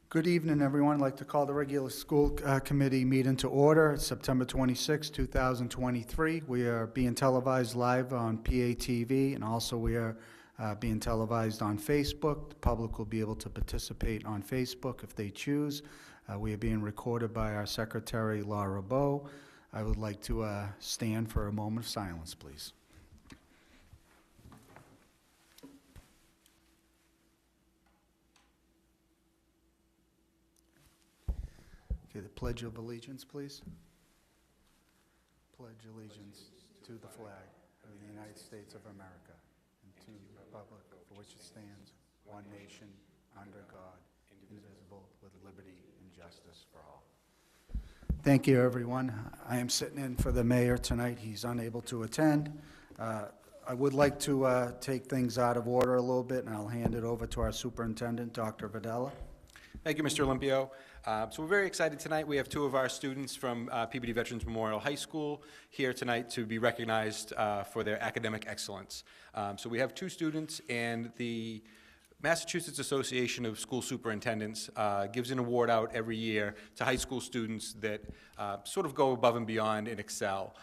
Good evening, everyone. I'd like to call the regular school committee meeting to order. It's September 26, 2023. We are being televised live on PATV, and also we are being televised on Facebook. The public will be able to participate on Facebook if they choose. We are being recorded by our secretary, Laura Bowe. I would like to stand for a moment of silence, please. Okay, the Pledge of Allegiance, please. Pledge allegiance to the flag of the United States of America and to the republic for which it stands, one nation, under God, indivisible, with liberty and justice for all. Thank you, everyone. I am sitting in for the mayor tonight. He's unable to attend. I would like to take things out of order a little bit, and I'll hand it over to our superintendent, Dr. Videla. Thank you, Mr. Olympio. So we're very excited tonight. We have two of our students from Peabody Veterans Memorial High School here tonight to be recognized for their academic excellence. So we have two students, and the Massachusetts Association of School Superintendents gives an award out every year to high school students that sort of go above and beyond and excel.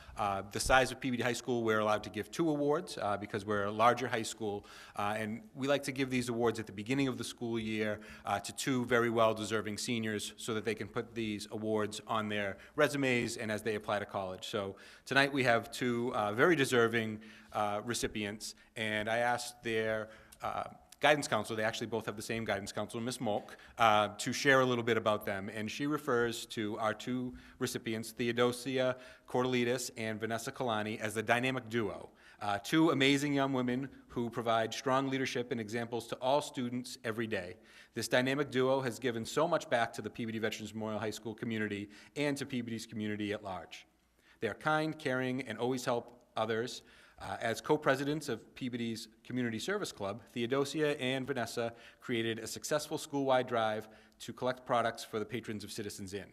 The size of Peabody High School, we're allowed to give 2 awards because we're a larger high school, and we like to give these awards at the beginning of the school year to 2 very well-deserving seniors so that they can put these awards on their resumes and as they apply to college. So tonight we have 2 very deserving recipients, and I asked their guidance counselor, they actually both have the same guidance counselor, Ms. Molk, to share a little bit about them. And she refers to our 2 recipients, Theodosia Cordelidis and Vanessa Kalani, as the dynamic duo. 2 amazing young women who provide strong leadership and examples to all students every day. This dynamic duo has given so much back to the Peabody Veterans Memorial High School community and to Peabody's community at large. They are kind, caring, and always help others. As co-presidents of Peabody's Community Service Club, Theodosia and Vanessa created a successful school-wide drive to collect products for the patrons of Citizens Inn.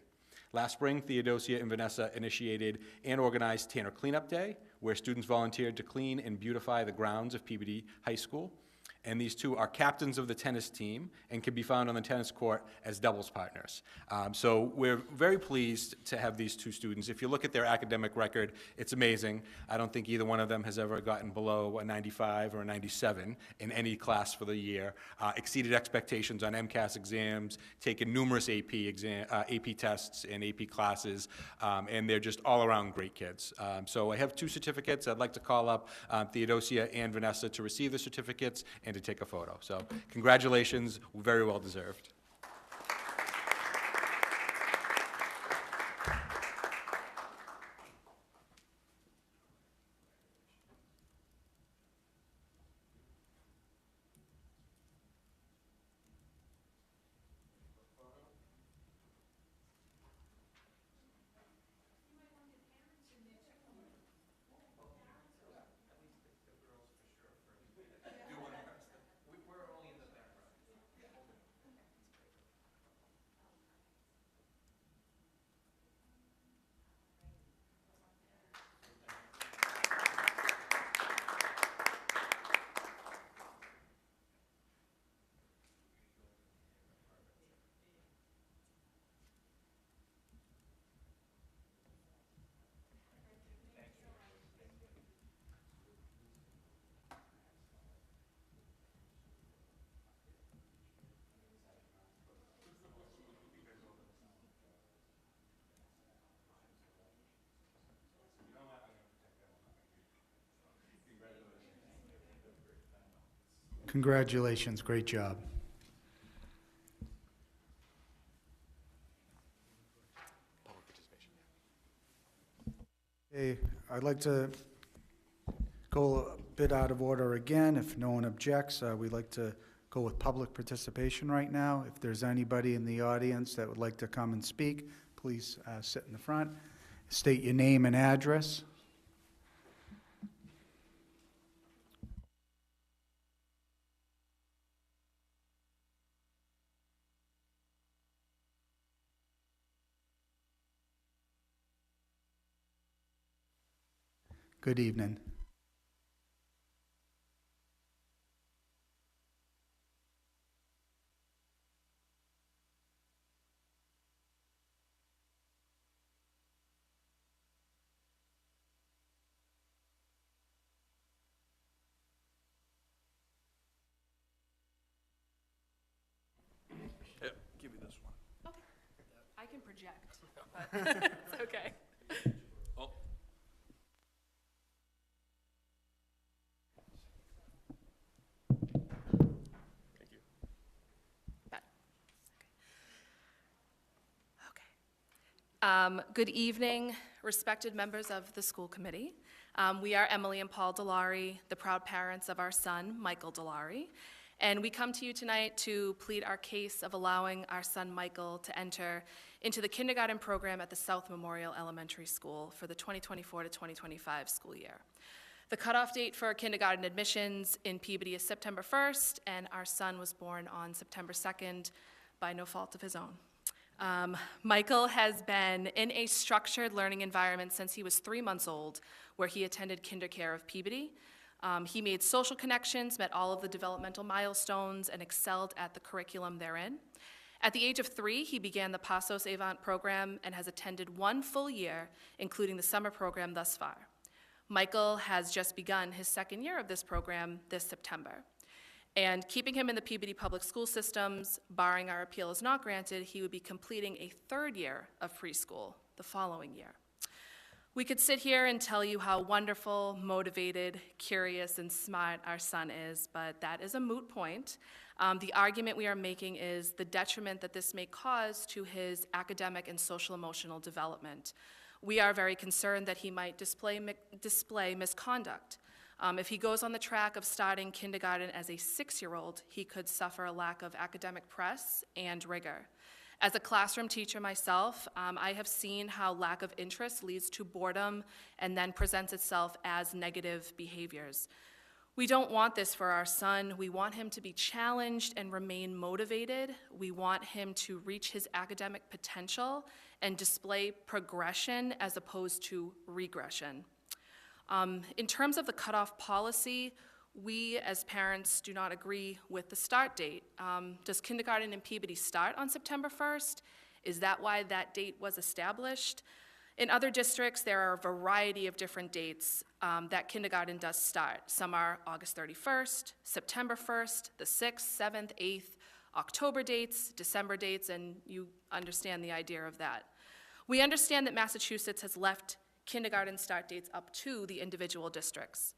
Last spring, Theodosia and Vanessa initiated and organized Tanner Cleanup Day, where students volunteered to clean and beautify the grounds of Peabody High School. And these 2 are captains of the tennis team and can be found on the tennis court as doubles partners. So we're very pleased to have these 2 students. If you look at their academic record, it's amazing. I don't think either one of them has ever gotten below a 95 or a 97 in any class for the year, exceeded expectations on MCAS exams, taken numerous AP tests and AP classes, and they're just all-around great kids. So I have 2 certificates. I'd like to call up Theodosia and Vanessa to receive the certificates and to take a photo. So congratulations, very well deserved. Congratulations, great job. Okay, I'd like to go a bit out of order again. If no one objects, we'd like to go with public participation right now. If there's anybody in the audience that would like to come and speak, please sit in the front. State your name and address. Good evening. project, but it's okay. Oh. Thank you. Okay. Good evening, respected members of the school committee. We are Emily and Paul Delary, the proud parents of our son, Michael Delary, and we come to you tonight to plead our case of allowing our son, Michael, to enter into the kindergarten program at the South Memorial Elementary School for the 2024 to 2025 school year. The cutoff date for kindergarten admissions in Peabody is September 1st, and our son was born on September 2nd by no fault of his own. Michael has been in a structured learning environment since he was 3 months old, where he attended KinderCare of Peabody. He made social connections, met all of the developmental milestones, and excelled at the curriculum therein. At the age of 3, he began the Passos Avant program and has attended 1 full year, including the summer program thus far. Michael has just begun his 2nd year of this program this September. And keeping him in the Peabody public school systems, barring our appeal is not granted, he would be completing a 3rd year of preschool the following year. We could sit here and tell you how wonderful, motivated, curious, and smart our son is, but that is a moot point. The argument we are making is the detriment that this may cause to his academic and social-emotional development. We are very concerned that he might display misconduct. If he goes on the track of starting kindergarten as a 6-year-old, he could suffer a lack of academic press and rigor. As a classroom teacher myself, I have seen how lack of interest leads to boredom and then presents itself as negative behaviors. We don't want this for our son. We want him to be challenged and remain motivated. We want him to reach his academic potential and display progression as opposed to regression. In terms of the cutoff policy, we as parents do not agree with the start date. Does kindergarten in Peabody start on September 1st? Is that why that date was established? In other districts, there are a variety of different dates that kindergarten does start. Some are August 31st, September 1st, the 6th, 7th, 8th, October dates, December dates, and you understand the idea of that. We understand that Massachusetts has left kindergarten start dates up to the individual districts.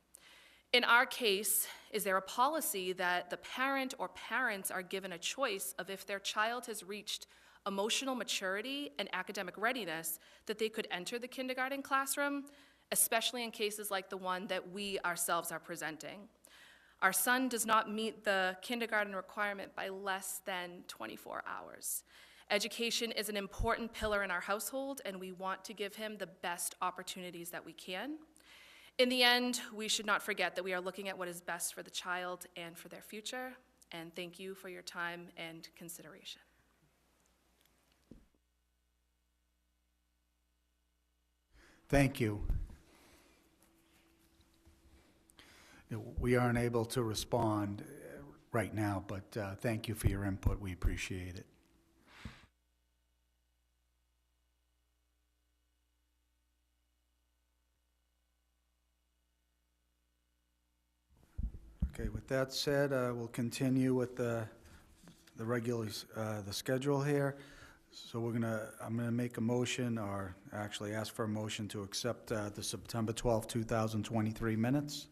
In our case, is there a policy that the parent or parents are given a choice of if their child has reached emotional maturity and academic readiness that they could enter the kindergarten classroom, especially in cases like the one that we ourselves are presenting? Our son does not meet the kindergarten requirement by less than 24 hours. Education is an important pillar in our household, and we want to give him the best opportunities that we can. In the end, we should not forget that we are looking at what is best for the child and for their future, and thank you for your time and consideration. Thank you. We aren't able to respond right now, but thank you for your input. We appreciate it. Okay, with that said, we'll continue with the regular the schedule here. So I'm gonna make a motion, or actually ask for a motion to accept the September 12th, 2023 minutes.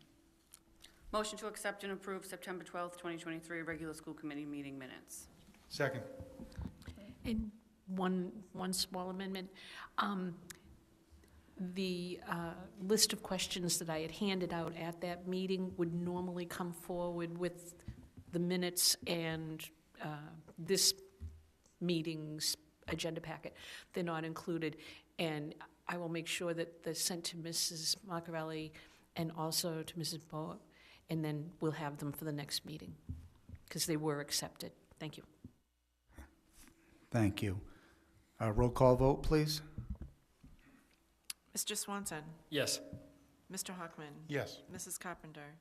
Motion to accept and approve September 12th, 2023 regular school committee meeting minutes. Second. And one small amendment. The list of questions that I had handed out at that meeting would normally come forward with the minutes and this meeting's agenda packet. They're not included, and I will make sure that they're sent to Mrs. Marcarelli and also to Mrs. Boa, and then we'll have them for the next meeting, because they were accepted. Thank you. Thank you. Roll call vote, please. Mr. Swanson. Yes. Mr. Hockman. Yes. Mrs. Carpenter.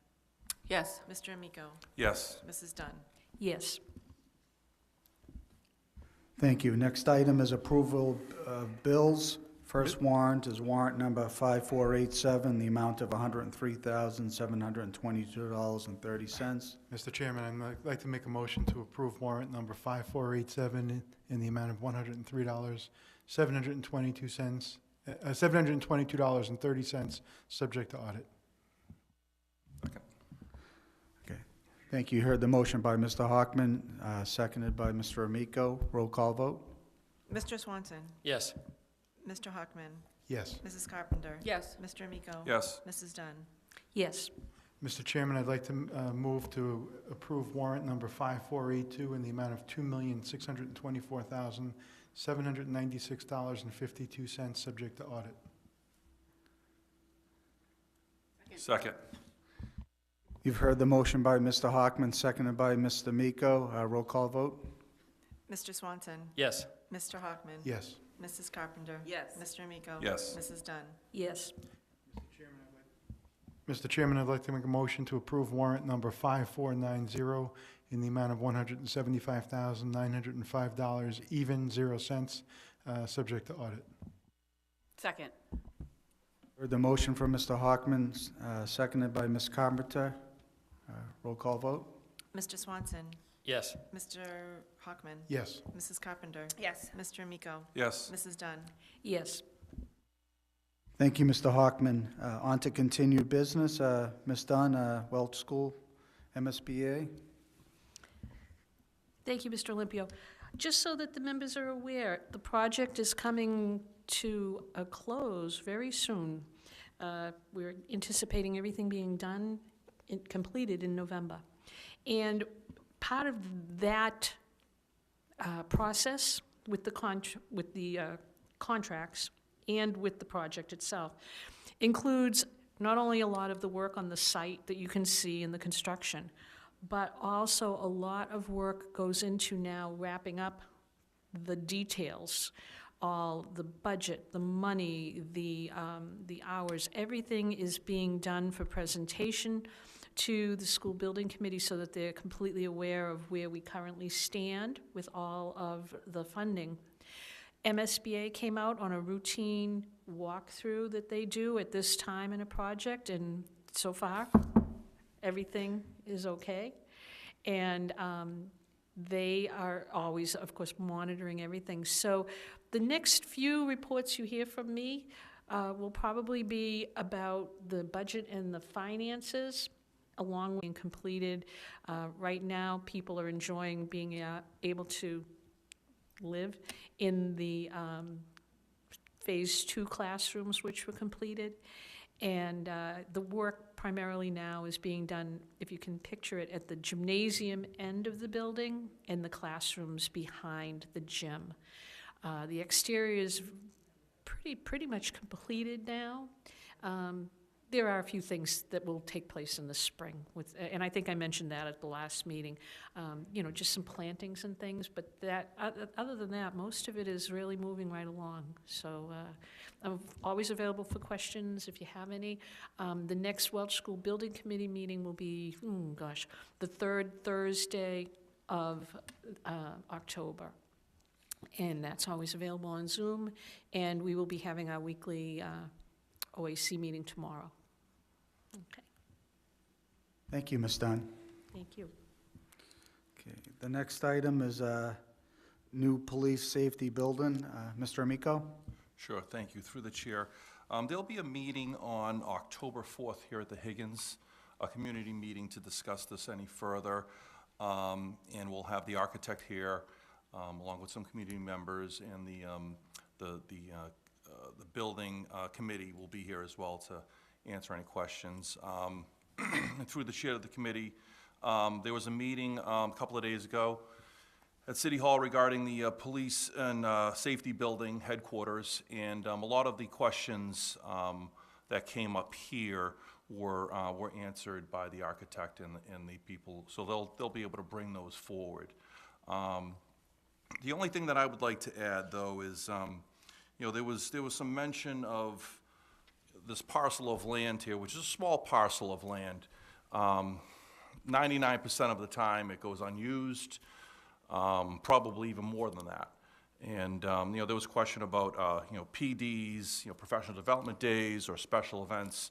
Yes. Mr. Amico. Yes. Mrs. Dunn. Yes. Thank you. Next item is approval of bills. First warrant is warrant number 5487, the amount of $103,722.30. Mr. Chairman, I'd like to make a motion to approve warrant number 5487 in the amount of $103,722.30. $722.30, subject to audit. Okay. Thank you. You heard the motion by Mr. Hockman, seconded by Mr. Amico. Roll call vote? Mr. Swanson? Yes. Mr. Hockman? Yes. Mrs. Carpenter? Yes. Mr. Amico? Yes. Mrs. Dunn? Yes. Mr. Chairman, I'd like to move to approve warrant number 5482 in the amount of $2,624,796.52, subject to audit. Second. You've heard the motion by Mr. Hockman, seconded by Mr. Amico. Roll call vote? Mr. Swanson? Yes. Mr. Hockman? Yes. Mrs. Carpenter? Yes. Mr. Amico? Yes. Mrs. Dunn? Yes. Mr. Chairman, I'd like to make a motion to approve warrant number 5490 in the amount of $175,905, even 0 cents, subject to audit. Second. Heard the motion from Mr. Hockman, seconded by Ms. Carpenter. Roll call vote? Mr. Swanson? Yes. Mr. Hockman? Yes. Mrs. Carpenter? Yes. Mr. Amico? Yes. Mrs. Dunn? Yes. Thank you, Mr. Hockman. On to continued business. Ms. Dunn, Welch School, MSBA. Thank you, Mr. Olympio. Just so that the members are aware, the project is coming to a close very soon. We're anticipating everything being done, completed in November. And part of that process with the contracts and with the project itself includes not only a lot of the work on the site that you can see in the construction, but also a lot of work goes into now wrapping up the details, all the budget, the money, the hours. Everything is being done for presentation to the school building committee so that they're completely aware of where we currently stand with all of the funding. MSBA came out on a routine walkthrough that they do at this time in a project, and so far, everything is okay. And they are always, of course, monitoring everything. So the next few reports you hear from me will probably be about the budget and the finances, along with being completed. Right now, people are enjoying being able to live in the Phase 2 classrooms, which were completed. And the work primarily now is being done, if you can picture it, at the gymnasium end of the building and the classrooms behind the gym. The exterior is pretty much completed now. There are a few things that will take place in the spring, and I think I mentioned that at the last meeting. Just some plantings and things, but other than that, most of it is really moving right along. So I'm always available for questions if you have any. The next Welch School Building Committee meeting will be, the third Thursday of October. And that's always available on Zoom, and we will be having our weekly OAC meeting tomorrow. Okay, Thank you, Ms. Dunn. thank you. Okay, the next item is new police safety building. Mr. Amico? Sure, thank you. Through the chair. There'll be a meeting on October 4th here at the Higgins, a community meeting to discuss this any further. And we'll have the architect here, along with some community members, and the building committee will be here as well to answer any questions. Through the chair of the committee, there was a meeting a couple of days ago at City Hall regarding the police and safety building headquarters, and a lot of the questions that came up here were answered by the architect and the people, so they'll be able to bring those forward. The only thing that I would like to add, though, is there was some mention of this parcel of land here, which is a small parcel of land. 99% of the time it goes unused, probably even more than that. And there was a question about PDs, professional development days or special events.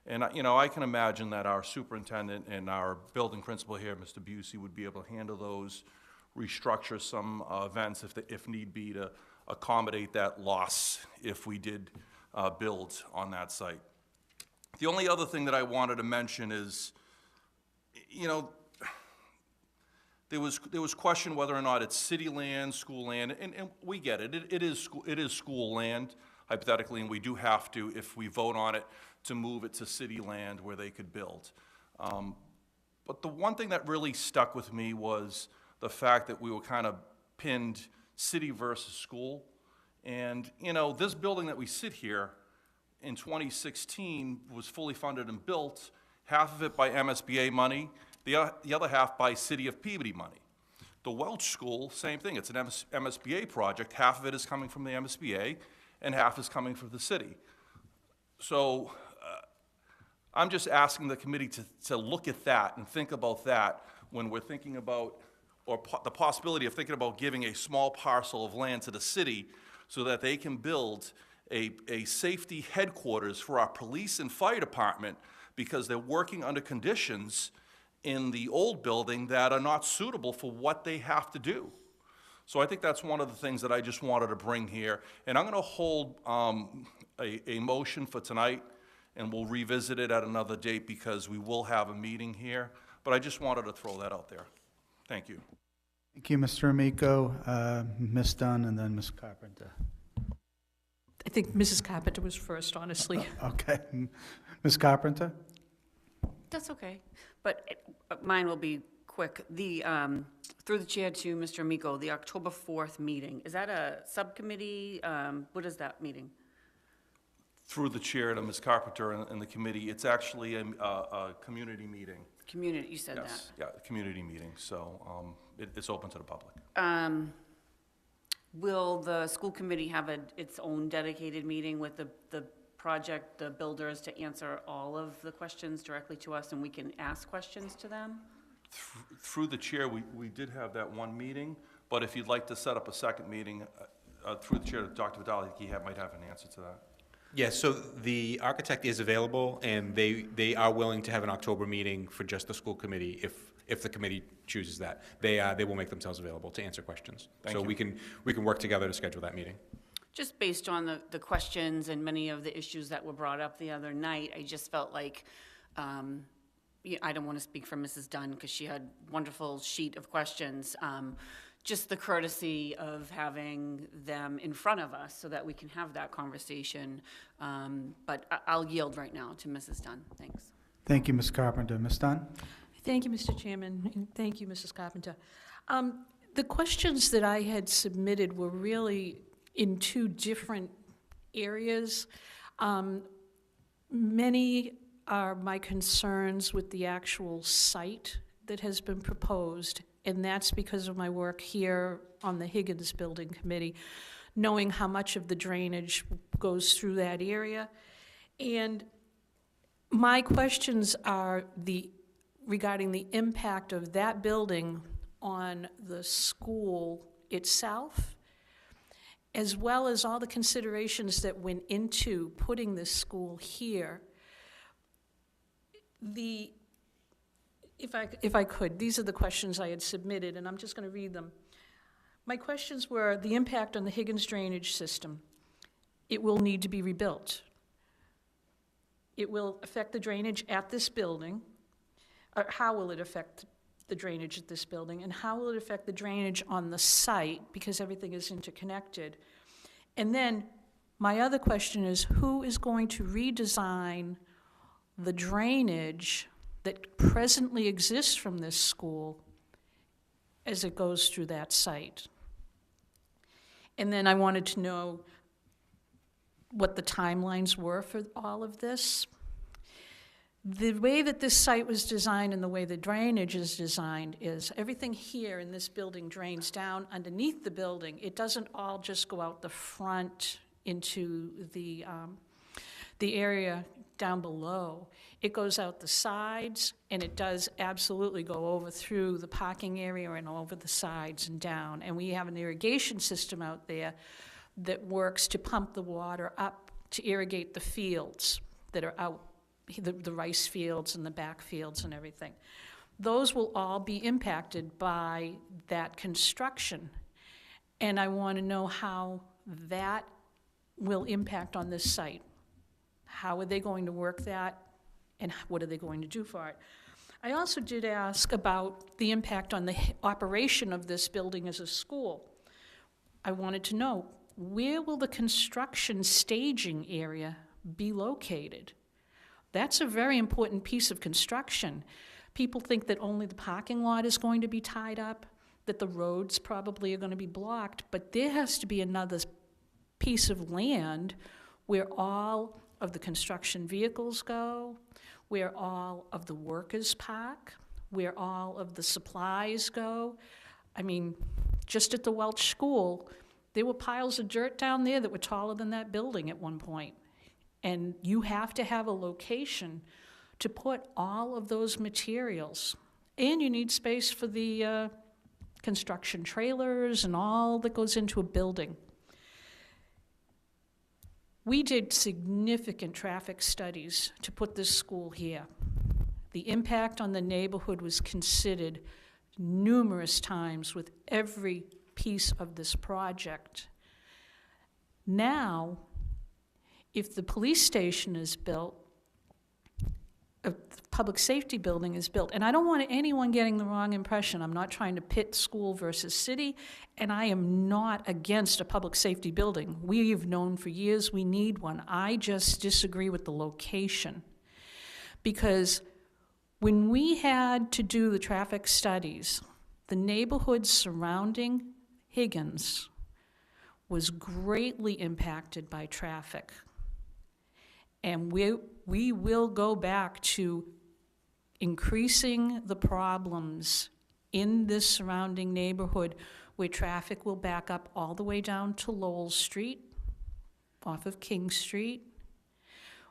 And I can imagine that our superintendent and our building principal here, Mr. Busey, would be able to handle those, restructure some events if need be to accommodate that loss if we did build on that site. The only other thing that I wanted to mention is, you know, there was question whether or not it's city land, school land, and we get it. It is school land, hypothetically, and we do have to, if we vote on it, to move it to city land where they could build. But the one thing that really stuck with me was the fact that we were kind of pinned city versus school. And, you know, this building that we sit here in 2016 was fully funded and built, half of it by MSBA money, the other half by City of Peabody money. The Welch School, same thing. It's an MSBA project. Half of it is coming from the MSBA, and half is coming from the city. So I'm just asking the committee to look at that and think about that when we're thinking about, or the possibility of thinking about giving a small parcel of land to the city so that they can build a safety headquarters for our police and fire department, because they're working under conditions in the old building that are not suitable for what they have to do. So I think that's one of the things that I just wanted to bring here. And I'm going to hold a motion for tonight, and we'll revisit it at another date because we will have a meeting here. But I just wanted to throw that out there. Thank you. Thank you, Mr. Amico, Ms. Dunn, and then Ms. Carpenter. I think Mrs. Carpenter was first, honestly. Okay. Ms. Carpenter? That's okay, but mine will be quick. The, through the chair to Mr. Amico, the October 4th meeting, is that a subcommittee? What is that meeting? Through the chair to Ms. Carpenter and the committee, it's actually a community meeting. Community, you said Yes, yeah, a community meeting, so it's open to the public. that. Will the school committee have its own dedicated meeting with the project, the builders, to answer all of the questions directly to us, and we can ask questions to them? Through the chair, we did have that one meeting, but if you'd like to set up a second meeting, through the chair, Dr. Vidal, he might have an answer to that. Yes, so the architect is available, and they are willing to have an October meeting for just the school committee if the committee chooses that. They will make themselves available to answer questions. Thank so you. we can work together to schedule that meeting. Just based on the questions and many of the issues that were brought up the other night, I just felt like, I don't want to speak for Mrs. Dunn because she had a wonderful sheet of questions. Just the courtesy of having them in front of us so that we can have that conversation. But I'll yield right now to Mrs. Dunn. Thanks. Thank you, Ms. Carpenter. Ms. Dunn? Thank you, Mr. Chairman, and thank you, Mrs. Carpenter. The questions that I had submitted were really in two different areas. Many are my concerns with the actual site that has been proposed, and that's because of my work here on the Higgins Building Committee, knowing how much of the drainage goes through that area. And my questions are regarding the impact of that building on the school itself, as well as all the considerations that went into putting this school here. If I could, these are the questions I had submitted, and I'm just going to read them. My questions were the impact on the Higgins drainage system. It will need to be rebuilt. It will affect the drainage at this building. How will it affect the drainage at this building? And how will it affect the drainage on the site, because everything is interconnected? And then my other question is, who is going to redesign the drainage that presently exists from this school as it goes through that site? And then I wanted to know what the timelines were for all of this. The way that this site was designed and the way the drainage is designed is everything here in this building drains down underneath the building. It doesn't all just go out the front into the area down below. It goes out the sides, and it does absolutely go over through the parking area and over the sides and down. And we have an irrigation system out there that works to pump the water up to irrigate the fields that are out, the rice fields and the back fields and everything. Those will all be impacted by that construction. And I want to know how that will impact on this site. How are they going to work that, and what are they going to do for it? I also did ask about the impact on the operation of this building as a school. I wanted to know, where will the construction staging area be located? That's a very important piece of construction. People think that only the parking lot is going to be tied up, that the roads probably are going to be blocked, but there has to be another piece of land where all of the construction vehicles go, where all of the workers park, where all of the supplies go. I mean, just at the Welch School, there were piles of dirt down there that were taller than that building at one point. And you have to have a location to put all of those materials. And you need space for the construction trailers and all that goes into a building. We did significant traffic studies to put this school here. The impact on the neighborhood was considered numerous times with every piece of this project. Now, if the police station is built, a public safety building is built, and I don't want anyone getting the wrong impression. I'm not trying to pit school versus city, and I am not against a public safety building. We've known for years we need one. I just disagree with the location. Because when we had to do the traffic studies, the neighborhood surrounding Higgins was greatly impacted by traffic. And we will go back to increasing the problems in this surrounding neighborhood where traffic will back up all the way down to Lowell Street, off of King Street,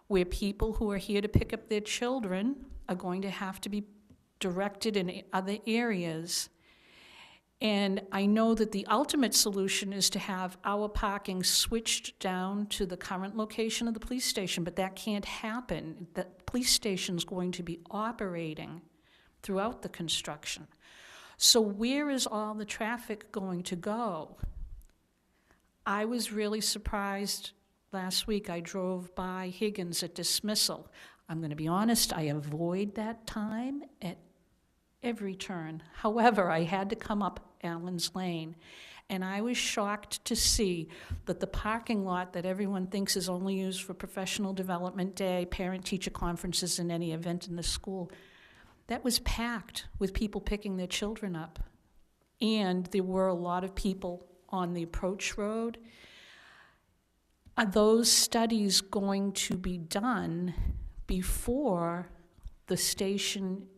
where people who are here to pick up their children are going to have to be directed in other areas. And I know that the ultimate solution is to have our parking switched down to the current location of the police station, but that can't happen. The police station's going to be operating throughout the construction. So where is all the traffic going to go? I was really surprised last week. I drove by Higgins at dismissal. I'm going to be honest, I avoid that time at every turn. However, I had to come up Allen's Lane, and I was shocked to see that the parking lot that everyone thinks is only used for professional development day, parent-teacher conferences, and any event in the school, that was packed with people picking their children up. And there were a lot of people on the approach road. Are those studies going to be done before the station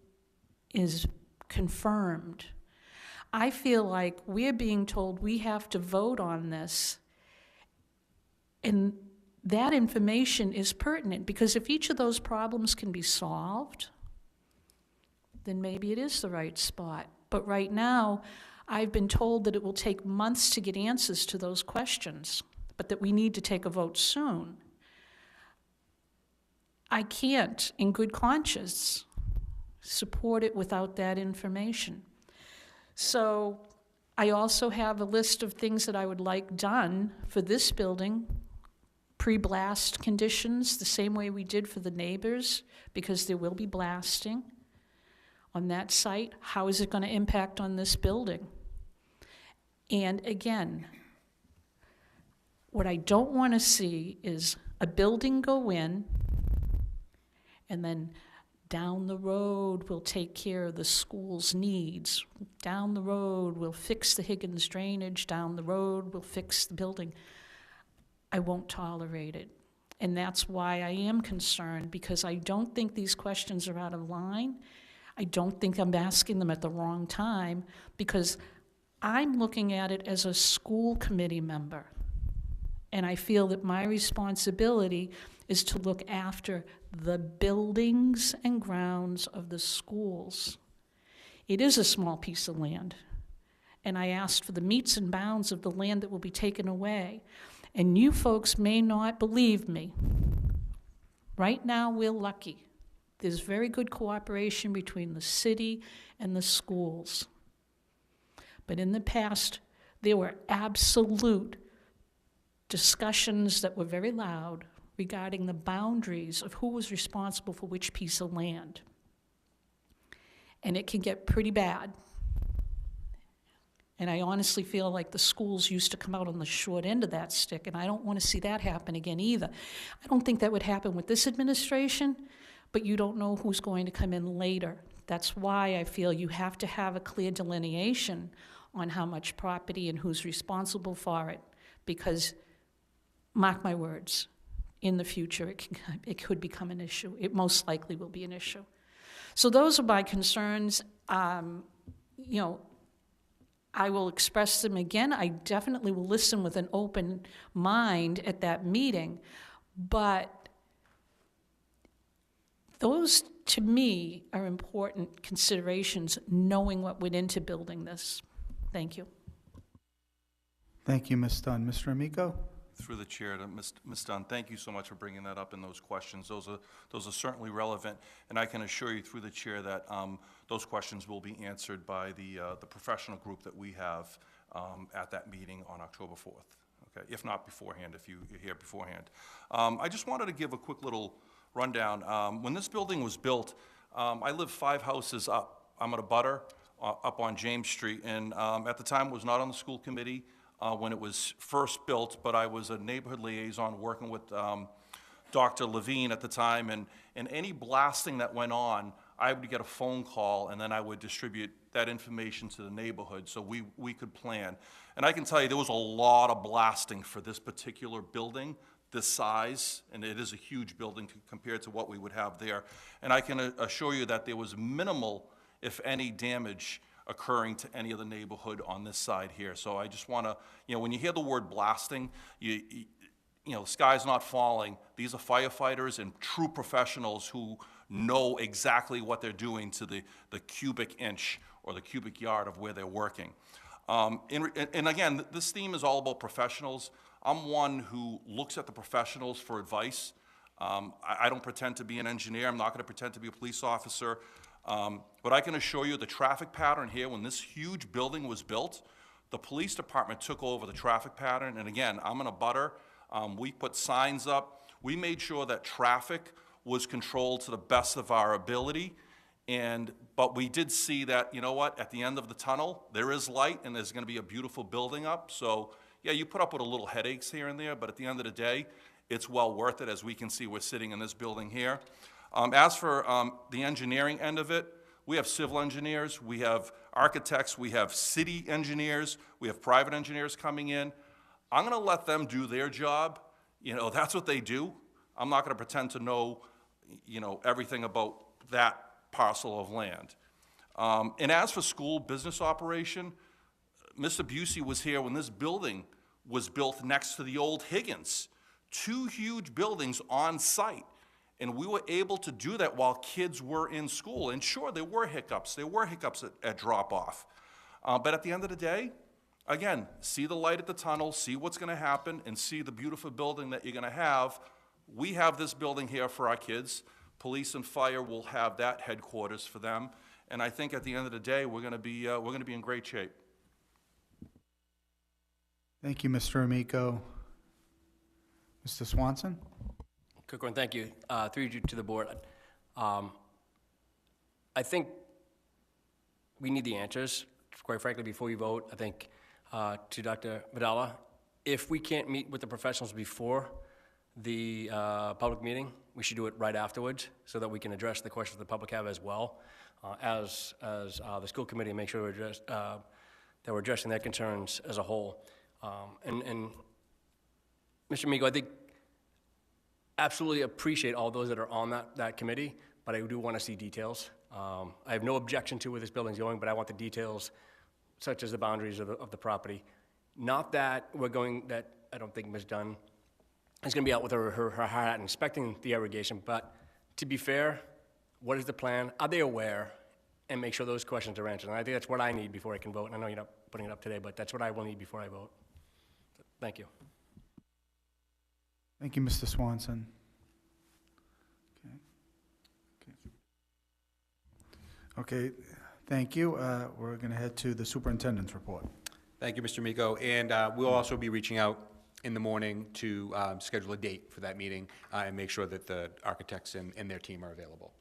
is confirmed? I feel like we're being told we have to vote on this, and that information is pertinent, because if each of those problems can be solved, then maybe it is the right spot. But right now, I've been told that it will take months to get answers to those questions, but that we need to take a vote soon. I can't, in good conscience, support it without that information. So I also have a list of things that I would like done for this building, pre-blast conditions, the same way we did for the neighbors, because there will be blasting on that site. How is it going to impact on this building? And again, what I don't want to see is a building go in, and then down the road, we'll take care of the school's needs. Down the road, we'll fix the Higgins drainage. Down the road, we'll fix the building. I won't tolerate it. And that's why I am concerned, because I don't think these questions are out of line. I don't think I'm asking them at the wrong time, because I'm looking at it as a school committee member. And I feel that my responsibility is to look after the buildings and grounds of the schools. It is a small piece of land, and I asked for the metes and bounds of the land that will be taken away. And you folks may not believe me. Right now, we're lucky. There's very good cooperation between the city and the schools. But in the past, there were absolute discussions that were very loud regarding the boundaries of who was responsible for which piece of land. And it can get pretty bad. And I honestly feel like the schools used to come out on the short end of that stick, and I don't want to see that happen again either. I don't think that would happen with this administration, but you don't know who's going to come in later. That's why I feel you have to have a clear delineation on how much property and who's responsible for it, because, mark my words, in the future it could become an issue. It most likely will be an issue. So those are my concerns. You know, I will express them again. I definitely will listen with an open mind at that meeting, but those, to me, are important considerations, knowing what went into building this. Thank you. Thank you, Ms. Dunn. Mr. Amico? Through the chair to Ms. Dunn, thank you so much for bringing that up and those questions. Those are certainly relevant, and I can assure you through the chair that those questions will be answered by the professional group that we have at that meeting on October 4th. Okay, if not beforehand, if you're here beforehand. I just wanted to give a quick little rundown. When this building was built, I lived 5 houses up. I'm at a butter up on James Street, and at the time was not on the school committee when it was first built, but I was a neighborhood liaison working with Dr. Levine at the time, and any blasting that went on, I would get a phone call, and then I would distribute that information to the neighborhood so we could plan. And I can tell you there was a lot of blasting for this particular building, this size, and it is a huge building compared to what we would have there. And I can assure you that there was minimal, if any, damage occurring to any of the neighborhood on this side here. So I just want to, you know, when you hear the word blasting, you know, the sky's not falling. These are firefighters and true professionals who know exactly what they're doing to the cubic inch or the cubic yard of where they're working. And again, this theme is all about professionals. I'm one who looks at the professionals for advice. I don't pretend to be an engineer. I'm not going to pretend to be a police officer. But I can assure you the traffic pattern here, when this huge building was built, the police department took over the traffic pattern. And again, I'm in a butter. We put signs up. We made sure that traffic was controlled to the best of our ability. But we did see that, you know what, at the end of the tunnel, there is light and there's going to be a beautiful building up. So yeah, you put up with a little headaches here and there, but at the end of the day, it's well worth it. As we can see, we're sitting in this building here. As for the engineering end of it, we have civil engineers, we have architects, we have city engineers, we have private engineers coming in. I'm going to let them do their job. You know, that's what they do. I'm not going to pretend to know, you know, everything about that parcel of land. And as for school business operation, Mr. Busey was here when this building was built next to the old Higgins. 2 huge buildings on site. And we were able to do that while kids were in school. And sure, there were hiccups. There were hiccups at drop-off. But at the end of the day, again, see the light at the tunnel, see what's going to happen, and see the beautiful building that you're going to have. We have this building here for our kids. Police and fire will have that headquarters for them. And I think at the end of the day, we're going to be in great shape. Thank you, Mr. Amico. Mr. Swanson? Quick one, thank you. Through you to the board. I think we need the answers, quite frankly, before you vote. I think to Dr. Vidala, if we can't meet with the professionals before the public meeting, we should do it right afterwards so that we can address the questions the public have as well as the school committee, and make sure that we're addressing their concerns as a whole. And Mr. Migo, I think absolutely appreciate all those that are on that committee, but I do want to see details. I have no objection to where this building's going, but I want the details, such as the boundaries of the property. Not that that I don't think Ms. Dunn is going to be out with her hat inspecting the irrigation, but to be fair, what is the plan? Are they aware? And make sure those questions are answered. And I think that's what I need before I can vote. And I know you're not putting it up today, but that's what I will need before I vote. Thank you. Thank you, Mr. Swanson. Okay, thank you. We're going to head to the superintendent's report. Thank you, Mr. Miko. And we'll also be reaching out in the morning to schedule a date for that meeting and make sure that the architects and their team are available.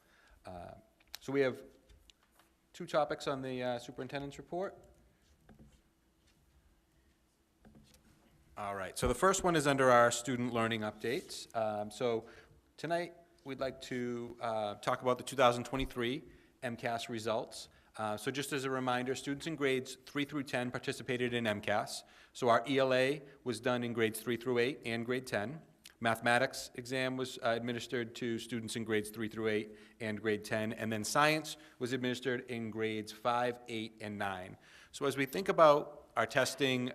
So we have 2 topics on the superintendent's report. All right, so the first one is under our student learning updates. So tonight, we'd like to talk about the 2023 MCAS results. So just as a reminder, students in grades 3 through 10 participated in MCAS. So our ELA was done in grades 3 through 8 and grade 10. Mathematics exam was administered to students in grades 3 through 8 and grade 10. And then science was administered in grades 5, 8, and 9. So as we think about our testing,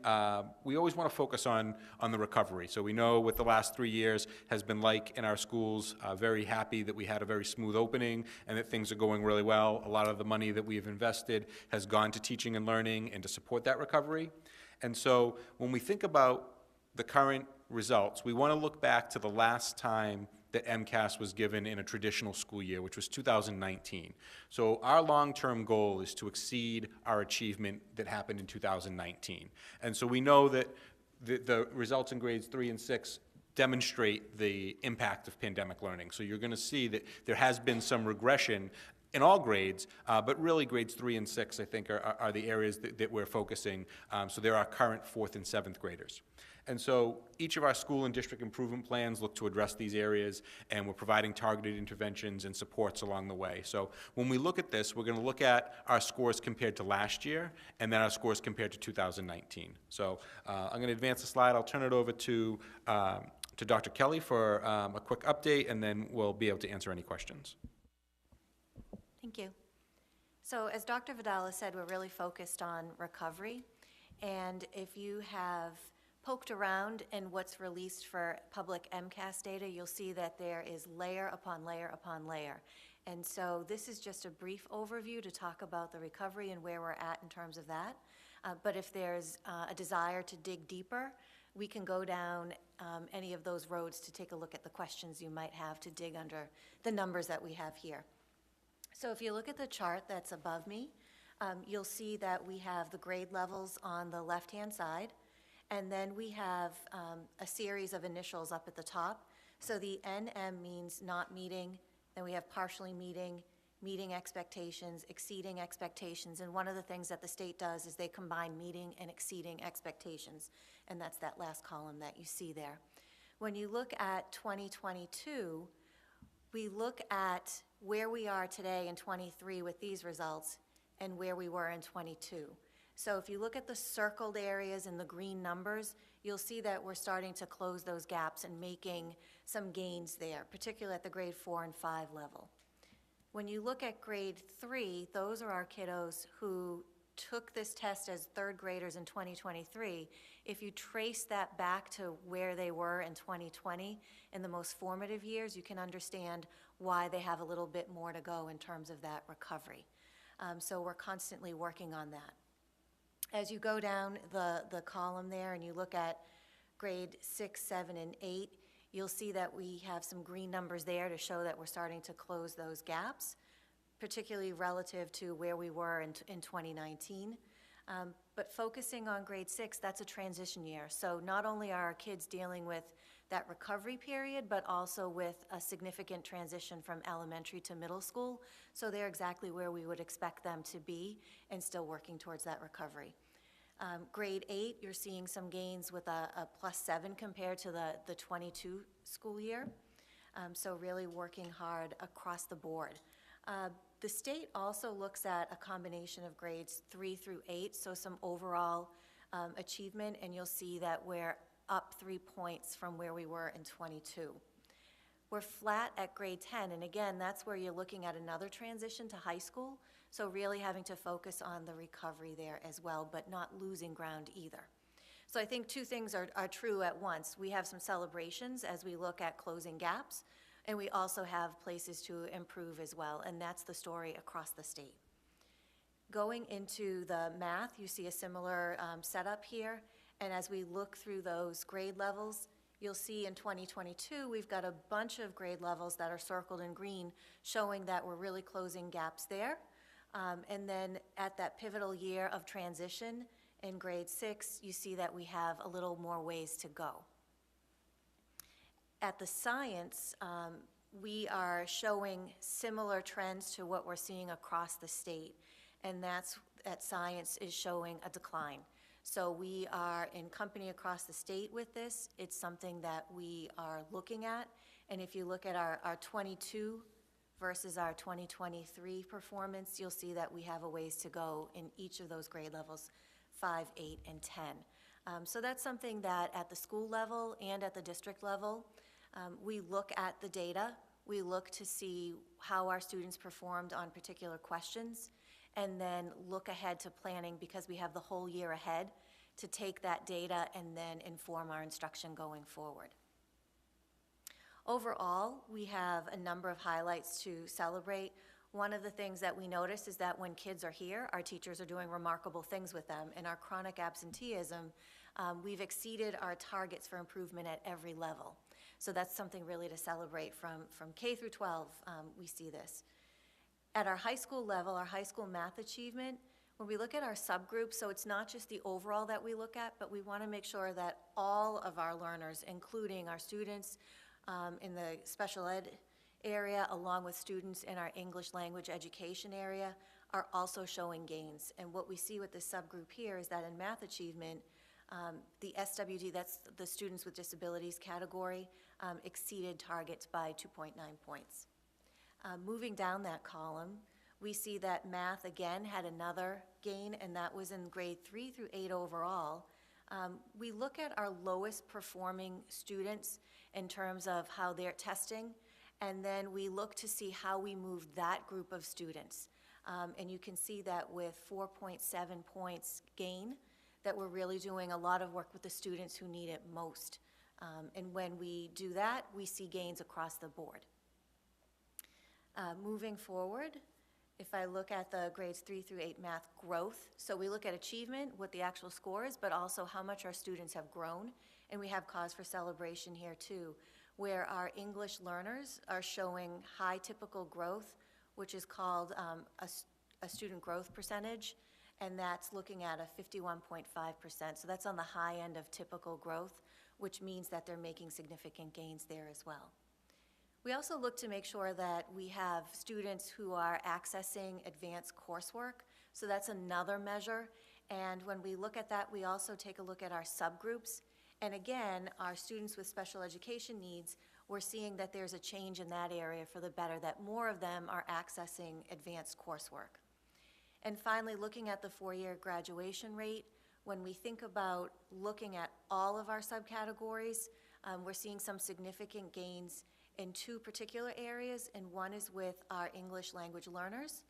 we always want to focus on the recovery. So we know what the last 3 years has been like in our schools. Very happy that we had a very smooth opening and that things are going really well. A lot of the money that we have invested has gone to teaching and learning and to support that recovery. And so when we think about the current results, we want to look back to the last time that MCAS was given in a traditional school year, which was 2019. So our long-term goal is to exceed our achievement that happened in 2019. And so we know that the results in grades 3 and 6 demonstrate the impact of pandemic learning. So you're going to see that there has been some regression in all grades, but really grades 3 and 6, I think, are the areas that we're focusing. So there are current 4th and 7th graders. And so each of our school and district improvement plans look to address these areas, and we're providing targeted interventions and supports along the way. So when we look at this, we're going to look at our scores compared to last year, and then our scores compared to 2019. So I'm going to advance the slide. I'll turn it over to Dr. Kelly for a quick update, and then we'll be able to answer any questions. Thank you. So as Dr. Vidala said, we're really focused on recovery. And if you have poked around in what's released for public MCAS data, you'll see that there is layer upon layer upon layer. And so this is just a brief overview to talk about the recovery and where we're at in terms of that. But if there's a desire to dig deeper, we can go down any of those roads to take a look at the questions you might have to dig under the numbers that we have here. So if you look at the chart that's above me, you'll see that we have the grade levels on the left-hand side, and then we have a series of initials up at the top. So the NM means not meeting, then we have partially meeting, meeting expectations, exceeding expectations, and one of the things that the state does is they combine meeting and exceeding expectations, and that's that last column that you see there. When you look at 2022, we look at where we are today in 23 with these results and where we were in 22. So if you look at the circled areas and the green numbers, you'll see that we're starting to close those gaps and making some gains there, particularly at the grade 4 and 5 level. When you look at grade 3, those are our kiddos who took this test as 3rd graders in 2023. If you trace that back to where they were in 2020, in the most formative years, you can understand why they have a little bit more to go in terms of that recovery. So we're constantly working on that. As you go down the column there and you look at grade 6, 7, and 8, you'll see that we have some green numbers there to show that we're starting to close those gaps, particularly relative to where we were in 2019. But focusing on grade 6, that's a transition year. So not only are our kids dealing with that recovery period, but also with a significant transition from elementary to middle school. So they're exactly where we would expect them to be and still working towards that recovery. Grade 8, you're seeing some gains with a +7 compared to the 22 school year. So really working hard across the board. The state also looks at a combination of grades 3 through 8, so some overall achievement, and you'll see that we're up 3 points from where we were in 22. We're flat at grade 10, and again, that's where you're looking at another transition to high school, so really having to focus on the recovery there as well, but not losing ground either. So I think 2 things are true at once. We have some celebrations as we look at closing gaps, and we also have places to improve as well, and that's the story across the state. Going into the math, you see a similar setup here, and as we look through those grade levels, you'll see in 2022, we've got a bunch of grade levels that are circled in green, showing that we're really closing gaps there. And then at that pivotal year of transition in grade 6, you see that we have a little more ways to go. At the science, we are showing similar trends to what we're seeing across the state, and that's that science is showing a decline. So we are in company across the state with this. It's something that we are looking at, and if you look at our 22 versus our 2023 performance, you'll see that we have a ways to go in each of those grade levels, 5, 8, and 10. So that's something that at the school level and at the district level, we look at the data, we look to see how our students performed on particular questions, and then look ahead to planning, because we have the whole year ahead, to take that data and then inform our instruction going forward. Overall, we have a number of highlights to celebrate. One of the things that we notice is that when kids are here, our teachers are doing remarkable things with them. And our chronic absenteeism, we've exceeded our targets for improvement at every level. So that's something really to celebrate from K through 12, we see this. At our high school level, our high school math achievement, when we look at our subgroups, so it's not just the overall that we look at, but we want to make sure that all of our learners, including our students in the special ed area, along with students in our English language education area, are also showing gains. And what we see with this subgroup here is that in math achievement, the SWD, that's the students with disabilities category, exceeded targets by 2.9 points. Moving down that column, we see that math again had another gain, and that was in grade 3 through 8 overall. We look at our lowest performing students in terms of how they're testing, and then we look to see how we move that group of students. And you can see that with 4.7 points gain, that we're really doing a lot of work with the students who need it most. And when we do that, we see gains across the board. Moving forward, if I look at the grades 3 through 8 math growth, so we look at achievement, what the actual score is, but also how much our students have grown, and we have cause for celebration here too, where our English learners are showing high typical growth, which is called a student growth percentage, and that's looking at a 51.5%. So that's on the high end of typical growth, which means that they're making significant gains there as well. We also look to make sure that we have students who are accessing advanced coursework, so that's another measure. And when we look at that, we also take a look at our subgroups. And again, our students with special education needs, we're seeing that there's a change in that area for the better, that more of them are accessing advanced coursework. And finally, looking at the four-year graduation rate, when we think about looking at all of our subcategories, we're seeing some significant gains in two particular areas, and one is with our English language learners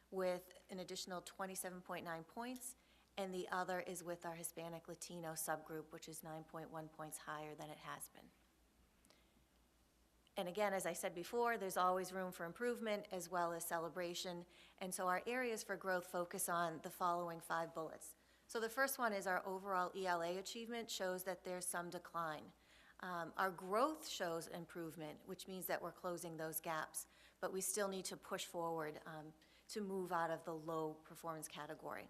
with an additional 27.9 points, and the other is with our Hispanic Latino subgroup, which is 9.1 points higher than it has been. And again, as I said before, there's always room for improvement as well as celebration, and so our areas for growth focus on the following 5 bullets. So the first one is our overall ELA achievement shows that there's some decline. Our growth shows improvement, which means that we're closing those gaps, but we still need to push forward to move out of the low performance category.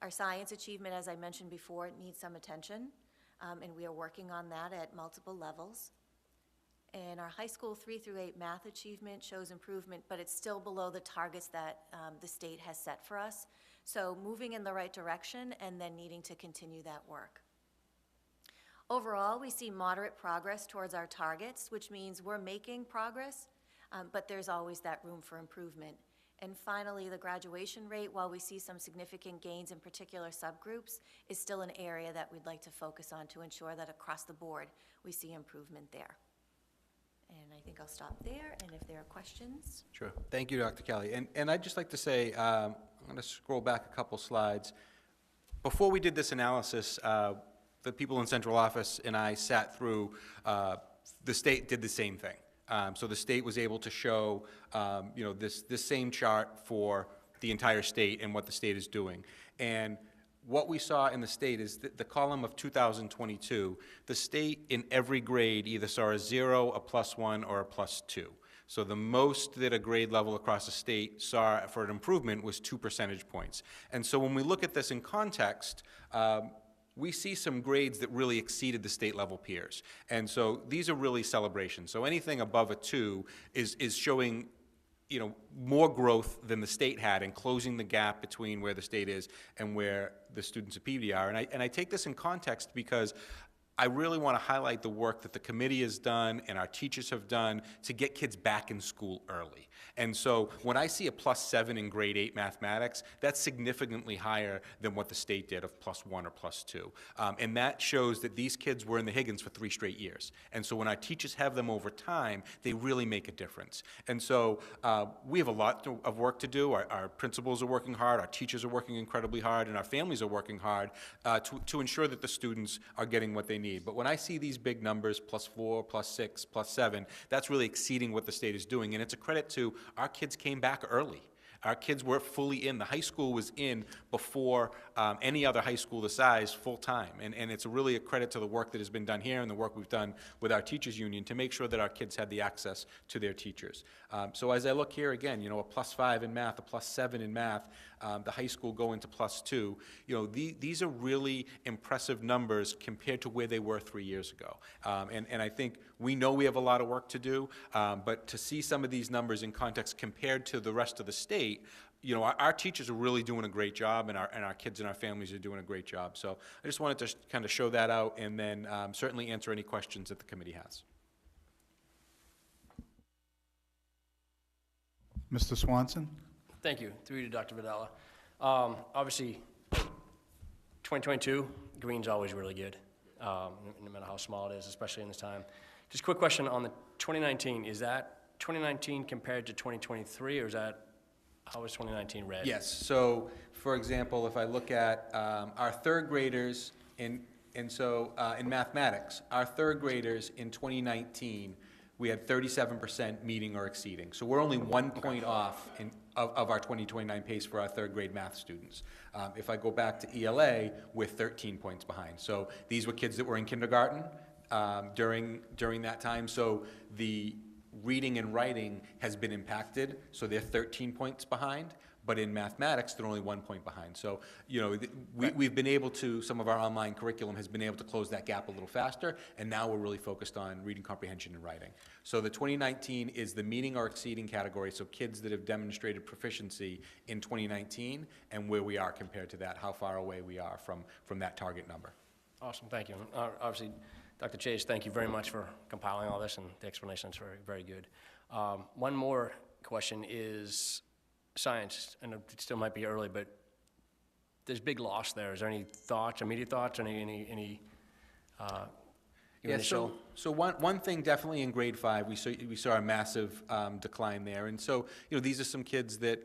Our science achievement, as I mentioned before, needs some attention, and we are working on that at multiple levels. And our high school 3 through 8 math achievement shows improvement, but it's still below the targets that the state has set for us. So moving in the right direction and then needing to continue that work. Overall, we see moderate progress towards our targets, which means we're making progress, but there's always that room for improvement. And finally, the graduation rate, while we see some significant gains in particular subgroups, is still an area that we'd like to focus on to ensure that across the board we see improvement there. And I think I'll stop there, and if there are questions. Sure. Thank you, Dr. Kelly. And I'd just like to say, I'm going to scroll back a couple slides. Before we did this analysis, the people in central office and I sat through, the state did the same thing. So the state was able to show, this same chart for the entire state and what the state is doing. And what we saw in the state is the column of 2022, the state in every grade either saw a 0, a +1, or a +2. So the most that a grade level across the state saw for an improvement was 2 percentage points. And so when we look at this in context, we see some grades that really exceeded the state level peers. And so these are really celebrations. So anything above a 2 is showing, you know, more growth than the state had and closing the gap between where the state is and where the students at Peabody are. And I take this in context because I really want to highlight the work that the committee has done and our teachers have done to get kids back in school early. And so when I see a +7 in grade 8 mathematics, that's significantly higher than what the state did of +1 or +2. And that shows that these kids were in the Higgins for 3 straight years. And so when our teachers have them over time, they really make a difference. And so we have a lot of work to do. Our principals are working hard, our teachers are working incredibly hard, and our families are working hard to ensure that the students are getting what they need. But when I see these big numbers, +4, +6, +7, that's really exceeding what the state is doing. And it's a credit to our kids came back early. Our kids were fully in. The high school was in before any other high school the size full-time. And it's really a credit to the work that has been done here and the work we've done with our teachers union to make sure that our kids had the access to their teachers. So as I look here again, you know, a +5 in math, a +7 in math, the high school going to +2, you know, these are really impressive numbers compared to where they were 3 years ago. And I think we know we have a lot of work to do, but to see some of these numbers in context compared to the rest of the state, you know, our teachers are really doing a great job, and our kids and our families are doing a great job. So I just wanted to kind of show that out, and then certainly answer any questions that the committee has. Mr. Swanson? Thank you. Through you to Dr. Vidala. Obviously, 2022, green's always really good, no matter how small it is, especially in this time. Just a quick question on the 2019. Is that 2019 compared to 2023, or is that, how was 2019 read? Yes. So, for example, if I look at our third graders in mathematics, our third graders in 2019, we had 37% meeting or exceeding. So we're only 1 point off of our 2029 pace for our third grade math students. If I go back to ELA, we're 13 points behind. So these were kids that were in kindergarten during that time. So the reading and writing has been impacted, so they're 13 points behind. But in mathematics, they're only 1 point behind. So, you know, we've been able to, some of our online curriculum has been able to close that gap a little faster, and now we're really focused on reading comprehension and writing. So the 2019 is the meeting or exceeding category, so kids that have demonstrated proficiency in 2019, and where we are compared to that, how far away we are from that target number. Awesome, thank you. Obviously, Dr. Chase, thank you very much for compiling all this, and the explanations were very good. One more question is science, and it still might be early, but there's big loss there. Is there any thoughts, immediate thoughts, any initial? So one thing definitely in grade 5, we saw a massive decline there, and so, you know, these are some kids that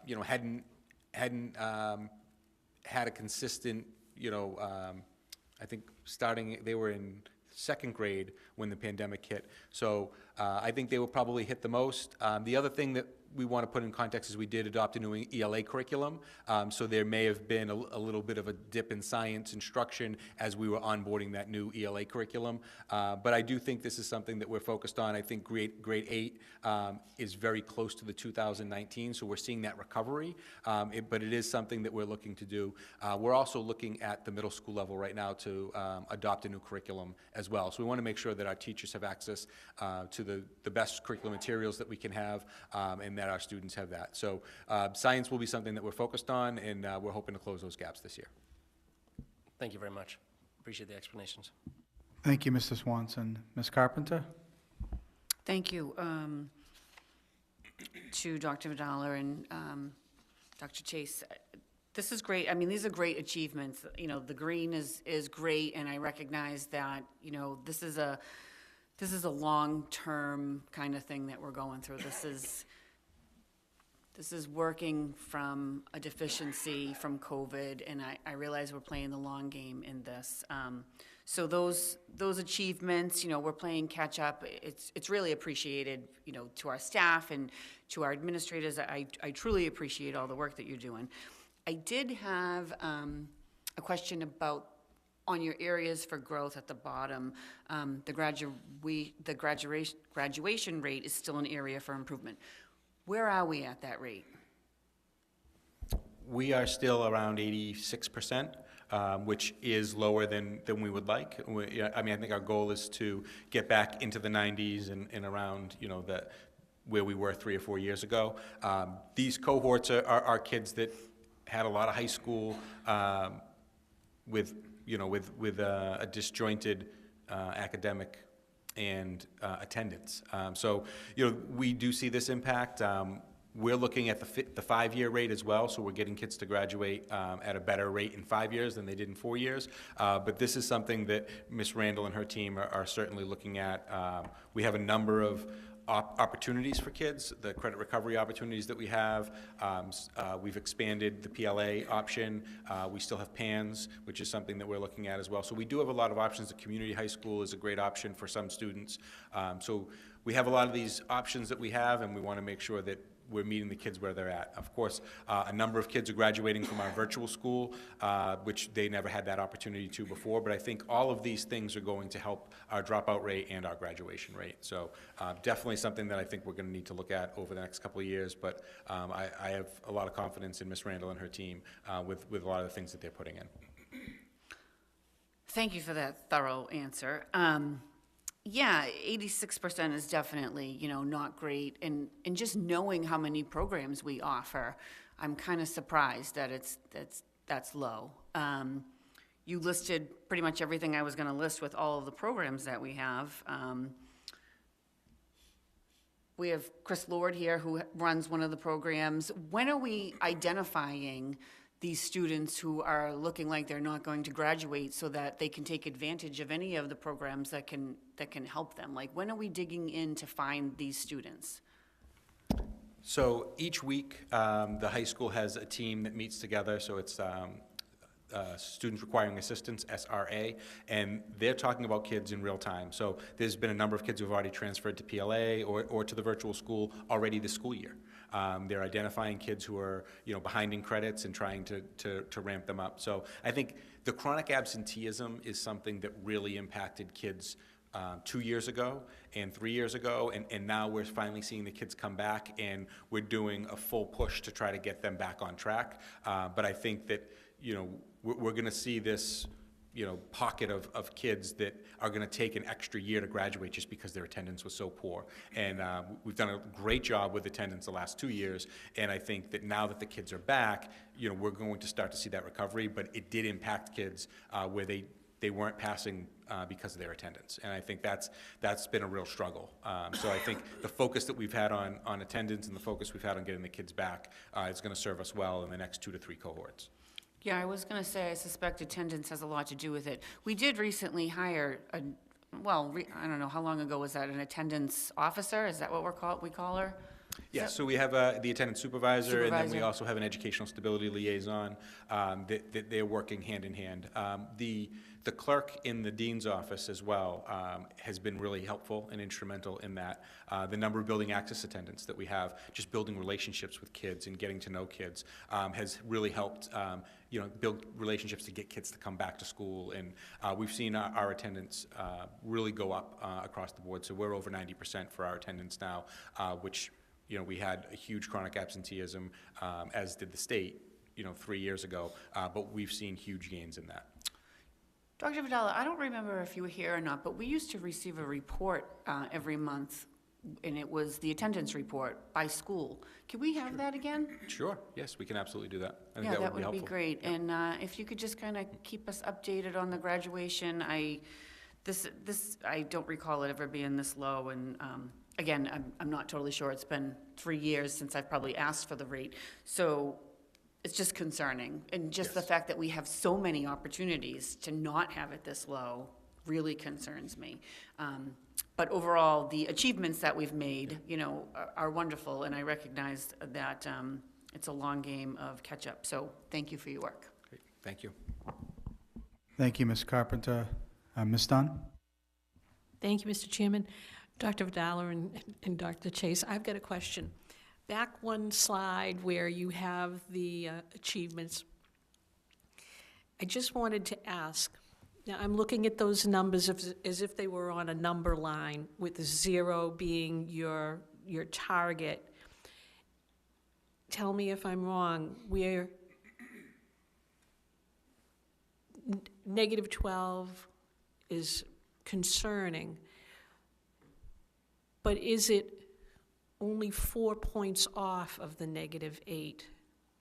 you know, hadn't had a consistent, you know, I think they were in 2nd grade when the pandemic hit. So I think they will probably hit the most. The other thing that we want to put in context is we did adopt a new ELA curriculum, so there may have been a little bit of a dip in science instruction as we were onboarding that new ELA curriculum. But I do think this is something that we're focused on. I think grade 8 is very close to the 2019, so we're seeing that recovery, but it is something that we're looking to do. We're also looking at the middle school level right now to adopt a new curriculum as well. So we want to make sure that our teachers have access to the best curriculum materials that we can have, and that our students have that. So science will be something that we're focused on, and we're hoping to close those gaps this year. Thank you very much. Appreciate the explanations. Thank you, Mr. Swanson. Ms. Carpenter? Thank you to Dr. Vidala and Dr. Chase. This is great. I mean, these are great achievements. You know, the green is great, and I recognize that, you know, this is a long-term kind of thing that we're going through. This is working from a deficiency from COVID, and I realize we're playing the long game in this. So those achievements, you know, we're playing catch up. It's really appreciated, you know, to our staff and to our administrators. I truly appreciate all the work that you're doing. I did have a question about on your areas for growth at the bottom. The graduation rate is still an area for improvement. Where are we at that rate? We are still around 86%. which is lower than we would like. I mean, I think our goal is to get back into the 90s and around, where we were 3 or 4 years ago. These cohorts are kids that had a lot of high school with a disjointed academic and attendance. So, we do see this impact. We're looking at the 5-year rate as well, so we're getting kids to graduate at a better rate in 5 years than they did in 4 years. But this is something that Ms. Randall and her team are certainly looking at. We have a number of opportunities for kids, the credit recovery opportunities that we have. We've expanded the PLA option. We still have PANS, which is something that we're looking at as well. So we do have a lot of options. The community high school is a great option for some students. So we have a lot of these options that we have, and we want to make sure that we're meeting the kids where they're at. Of course, a number of kids are graduating from our virtual school, which they never had that opportunity to before, but I think all of these things are going to help our dropout rate and our graduation rate. So definitely something that I think we're going to need to look at over the next couple of years, but I have a lot of confidence in Ms. Randall and her team with a lot of the things that they're putting in. Thank you for that thorough answer. Yeah, 86% is definitely, not great. And just knowing how many programs we offer, I'm kind of surprised that that's low. You listed pretty much everything I was going to list with all of the programs that we have. We have Chris Lord here, who runs one of the programs. When are we identifying these students who are looking like they're not going to graduate so that they can take advantage of any of the programs that can help them? Like, when are we digging in to find these students? So each week, the high school has a team that meets together. So it's Students Requiring Assistance, SRA, and they're talking about kids in real time. So there's been a number of kids who have already transferred to PLA or to the virtual school already this school year. They're identifying kids who are, behind in credits and trying to ramp them up. So I think the chronic absenteeism is something that really impacted kids 2 years ago and 3 years ago, and now we're finally seeing the kids come back, and we're doing a full push to try to get them back on track. But I think that, we're going to see this, pocket of kids that are going to take an extra year to graduate just because their attendance was so poor. And we've done a great job with attendance the last 2 years, and I think that now that the kids are back, we're going to start to see that recovery, but it did impact kids where they weren't passing because of their attendance. And I think that's been a real struggle. So I think the focus that we've had on attendance and the focus we've had on getting the kids back is going to serve us well in the next 2 to 3 cohorts. Yeah, I was going to say, I suspect attendance has a lot to do with it. We did recently hire I don't know, how long ago was that, an attendance officer? Is that what we call her? Yeah, so we have the attendance supervisor, and then we also have an educational stability liaison that they're working hand in hand. The clerk in the dean's office as well has been really helpful and instrumental in that. The number of building access attendants that we have, just building relationships with kids and getting to know kids, has really helped build relationships to get kids to come back to school. And we've seen our attendance really go up across the board. So we're over 90% for our attendance now, which we had a huge chronic absenteeism, as did the state, 3 years ago, but we've seen huge gains in that. Dr. Vidala, I don't remember if you were here or not, but we used to receive a report every month, and it was the attendance report by school. Can we have that again? Sure, yes, we can absolutely do that. I think Yeah, that would be be helpful. great. And if you could just kind of keep us updated on the graduation. This I don't recall it ever being this low, and again, I'm not totally sure. It's been 3 years since I've probably asked for the rate. So it's just concerning. And just the fact that we have so many opportunities to not have it this low really concerns me. But overall, the achievements that we've made, are wonderful, and I recognize that it's a long game of catch-up. So thank you for your work. Great. Thank you. Thank you, Ms. Carpenter. Ms. Dunn? Thank you, Mr. Chairman. Dr. Vidala and Dr. Chase, I've got a question. Back one slide where you have the achievements, I just wanted to ask, now I'm looking at those numbers as if they were on a number line, with the 0 being your target. Tell me if I'm wrong. negative 12 is concerning, but is it only 4 points off of the negative 8?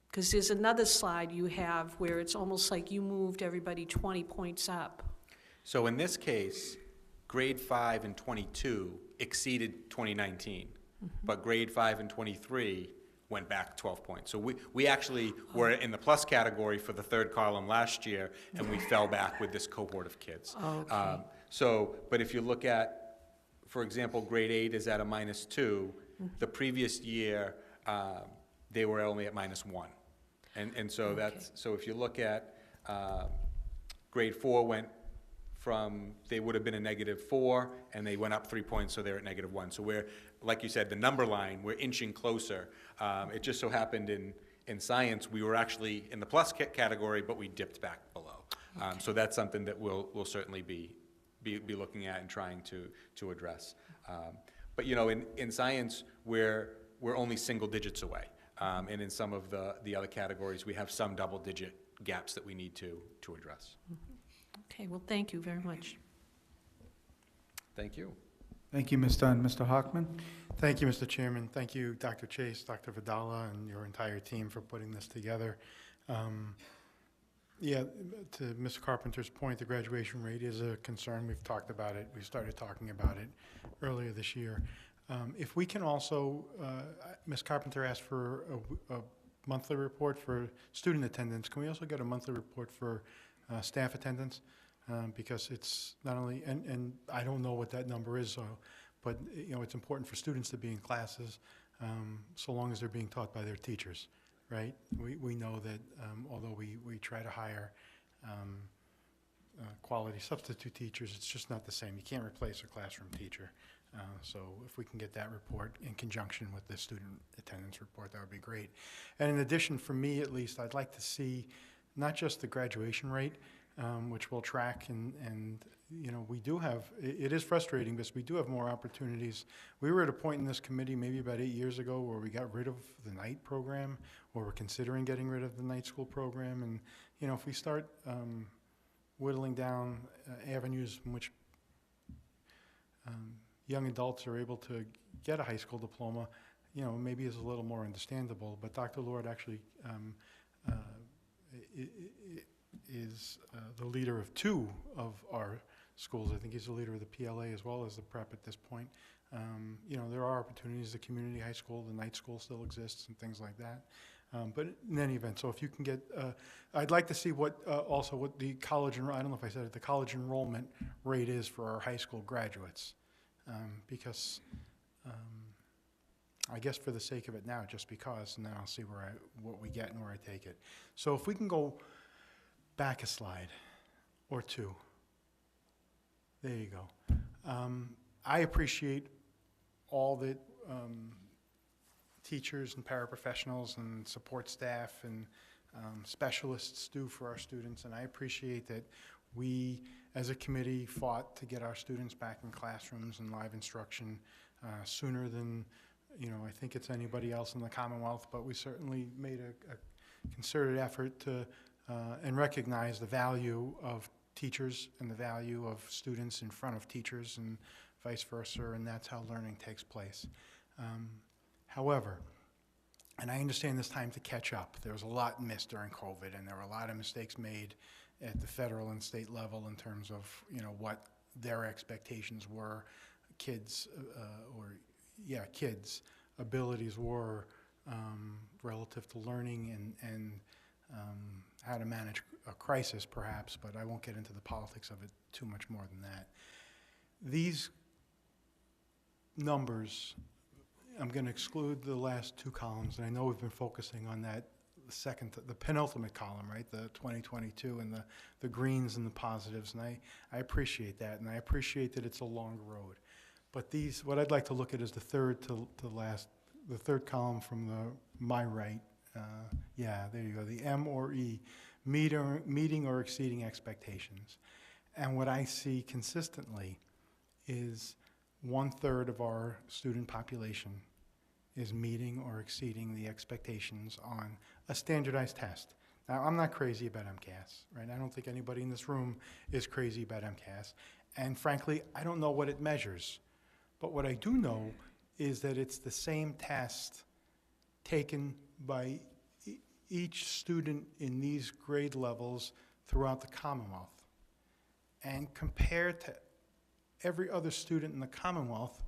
Because there's another slide you have where it's almost like you moved everybody 20 points up. So in this case, grade 5 and 22 exceeded 2019, but grade 5 and 23 went back 12 points. So we actually were in the plus category for the third column last year, and we fell back with this cohort of kids. Okay. But if you look at, for example, grade 8 is at a -2. The previous year, they were only at -1. And so that's, so if you look at, grade 4 went from, they would have been a -4, and they went up 3 points, so they're at -1. So we're, like you said, the number line, we're inching closer. It just so happened in science, we were actually in the plus category, but we dipped back below. So that's something that we'll certainly be looking at and trying to address. But you know, in science, we're only single digits away. And in some of the other categories, we have some double-digit gaps that we need to address. Okay, well, thank you very much. Thank you. Thank you, Ms. Dunn. Mr. Hockman? Thank you, Mr. Chairman. Thank you, Dr. Chase, Dr. Vidala, and your entire team for putting this together. Yeah, to Mr. Carpenter's point, the graduation rate is a concern. We've talked about it. We started talking about it earlier this year. If we can also, Ms. Carpenter asked for a monthly report for student attendance. Can we also get a monthly report for staff attendance? Because it's not only, and I don't know what that number is, but you know, it's important for students to be in classes so long as they're being taught by their teachers, right? We know that although we try to hire quality substitute teachers, it's just not the same. You can't replace a classroom teacher. So if we can get that report in conjunction with the student attendance report, that would be great. And in addition, for me at least, I'd like to see not just the graduation rate, which we'll track, and you know, we do have, it is frustrating, but we do have more opportunities. We were at a point in this committee maybe about 8 years ago where we got rid of the night program, or we're considering getting rid of the night school program, and you know, if we start whittling down avenues in which young adults are able to get a high school diploma, you know, maybe is a little more understandable. But Dr. Lord actually is the leader of 2 of our schools. I think he's the leader of the PLA as well as the prep at this point. You know, there are opportunities. The community high school, the night school still exists and things like that. But in any event, so if you can get, I'd like to see what, also what the college, I don't know if I said it, the college enrollment rate is for our high school graduates. Because I guess for the sake of it now, just because, and then I'll see what we get and where I take it. So if we can go back a slide or 2. There you go. I appreciate all that teachers and paraprofessionals and support staff and specialists do for our students, and I appreciate that we, as a committee, fought to get our students back in classrooms and live instruction sooner than, you know, I think it's anybody else in the Commonwealth, but we certainly made a concerted effort to and recognize the value of teachers and the value of students in front of teachers and vice versa, and that's how learning takes place. However, and I understand this time to catch up. There was a lot missed during COVID, and there were a lot of mistakes made at the federal and state level in terms of, you know, what their expectations were, kids' abilities were relative to learning and how to manage a crisis, perhaps, but I won't get into the politics of it too much more than that. These numbers, I'm going to exclude the last 2 columns, and I know we've been focusing on that the penultimate column, right, the 2022, and the greens and the positives, and I appreciate that, and I appreciate that it's a long road. But these, what I'd like to look at is the third the third column from my right. Yeah, there you go, the M or E, meeting or exceeding expectations. And what I see consistently is 1/3 of our student population is meeting or exceeding the expectations on a standardized test. Now, I'm not crazy about MCAS, right? I don't think anybody in this room is crazy about MCAS. And frankly, I don't know what it measures. But what I do know is that it's the same test taken by each student in these grade levels throughout the Commonwealth. And compared to every other student in the Commonwealth,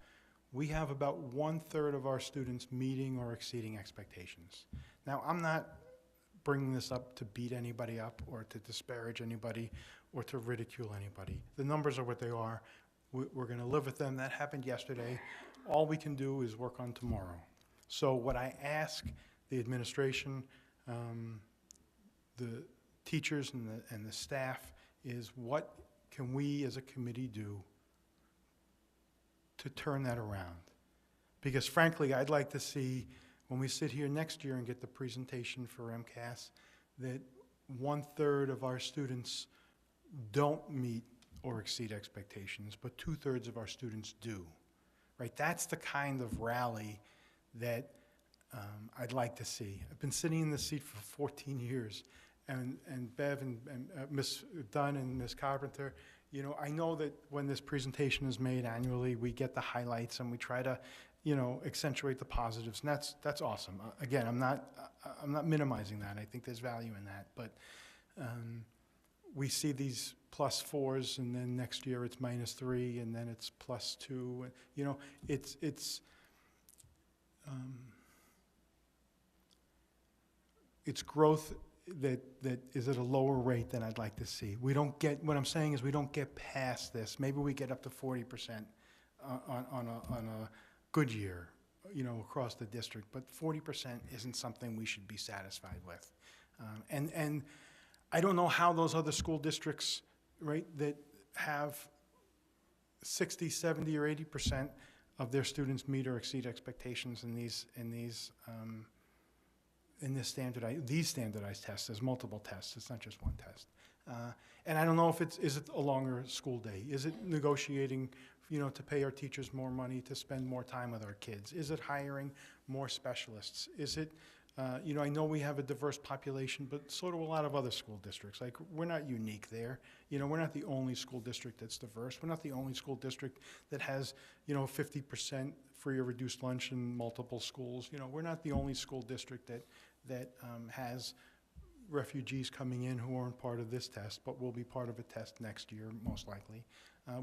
we have about 1/3 of our students meeting or exceeding expectations. Now, I'm not bringing this up to beat anybody up or to disparage anybody or to ridicule anybody. The numbers are what they are. We're going to live with them. That happened yesterday. All we can do is work on tomorrow. So what I ask the administration, the teachers and the staff is, what can we as a committee do to turn that around? Because frankly, I'd like to see, when we sit here next year and get the presentation for MCAS, that 1/3 of our students don't meet or exceed expectations, but 2/3 of our students do, right? That's the kind of rally that I'd like to see. I've been sitting in this seat for 14 years, and Bev and Ms. Dunn and Ms. Carpenter, you know, I know that when this presentation is made annually, we get the highlights and we try to, you know, accentuate the positives, and that's awesome. Again, I'm not minimizing that. I think there's value in that, but we see these +4s, and then next year it's -3, and then it's +2. You know, it's growth that is at a lower rate than I'd like to see. We don't get, what I'm saying is we don't get past this. Maybe we get up to 40% on a good year, you know, across the district, but 40% isn't something we should be satisfied with. And I don't know how those other school districts, right, that have 60, 70, or 80% of their students meet or exceed expectations in these standardized tests. There's multiple tests. It's not just one test. And I don't know if is it a longer school day? Is it negotiating, you know, to pay our teachers more money to spend more time with our kids? Is it hiring more specialists? Is it, you know, I know we have a diverse population, but so do a lot of other school districts. Like, we're not unique there. You know, we're not the only school district that's diverse. We're not the only school district that has, you know, 50% free or reduced lunch in multiple schools. You know, we're not the only school district that has refugees coming in who aren't part of this test, but will be part of a test next year, most likely.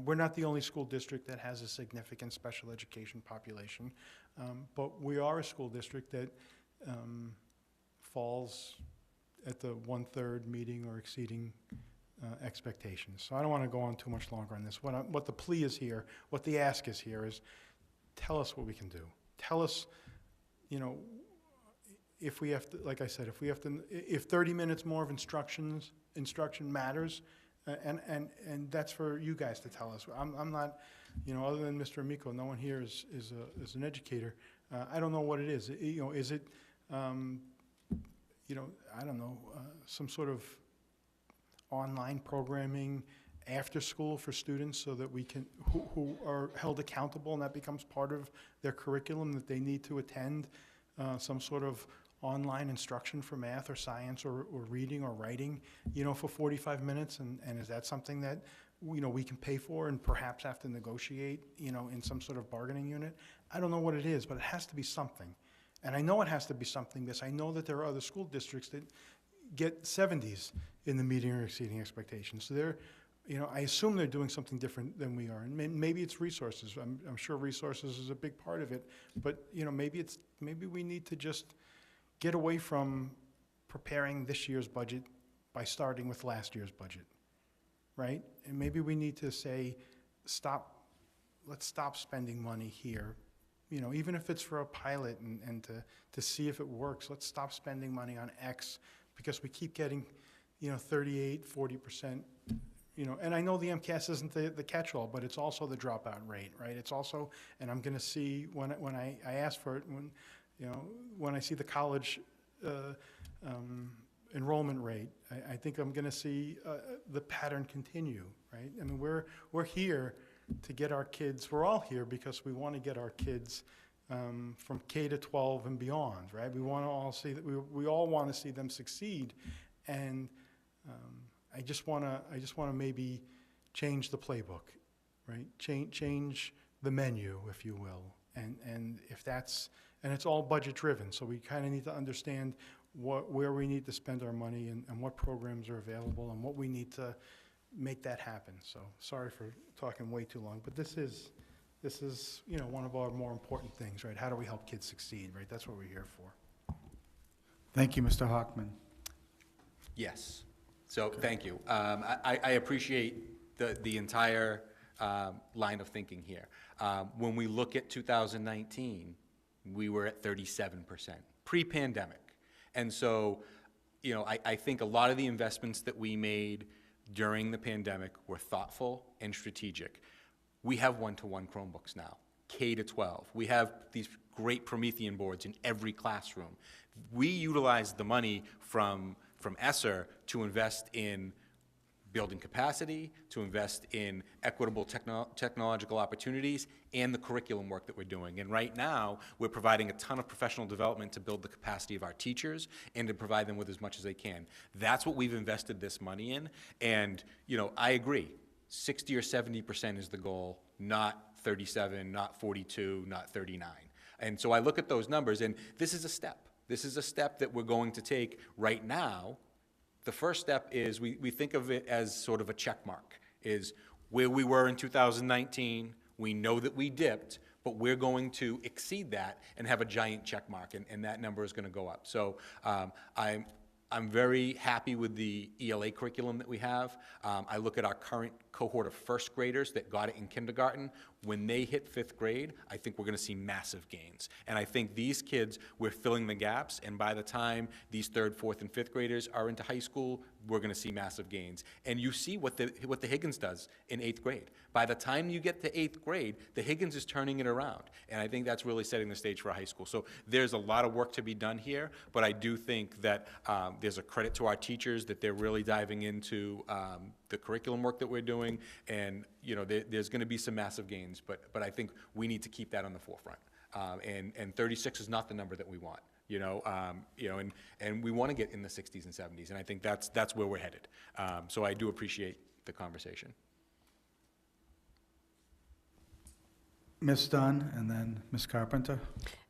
We're not the only school district that has a significant special education population, but we are a school district that falls at the 1/3 meeting or exceeding expectations. So I don't want to go on too much longer on this. What the plea is here, what the ask is here is, tell us what we can do. Tell us, you know, if we have to, like I said, if 30 minutes more of instruction matters, and that's for you guys to tell us. I'm not, you know, other than Mr. Amico, no one here is an educator. I don't know what it is. You know, is it, you know, I don't know, some sort of online programming after school for students so that we can, who are held accountable, and that becomes part of their curriculum, that they need to attend some sort of online instruction for math or science or reading or writing, you know, for 45 minutes, and is that something that, you know, we can pay for and perhaps have to negotiate, you know, in some sort of bargaining unit? I don't know what it is, but it has to be something. And I know it has to be something because I know that there are other school districts that get 70s in the meeting or exceeding expectations. So they're, you know, I assume they're doing something different than we are. And maybe it's resources. I'm sure resources is a big part of it. But, you know, maybe we need to just get away from preparing this year's budget by starting with last year's budget, right? And maybe we need to say, let's stop spending money here. You know, even if it's for a pilot and to see if it works, let's stop spending money on X because we keep getting, you know, 38, 40%, you know, and I know the MCAS isn't the catch-all, but it's also the dropout rate, right? It's also, and I'm going to see when I ask for it, when I see the college enrollment rate, I think I'm going to see the pattern continue, right? I mean, we're here to get our kids, we're all here because we want to get our kids from K to 12 and beyond, right? We want to all see that we all want to see them succeed, And I just want to maybe change the playbook, right? Change the menu, if you will. And if that's, and it's all budget driven, so we kind of need to understand where we need to spend our money and what programs are available and what we need to make that happen. So sorry for talking way too long, but this is, you know, one of our more important things, right? How do we help kids succeed, right? That's what we're here for. Thank you, Mr. Hockman. Yes. So, thank you. I appreciate the entire line of thinking here. When we look at 2019, we were at 37%, pre-pandemic. And so, you know, I think a lot of the investments that we made during the pandemic were thoughtful and strategic. We have one-to-one Chromebooks now, K to 12. We have these great Promethean boards in every classroom. We utilize the money from ESSER to invest in building capacity, to invest in equitable technological opportunities, and the curriculum work that we're doing. And right now, we're providing a ton of professional development to build the capacity of our teachers and to provide them with as much as they can. That's what we've invested this money in. And, you know, I agree, 60 or 70% is the goal, not 37, not 42, not 39. And so I look at those numbers, and this is a step. This is a step that we're going to take right now. The first step is we think of it as sort of a check mark, is where we were in 2019, we know that we dipped, but we're going to exceed that and have a giant check mark, and that number is going to go up. So I'm very happy with the ELA curriculum that we have. I look at our current cohort of first graders that got it in kindergarten. When they hit 5th grade, I think we're going to see massive gains. And I think these kids, we're filling the gaps, and by the time these 3rd, 4th, and 5th graders are into high school, we're going to see massive gains. And you see what the Higgins does in 8th grade. By the time you get to 8th grade, the Higgins is turning it around. And I think that's really setting the stage for high school. So there's a lot of work to be done here, but I do think that there's a credit to our teachers that they're really diving into the curriculum work that we're doing, and you know, there's going to be some massive gains, but I think we need to keep that on the forefront. And 36 is not the number that we want, you know, and we want to get in the 60s and 70s, and I think that's where we're headed. So I do appreciate the conversation. Ms. Dunn, and then Ms. Carpenter.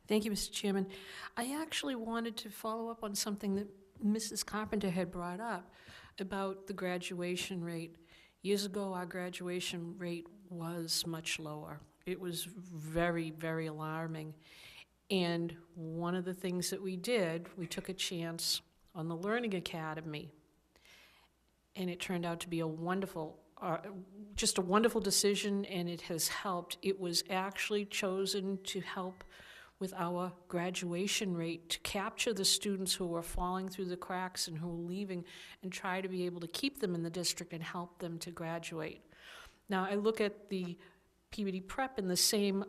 Thank you, Mr. Chairman. I actually wanted to follow up on something that Mrs. Carpenter had brought up about the graduation rate. Years ago, our graduation rate was much lower. It was very, very alarming. And one of the things that we did, we took a chance on the Learning Academy. And it turned out to be a wonderful, just a wonderful decision, and it has helped. It was actually chosen to help with our graduation rate, to capture the students who are falling through the cracks and who are leaving, and try to be able to keep them in the district and help them to graduate. Now, I look at the Peabody Prep in the same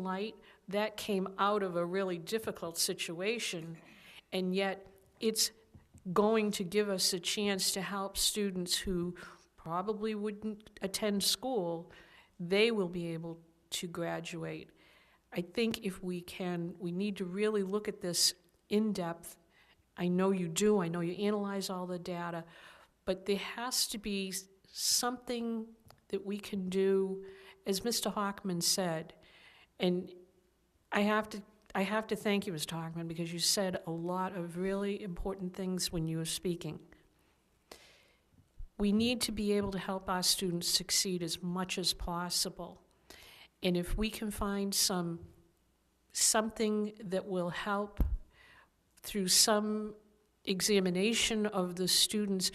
light. That came out of a really difficult situation, and yet it's going to give us a chance to help students who probably wouldn't attend school. They will be able to graduate. I think if we can, we need to really look at this in depth. I know you do, I know you analyze all the data, but there has to be something that we can do, as Mr. Hockman said, and I have to thank you, Mr. Hockman, because you said a lot of really important things when you were speaking. We need to be able to help our students succeed as much as possible. And if we can find something that will help through some examination of the students,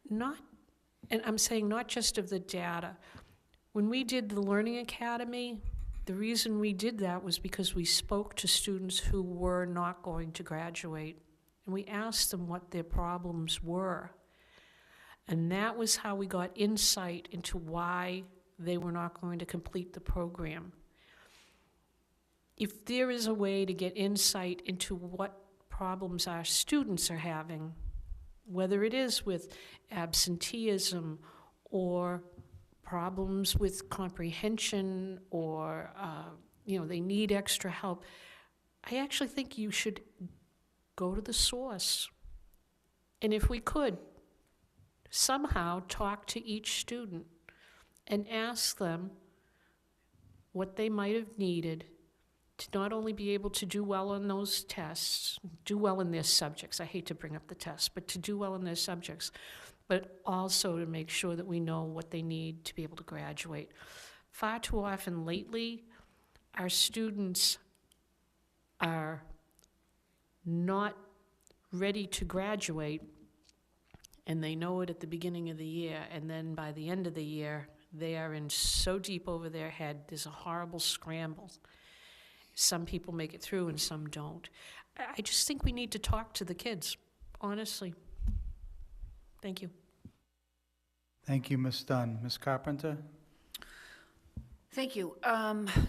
and I'm saying not just of the data. When we did the Learning Academy, the reason we did that was because we spoke to students who were not going to graduate, and we asked them what their problems were. And that was how we got insight into why they were not going to complete the program. If there is a way to get insight into what problems our students are having, whether it is with absenteeism or problems with comprehension or, they need extra help, I actually think you should go to the source And if we could somehow talk to each student and ask them what they might have needed to not only be able to do well on those tests, do well in their subjects, I hate to bring up the tests, but to do well in their subjects, but also to make sure that we know what they need to be able to graduate. Far too often lately, our students are not ready to graduate, and they know it at the beginning of the year, and then by the end of the year, they are in so deep over their head, there's a horrible scramble. Some people make it through and some don't. I just think we need to talk to the kids, honestly. Thank you. Thank you, Ms. Dunn. Ms. Carpenter? Thank you.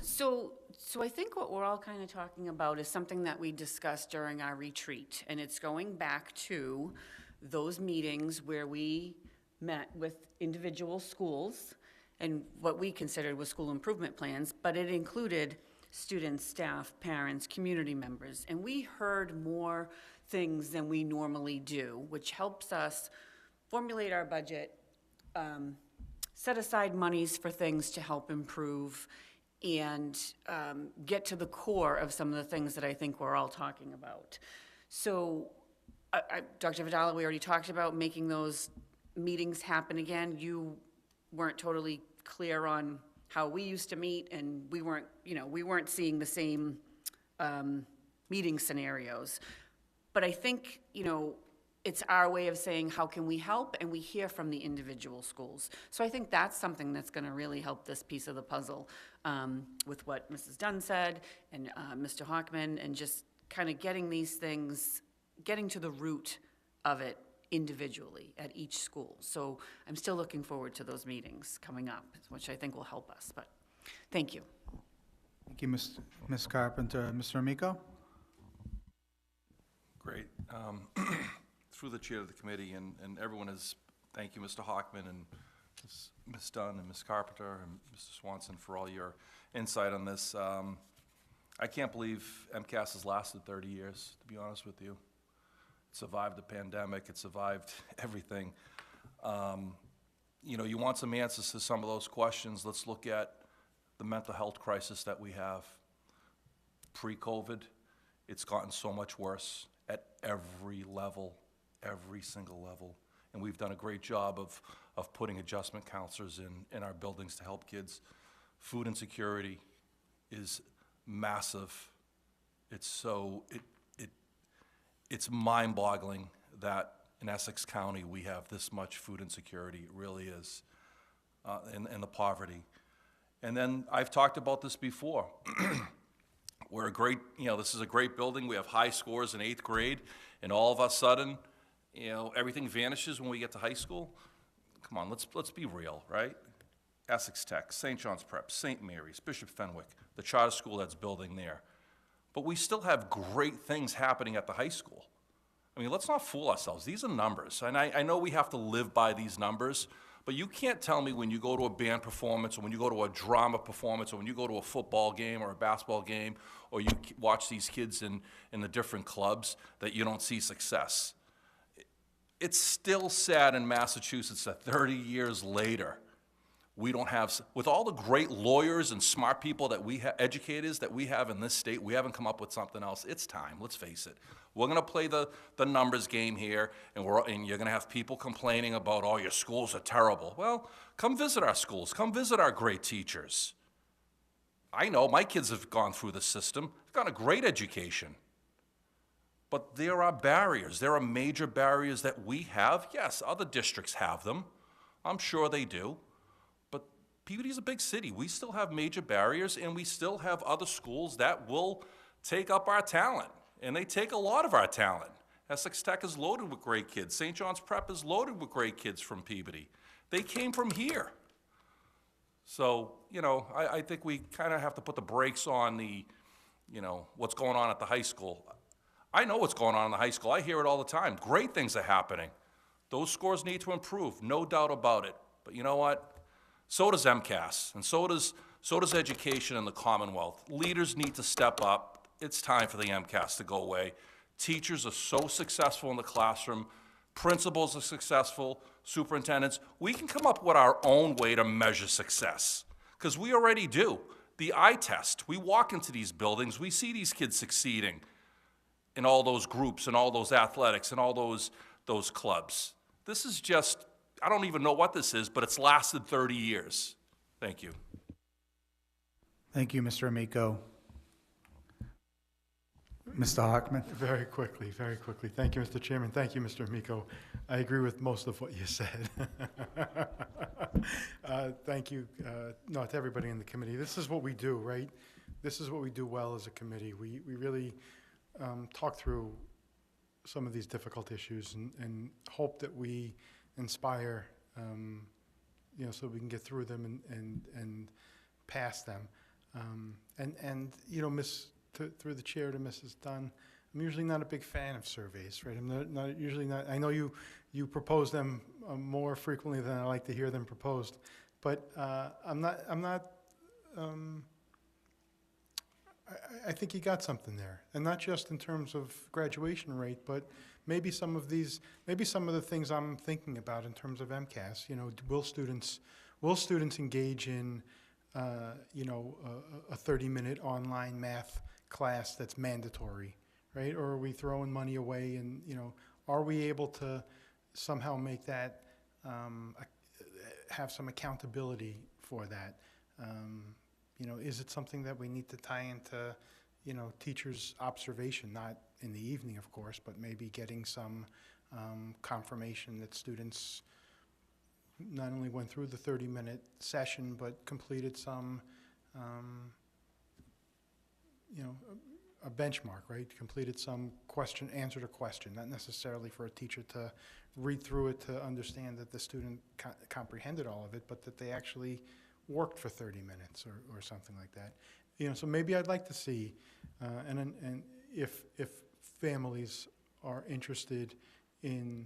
So I think what we're all kind of talking about is something that we discussed during our retreat, and it's going back to those meetings where we met with individual schools and what we considered was school improvement plans, but it included students, staff, parents, community members, and we heard more things than we normally do, which helps us formulate our budget, set aside monies for things to help improve, and get to the core of some of the things that I think we're all talking about. So, Dr. Vidala, we already talked about making those meetings happen again. You weren't totally clear on how we used to meet, and we weren't seeing the same meeting scenarios. But I think, it's our way of saying, how can we help? And we hear from the individual schools. So I think that's something that's going to really help this piece of the puzzle with what Mrs. Dunn said and Mr. Hockman, and just kind of getting these things, getting to the root of it individually at each school. So I'm still looking forward to those meetings coming up, which I think will help us. But thank you. Thank you, Ms. Carpenter. Mr. Amico? Great. Through the chair of the committee and everyone is, thank you, Mr. Hockman and Ms. Dunn and Ms. Carpenter and Mr. Swanson for all your insight on this. I can't believe MCAS has lasted 30 years, to be honest with you. It survived the pandemic, it survived everything. You want some answers to some of those questions. Let's look at the mental health crisis that we have. Pre-COVID, it's gotten so much worse at every level. Every single level. And we've done a great job of putting adjustment counselors in our buildings to help kids. Food insecurity is massive. It's it's mind-boggling that in Essex County we have this much food insecurity. It really is, and the poverty. And then I've talked about this before. We're a great, this is a great building. We have high scores in 8th grade, and all of a sudden, everything vanishes when we get to high school. Come on, let's be real, right? Essex Tech, St. John's Prep, St. Mary's, Bishop Fenwick, the charter school that's building there. But we still have great things happening at the high school. I mean, let's not fool ourselves. These are numbers, and I know we have to live by these numbers, but you can't tell me when you go to a band performance or when you go to a drama performance or when you go to a football game or a basketball game or you watch these kids in the different clubs that you don't see success. It's still sad in Massachusetts that 30 years later, we don't have, with all the great lawyers and smart people that we have, educators that we have in this state, we haven't come up with something else. It's time, let's face it. We're gonna play the numbers game here, and you're gonna have people complaining about, oh, your schools are terrible. Well, come visit our schools, come visit our great teachers. I know, my kids have gone through the system, they've got a great education. But there are barriers. There are major barriers that we have. Yes, other districts have them. I'm sure they do. But Peabody is a big city. We still have major barriers, and we still have other schools that will take up our talent. And they take a lot of our talent. Essex Tech is loaded with great kids. St. John's Prep is loaded with great kids from Peabody. They came from here. So, I think we kind of have to put the brakes on the, what's going on at the high school. I know what's going on in the high school. I hear it all the time. Great things are happening. Those scores need to improve, no doubt about it. But you know what? So does MCAS, and so does education in the Commonwealth. Leaders need to step up. It's time for the MCAS to go away. Teachers are so successful in the classroom. Principals are successful, superintendents. We can come up with our own way to measure success, because we already do. The eye test. We walk into these buildings, we see these kids succeeding in all those groups and all those athletics and all those clubs. This is just, I don't even know what this is, but it's lasted 30 years. Thank you. Thank you, Mr. Amico. Mr. Hockman? Very quickly. Thank you, Mr. Chairman. Thank you, Mr. Amico. I agree with most of what you said. Thank you, no, to everybody in the committee. This is what we do, right? This is what we do well as a committee. We really talk through some of these difficult issues and hope that we inspire, so we can get through them and past them. Through the chair to Mrs. Dunn, I'm usually not a big fan of surveys, right? I'm not usually not. I know you propose them more frequently than I like to hear them proposed, but I'm not. I think you got something there, and not just in terms of graduation rate, but maybe some of the things I'm thinking about in terms of MCAS. Will students engage in a 30-minute online math class that's mandatory, right? Or are we throwing money away, and are we able to somehow make that have some accountability for that? Is it something that we need to tie into teachers' observation, not in the evening, of course, but maybe getting some confirmation that students not only went through the 30-minute session, but completed some a benchmark, right? Completed some question, answered a question, not necessarily for a teacher to read through it to understand that the student comprehended all of it, but that they actually worked for 30 minutes or something like that. So maybe I'd like to see, and if families are interested in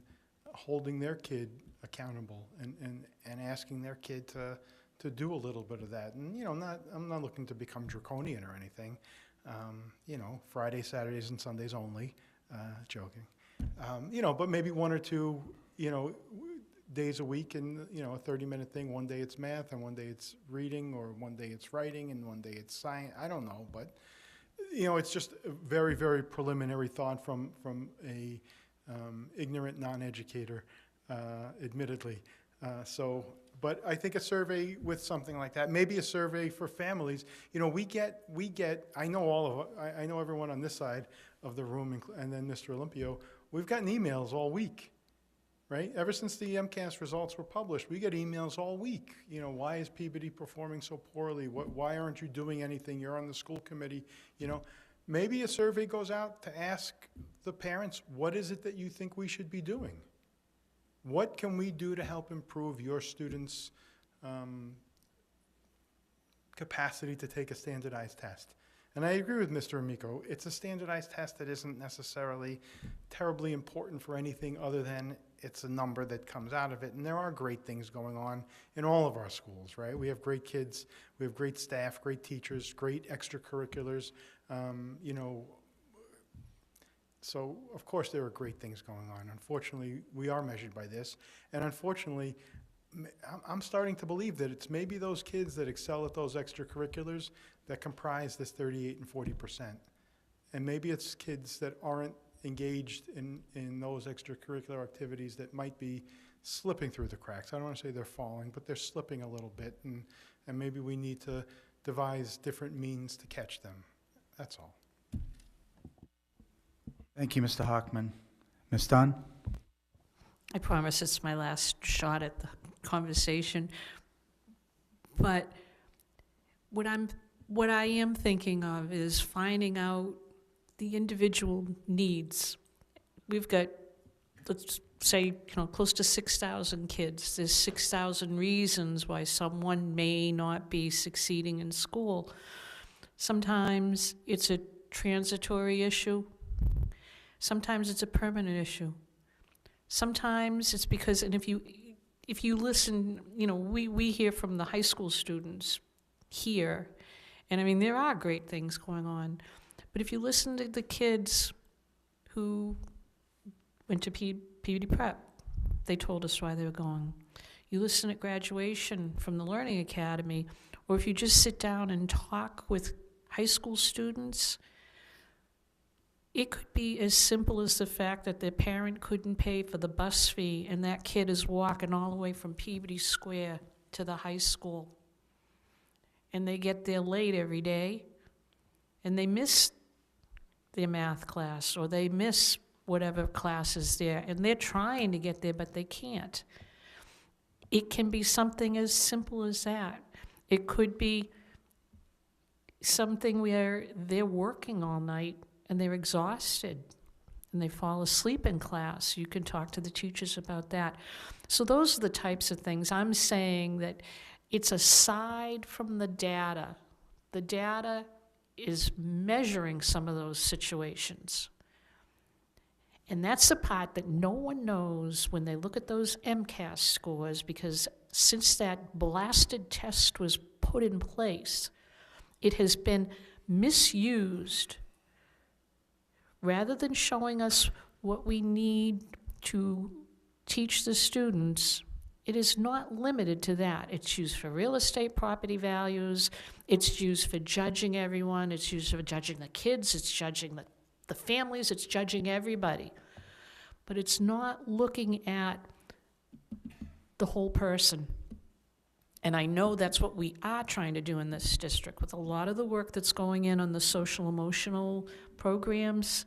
holding their kid accountable and asking their kid to do a little bit of that. And, I'm not looking to become draconian or anything. Fridays, Saturdays, and Sundays only, joking. But maybe one or two, days a week and, a 30-minute thing. One day it's math and one day it's reading, or one day it's writing and one day it's science. I don't know, but, it's just a very, very preliminary thought from a ignorant non-educator, admittedly. But I think a survey with something like that, maybe a survey for families. We get. I know I know everyone on this side of the room, and then Mr. Olympio. We've gotten emails all week, right? Ever since the MCAS results were published, we get emails all week. Why is Peabody performing so poorly? Why aren't you doing anything? You're on the school committee. Maybe a survey goes out to ask the parents, what is it that you think we should be doing? What can we do to help improve your students' capacity to take a standardized test? And I agree with Mr. Amico. It's a standardized test that isn't necessarily terribly important for anything other than it's a number that comes out of it. And there are great things going on in all of our schools, right? We have great kids, we have great staff, great teachers, great extracurriculars, So, of course, there are great things going on. Unfortunately, we are measured by this. And unfortunately, I'm starting to believe that it's maybe those kids that excel at those extracurriculars that comprise this 38 and 40%. And maybe it's kids that aren't engaged in those extracurricular activities that might be slipping through the cracks. I don't want to say they're falling, but they're slipping a little bit. And maybe we need to devise different means to catch them. That's all. Thank you, Mr. Hockman. Ms. Dunn? I promise it's my last shot at the conversation. But what I am thinking of is finding out the individual needs. We've got, let's say, close to 6,000 kids. There's 6,000 reasons why someone may not be succeeding in school. Sometimes it's a transitory issue. Sometimes it's a permanent issue. Sometimes it's because, and if you listen, we hear from the high school students here, and there are great things going on, but if you listen to the kids who went to Peabody Prep. They told us why they were going. You listen at graduation from the Learning Academy, or if you just sit down and talk with high school students, it could be as simple as the fact that their parent couldn't pay for the bus fee and that kid is walking all the way from Peabody Square to the high school. And they get there late every day, and they miss their math class, or they miss whatever class is there, and they're trying to get there, but they can't. It can be something as simple as that. It could be something where they're working all night and they're exhausted and they fall asleep in class. You can talk to the teachers about that. So those are the types of things. I'm saying that it's aside from the data. The data is measuring some of those situations. And that's the part that no one knows when they look at those MCAS scores, because since that blasted test was put in place, it has been misused. Rather than showing us what we need to teach the students, it is not limited to that. It's used for real estate property values, it's used for judging everyone, it's used for judging the kids, it's judging the families, it's judging everybody. But it's not looking at the whole person. And I know that's what we are trying to do in this district with a lot of the work that's going in on the social emotional programs.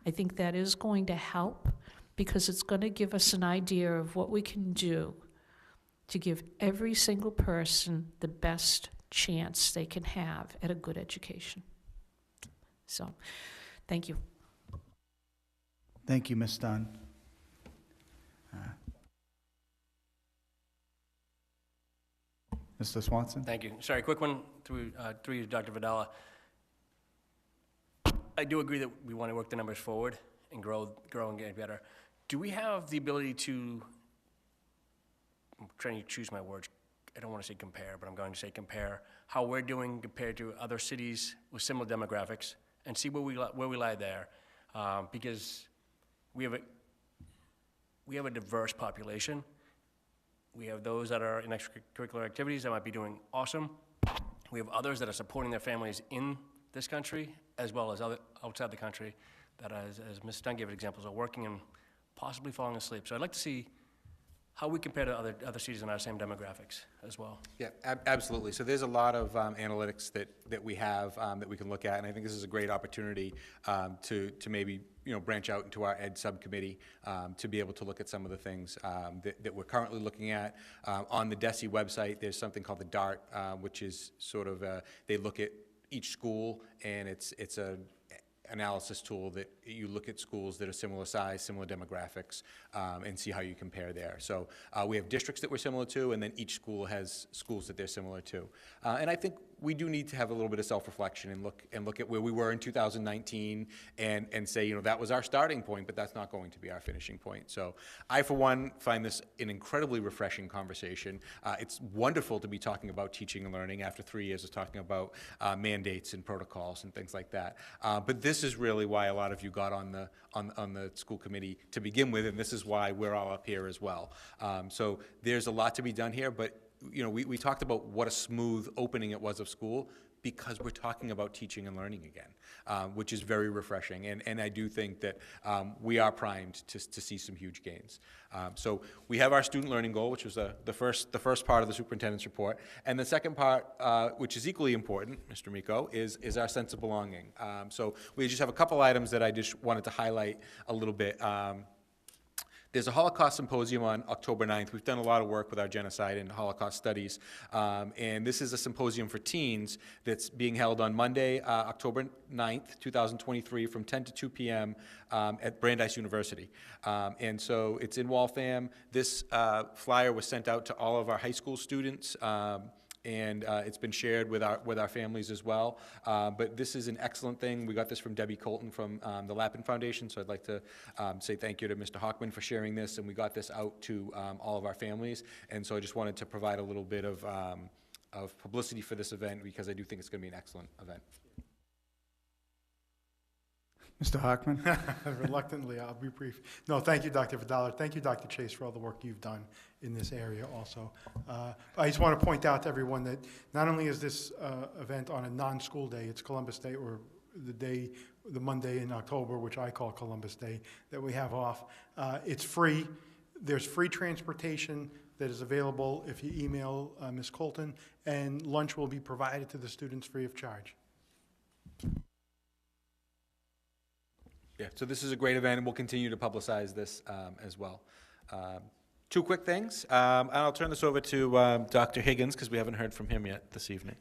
I think that is going to help because it's going to give us an idea of what we can do to give every single person the best chance they can have at a good education. So, thank you. Thank you, Ms. Dunn. Mr. Swanson? Thank you. Sorry, quick one through you, Dr. Vidala. I do agree that we want to work the numbers forward and grow and get better. Do we have the ability to, I'm trying to choose my words, I don't want to say compare, but I'm going to say compare how we're doing compared to other cities with similar demographics and see where we lie there, because we have a diverse population. We have those that are in extracurricular activities that might be doing awesome. We have others that are supporting their families in this country as well as outside the country that, as Ms. Dunn gave examples, are working and possibly falling asleep. So I'd like to see how we compare to other cities in our same demographics as well. Yeah, absolutely. So there's a lot of analytics that we have that we can look at, and I think this is a great opportunity to maybe branch out into our ed subcommittee to be able to look at some of the things that we're currently looking at. On the DESE website, there's something called the DART, which is sort of they look at each school, and it's a analysis tool that you look at schools that are similar size, similar demographics, and see how you compare there. So we have districts that we're similar to, and then each school has schools that they're similar to. And I think we do need to have a little bit of self-reflection and look at where we were in 2019 and say, that was our starting point, but that's not going to be our finishing point. So I, for one, find this an incredibly refreshing conversation. It's wonderful to be talking about teaching and learning after 3 years of talking about mandates and protocols and things like that. But this is really why a lot of you got on the school committee to begin with, and this is why we're all up here as well. So there's a lot to be done here, but we talked about what a smooth opening it was of school because we're talking about teaching and learning again, which is very refreshing. And I do think that we are primed to see some huge gains. So we have our student learning goal, which was the first part of the superintendent's report. And the second part, which is equally important, Mr. Miko, is our sense of belonging. So we just have a couple items that I just wanted to highlight a little bit. There's a Holocaust Symposium on October 9th. We've done a lot of work with our genocide and Holocaust studies, and this is a symposium for teens that's being held on Monday, October 9th, 2023, from 10 to 2 p.m. At Brandeis University. And so it's in Waltham. This flyer was sent out to all of our high school students, and it's been shared with our families as well. But this is an excellent thing. We got this from Debbie Colton from the Lappin Foundation, so I'd like to say thank you to Mr. Hockman for sharing this, and we got this out to all of our families. And so I just wanted to provide a little bit of publicity for this event because I do think it's going to be an excellent event. Mr. Hockman? Reluctantly, I'll be brief. No, thank you, Dr. Vidal. Thank you, Dr. Chase, for all the work you've done in this area also. I just want to point out to everyone that not only is this event on a non-school day, it's Columbus Day, or the Monday in October, which I call Columbus Day, that we have off. It's free. There's free transportation that is available if you email Ms. Colton, and lunch will be provided to the students free of charge. Yeah, so this is a great event, and we'll continue to publicize this as well. Two quick things, and I'll turn this over to Dr. Higgins, because we haven't heard from him yet this evening.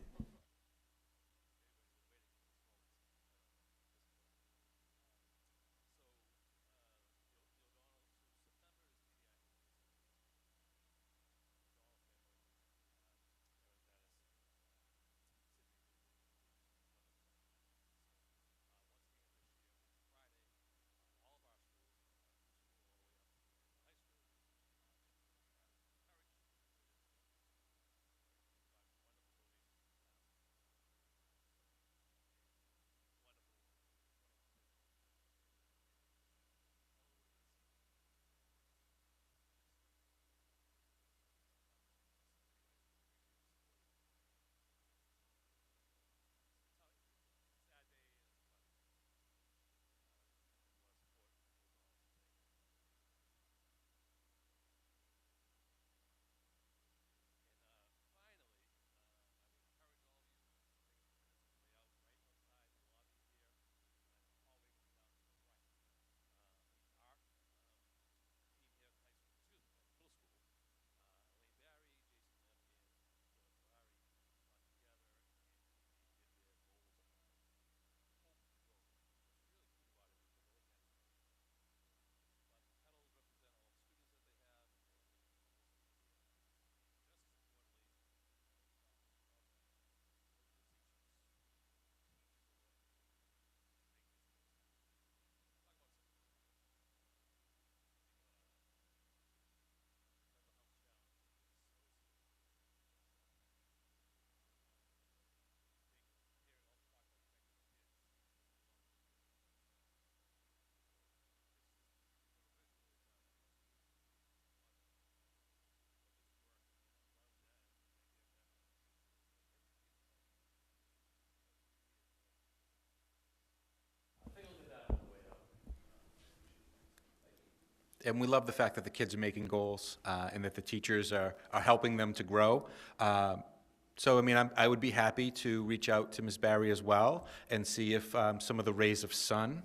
And we love the fact that the kids are making goals and that the teachers are helping them to grow. So, I mean, I would be happy to reach out to Ms. Barry as well and see if some of the rays of sun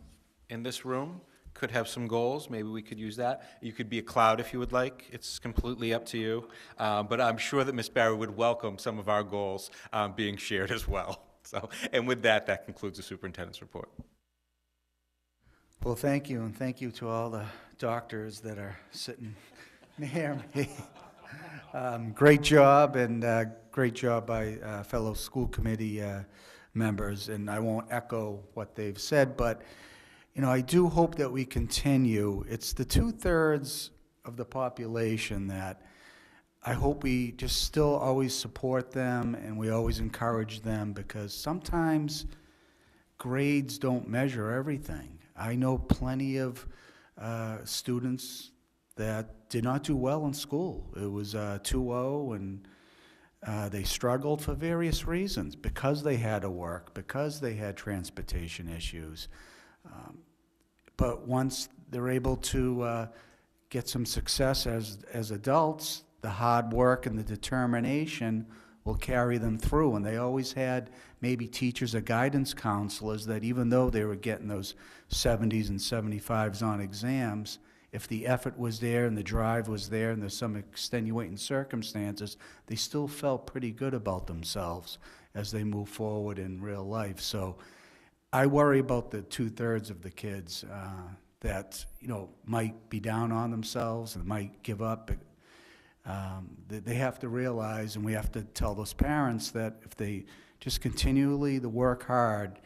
in this room could have some goals. Maybe we could use that. You could be a cloud if you would like. It's completely up to you. But I'm sure that Ms. Barry would welcome some of our goals being shared as well. So, and with that, that concludes the superintendent's report. Well, thank you, and thank you to all the doctors that are sitting near me. Great job, and great job by fellow school committee members, and I won't echo what they've said, but, you know, I do hope that we continue. It's the 2/3 of the population that I hope we just still always support them, and we always encourage them, because sometimes grades don't measure everything. I know plenty of students that did not do well in school. It was 2-0, and they struggled for various reasons, because they had to work, because they had transportation issues. But once they're able to get some success as adults, the hard work and the determination will carry them through. And they always had maybe teachers or guidance counselors that, even though they were getting those 70s and 75s on exams, if the effort was there and the drive was there and there's some extenuating circumstances, they still felt pretty good about themselves as they move forward in real life. So I worry about the 2/3 of the kids that, you know, might be down on themselves and might give up. They have to realize, and we have to tell those parents, that if they just continually to work hard,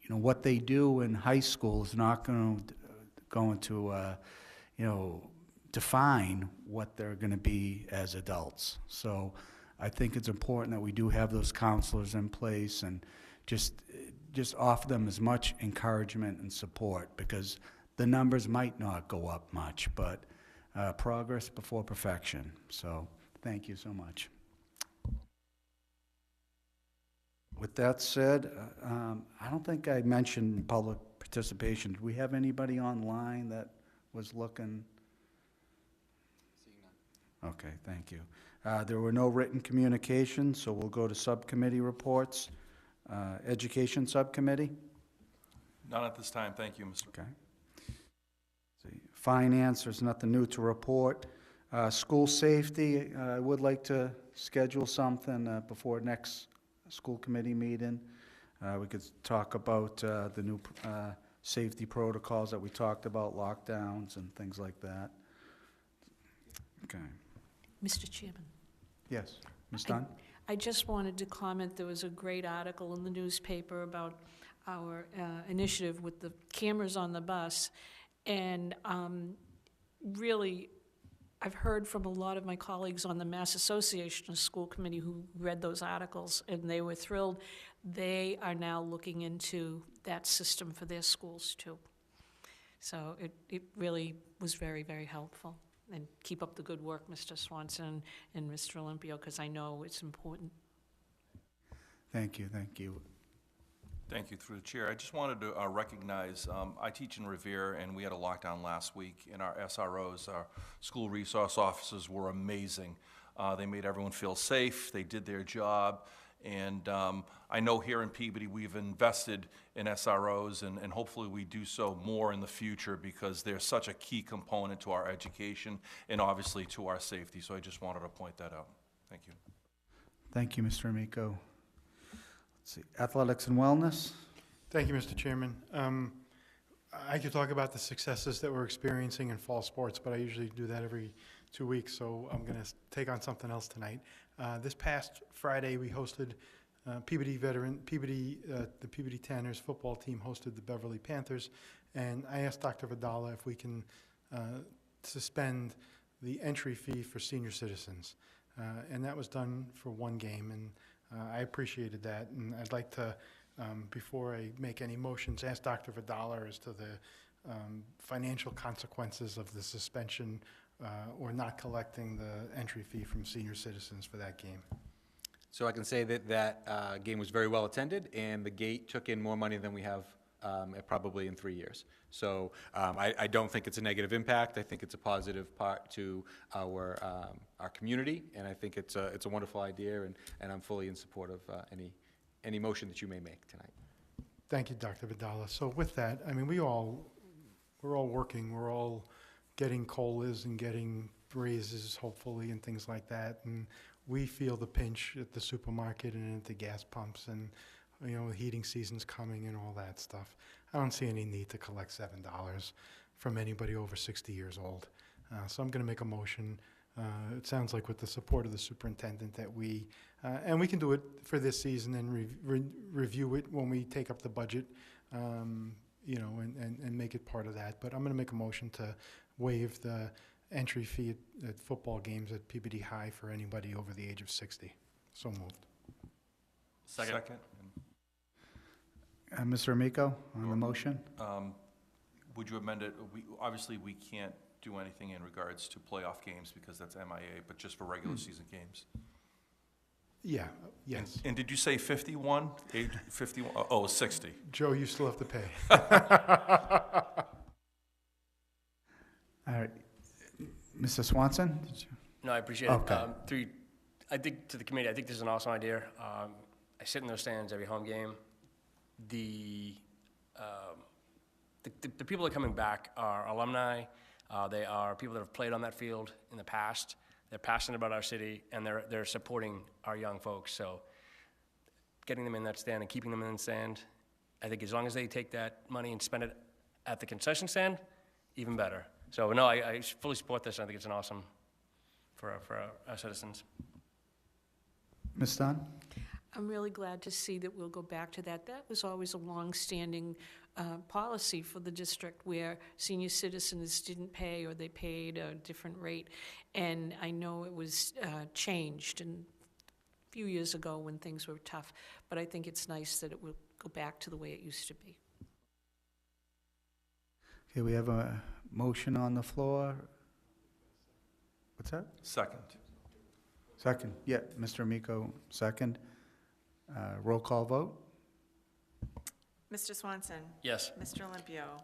you know, what they do in high school is not going to you know, define what they're going to be as adults. So I think it's important that we do have those counselors in place and just offer them as much encouragement and support, because the numbers might not go up much, but progress before perfection. So thank you so much. With that said, I don't think I mentioned public participation. Do we have anybody online that was looking? Okay, thank you. There were no written communications, so we'll go to subcommittee reports. Education Subcommittee? None at this time, thank you, Mr. Okay. See, Finance, there's nothing new to report. School safety, I would like to schedule something before next school committee meeting. We could talk about the new safety protocols that we talked about, lockdowns and things like that. Okay. Mr. Chairman. Yes, Ms. Dunn? I just wanted to comment, there was a great article in the newspaper about our initiative with the cameras on the bus, and really, I've heard from a lot of my colleagues on the Mass Association of School Committee who read those articles, and they were thrilled. They are now looking into that system for their schools, too. So it really was very, very helpful. And keep up the good work, Mr. Swanson and Mr. Olympio, because I know it's important. Thank you, thank you. Thank you, through the chair. I just wanted to recognize, I teach in Revere, and we had a lockdown last week, and our SROs, our school resource officers, were amazing. They made everyone feel safe, they did their job, and I know here in Peabody we've invested in SROs, and hopefully we do so more in the future, because they're such a key component to our education and obviously to our safety. So I just wanted to point that out. Thank you. Thank you, Mr. Amico. Let's see, Athletics and Wellness? Thank you, Mr. Chairman. I could talk about the successes that we're experiencing in fall sports, but I usually do that every 2 weeks, so I'm going to take on something else tonight. This past Friday, we hosted the Peabody Tanners football team hosted the Beverly Panthers, and I asked Dr. Vidala if we can suspend the entry fee for senior citizens. And that was done for one game, and I appreciated that. And I'd like to, before I make any motions, ask Dr. Vidala as to the financial consequences of the suspension or not collecting the entry fee from senior citizens for that game. So I can say that that game was very well attended, and the gate took in more money than we have probably in 3 years. So I don't think it's a negative impact. I think it's a positive part to our community, and I think it's a wonderful idea, and I'm fully in support of any motion that you may make tonight. Thank you, Dr. Vidala. So with that, I mean, we're all working, we're all getting COLAs and getting raises, hopefully, and things like that, and we feel the pinch at the supermarket and at the gas pumps, and you know, heating season's coming and all that stuff. I don't see any need to collect $7 from anybody over 60 years old. So I'm going to make a motion. It sounds like with the support of the superintendent that we, and we can do it for this season and review it when we take up the budget, you know, and make it part of that. But I'm going to make a motion to waive the entry fee at football games at Peabody High for anybody over the age of 60. So moved. Second. Mr. Amico, on the motion? Would you amend it? Obviously, we can't do anything in regards to playoff games because that's MIA, but just for regular season games. Yeah, yes. And did you say 51? Age 51? Oh, 60. Joe, you still have to pay. All right. Mr. Swanson? Did you? No, I appreciate Okay. it. I think to the committee, I think this is an awesome idea. I sit in those stands every home game. The people that are coming back are alumni. They are people that have played on that field in the past. They're passionate about our city, and they're supporting our young folks. So getting them in that stand and keeping them in the stand, I think as long as they take that money and spend it at the concession stand, even better. So no, I fully support this. I think it's an awesome for our citizens. Ms. Dunn? I'm really glad to see that we'll go back to that. That was always a long-standing policy for the district where senior citizens didn't pay or they paid a different rate. And I know it was changed, and few years ago when things were tough, but I think it's nice that it will go back to the way it used to be. Okay, we have a motion on the floor. What's that? Second. Second, yeah, Mr. Amico, second. Roll call vote? Mr. Swanson. Yes. Mr. Olympio.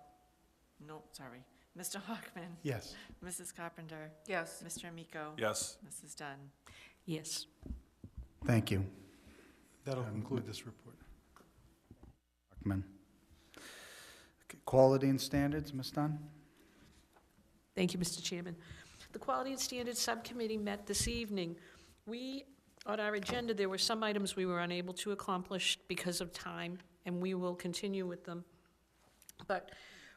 No, sorry. Mr. Hockman. Yes. Mrs. Carpenter. Yes. Mr. Amico. Yes. Mrs. Dunn. Yes. Thank you, That'll conclude this report. Hockman. Okay, Quality and standards, Ms. Dunn? Thank you, Mr. Chairman. The Quality and Standards Subcommittee met this evening. On our agenda, there were some items we were unable to accomplish because of time, and we will continue with them. But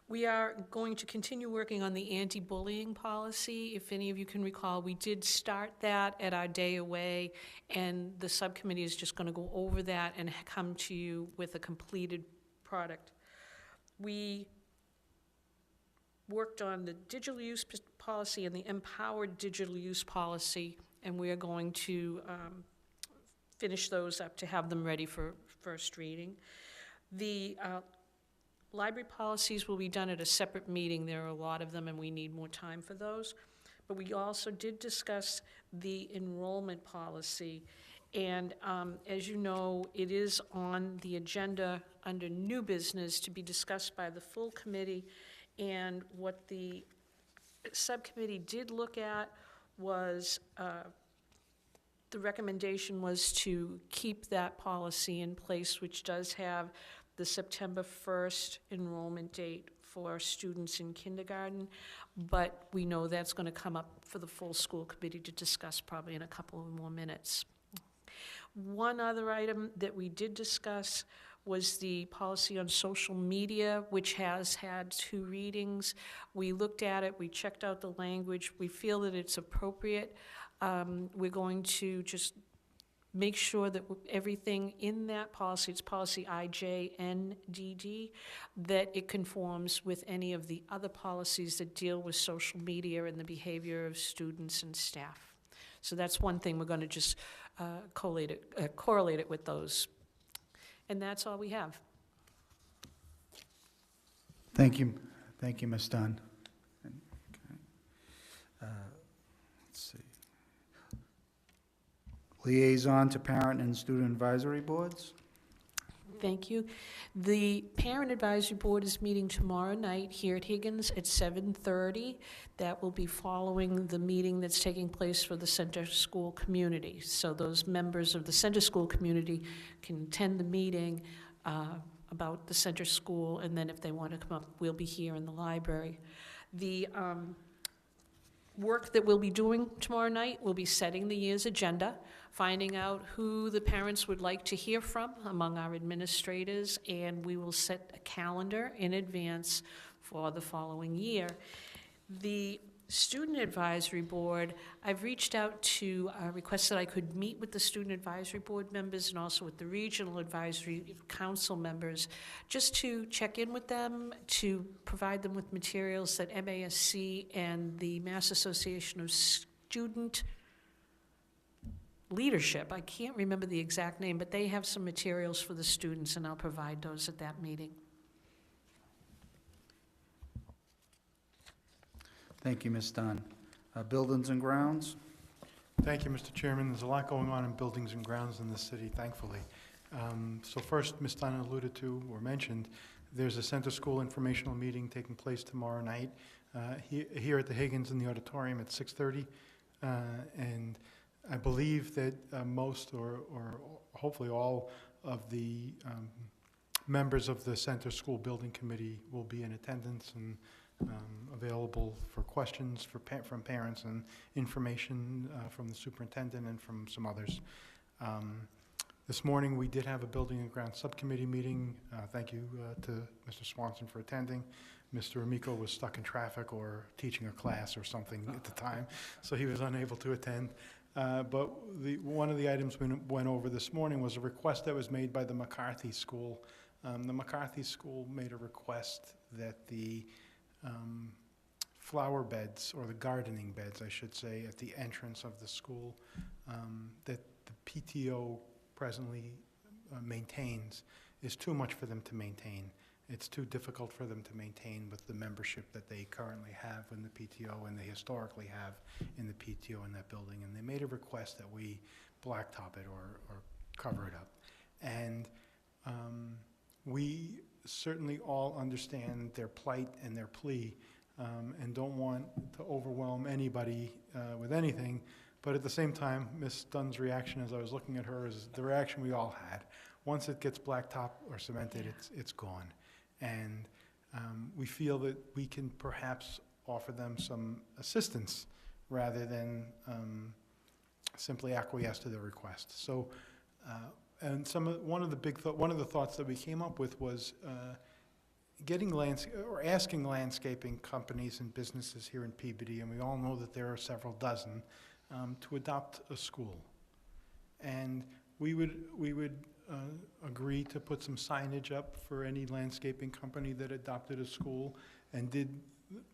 we are going to continue working on the anti-bullying policy. If any of you can recall, we did start that at our day away, and the subcommittee is just going to go over that and come to you with a completed product. We worked on the digital use policy and the empowered digital use policy, and we are going to finish those up to have them ready for first reading. The library policies will be done at a separate meeting. There are a lot of them, and we need more time for those. But we also did discuss the enrollment policy, and as you know, it is on the agenda under new business to be discussed by the full committee. And what the subcommittee did look at was the recommendation was to keep that policy in place, which does have the September 1st enrollment date for students in kindergarten, but we know that's going to come up for the full school committee to discuss probably in a couple of more minutes. One other item that we did discuss was the policy on social media, which has had 2 readings. We looked at it, we checked out the language, we feel that it's appropriate. We're going to just make sure that everything in that policy, it's policy IJNDD, that it conforms with any of the other policies that deal with social media and the behavior of students and staff. So that's one thing, we're going to just correlate it with those. And that's all we have. Thank you, Ms. Dunn. Okay. Let's see. Liaison to parent and student advisory boards? Thank you. The Parent Advisory Board is meeting tomorrow night here at Higgins at 7:30. That will be following the meeting that's taking place for the center school community. So those members of the center school community can attend the meeting about the center school, and then if they want to come up, we'll be here in the library. The work that we'll be doing tomorrow night will be setting the year's agenda, finding out who the parents would like to hear from among our administrators, and we will set a calendar in advance for the following year. The Student Advisory Board, I've reached out to request that I could meet with the Student Advisory Board members and also with the Regional Advisory Council members, just to check in with them, to provide them with materials that MASC and the Mass Association of Student Leadership, I can't remember the exact name, but they have some materials for the students, and I'll provide those at that meeting. Thank you, Ms. Dunn. Buildings and grounds? Thank you, Mr. Chairman. There's a lot going on in buildings and grounds in this city, thankfully. So first, Ms. Dunn alluded to or mentioned, there's a center school informational meeting taking place tomorrow night here at the Higgins in the auditorium at 6:30. And I believe that most or hopefully all of the members of the center school building committee will be in attendance and available for questions from parents and information from the superintendent and from some others. This morning we did have a building and ground subcommittee meeting. Thank you to Mr. Swanson for attending. Mr. Amico was stuck in traffic or teaching a class or something at the time, so he was unable to attend. But one of the items we went over this morning was a request that was made by the McCarthy School. The McCarthy School made a request that the flower beds, or the gardening beds, I should say, at the entrance of the school, that the PTO presently maintains is too much for them to maintain. It's too difficult for them to maintain with the membership that they currently have in the PTO and they historically have in the PTO in that building. And they made a request that we blacktop it or cover it up. And we certainly all understand their plight and their plea and don't want to overwhelm anybody with anything. But at the same time, Ms. Dunn's reaction as I was looking at her is the reaction we all had. Once it gets blacktop or cemented, it's gone. And we feel that we can perhaps offer them some assistance rather than simply acquiesce to their request. So, and one of the thoughts that we came up with was asking landscaping companies and businesses here in Peabody, and we all know that there are several dozen, to adopt a school. And we would agree to put some signage up for any landscaping company that adopted a school and did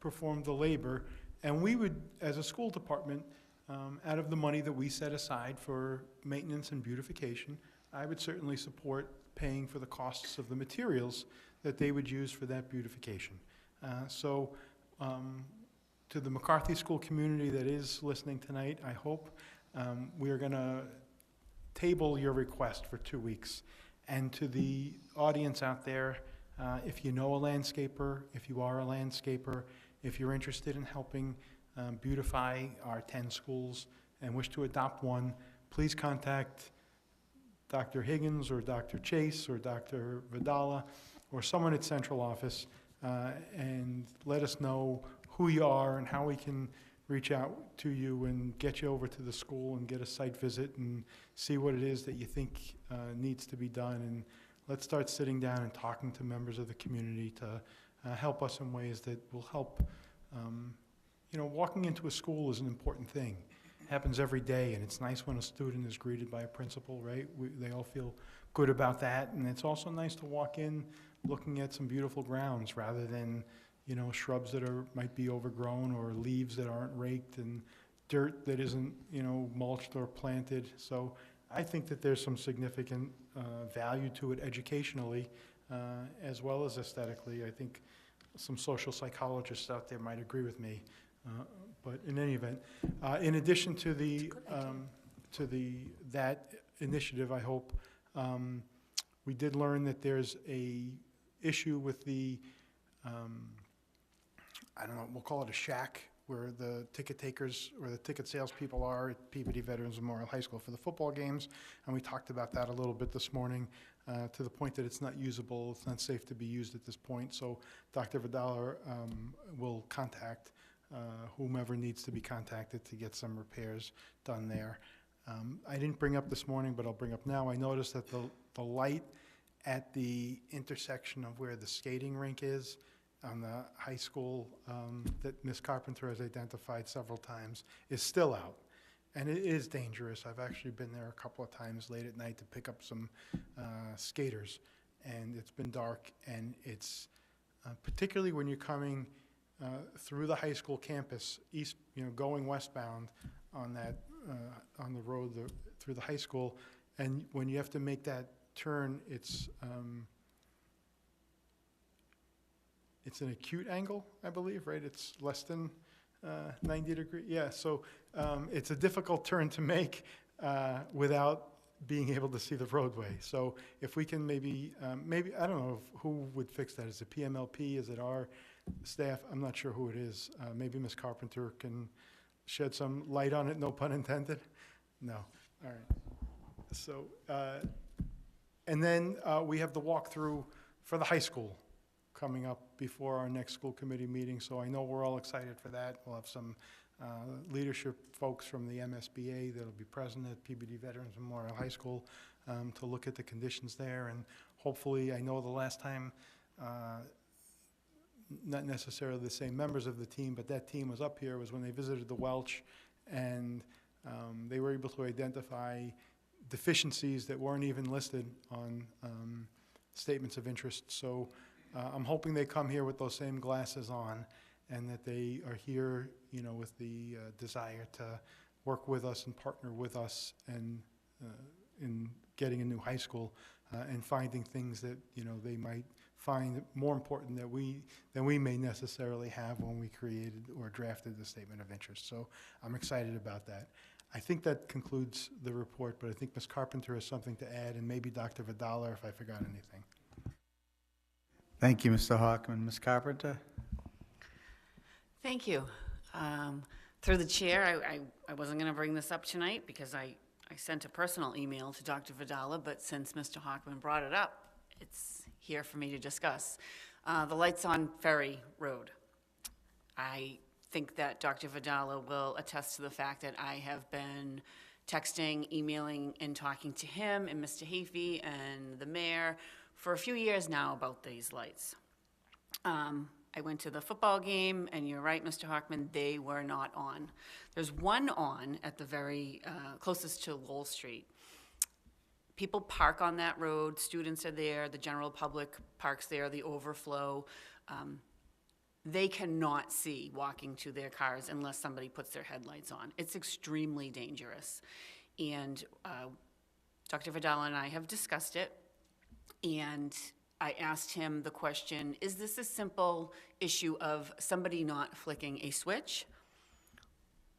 perform the labor. And we would, as a school department, out of the money that we set aside for maintenance and beautification, I would certainly support paying for the costs of the materials that they would use for that beautification. To the McCarthy School community that is listening tonight, I hope we are going to table your request for 2 weeks. And to the audience out there, if you know a landscaper, if you are a landscaper, if you're interested in helping beautify our 10 schools and wish to adopt one, please contact Dr. Higgins or Dr. Chase or Dr. Vidala or someone at central office and let us know who you are and how we can reach out to you and get you over to the school and get a site visit and see what it is that you think needs to be done. And let's start sitting down and talking to members of the community to help us in ways that will help. Walking into a school is an important thing. It happens every day, and it's nice when a student is greeted by a principal, right? They all feel good about that, and it's also nice to walk in looking at some beautiful grounds rather than shrubs that might be overgrown or leaves that aren't raked and dirt that isn't, mulched or planted. So I think that there's some significant value to it educationally as well as aesthetically. I think some social psychologists out there might agree with me. But in any event, in addition to that initiative, I hope, we did learn that there's a issue with the I don't know, we'll call it a shack, where the ticket takers or the ticket salespeople are at Peabody Veterans Memorial High School for the football games. And we talked about that a little bit this morning to the point that it's not usable, it's not safe to be used at this point. So Dr. Vidal will contact whomever needs to be contacted to get some repairs done there. I didn't bring up this morning, but I'll bring up now. I noticed that the light at the intersection of where the skating rink is on the high school that Ms. Carpenter has identified several times is still out. And it is dangerous. I've actually been there a couple of times late at night to pick up some skaters. And it's been dark, and it's particularly when you're coming through the high school campus, east, going westbound on that on the road through the high school, and when you have to make that turn, it's an acute angle, I believe, right? It's less than 90 degrees. Yeah, so it's a difficult turn to make without being able to see the roadway. So if we can maybe, I don't know who would fix that. Is it PMLP? Is it our staff? I'm not sure who it is. Maybe Ms. Carpenter can shed some light on it, no pun intended? No, all right. So, and then we have the walkthrough for the high school coming up before our next school committee meeting, so I know we're all excited for that. We'll have some leadership folks from the MSBA that'll be present at Peabody Veterans Memorial High School to look at the conditions there, and hopefully, I know the last time, not necessarily the same members of the team, but that team was up here, was when they visited the Welch, and they were able to identify deficiencies that weren't even listed on statements of interest. So I'm hoping they come here with those same glasses on, and that they are here, with the desire to work with us and partner with us and in getting a new high school and finding things that, they might find more important than we may necessarily have when we created or drafted the statement of interest. So I'm excited about that. I think that concludes the report, but I think Ms. Carpenter has something to add, and maybe Dr. Vidala if I forgot anything. Thank you, Mr. Hockman. Ms. Carpenter? Thank you. Through the chair, I wasn't going to bring this up tonight because I sent a personal email to Dr. Vidala, but since Mr. Hockman brought it up, it's here for me to discuss. The lights on Ferry Road. I think that Dr. Vidala will attest to the fact that I have been texting, emailing, and talking to him and Mr. Hafey and the mayor for a few years now about these lights. I went to the football game, and you're right, Mr. Hockman, they were not on. There's one on at the very closest to Lowell Street. People park on that road, students are there, the general public parks there, the overflow. They cannot see walking to their cars unless somebody puts their headlights on. It's extremely dangerous. And Dr. Vidala and I have discussed it, and I asked him the question, is this a simple issue of somebody not flicking a switch,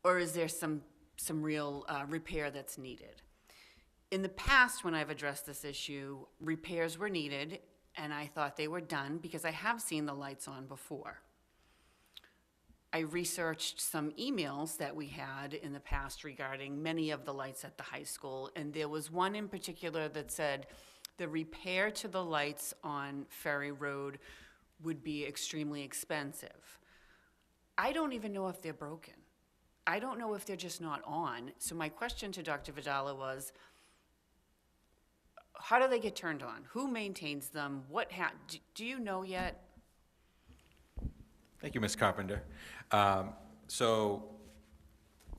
or is there some real repair that's needed? In the past, when I've addressed this issue, repairs were needed, and I thought they were done because I have seen the lights on before. I researched some emails that we had in the past regarding many of the lights at the high school, and there was one in particular that said the repair to the lights on Ferry Road would be extremely expensive. I don't even know if they're broken. I don't know if they're just not on. So my question to Dr. Vidala was, how do they get turned on? Who maintains them? Do you know yet? Thank you, Ms. Carpenter. So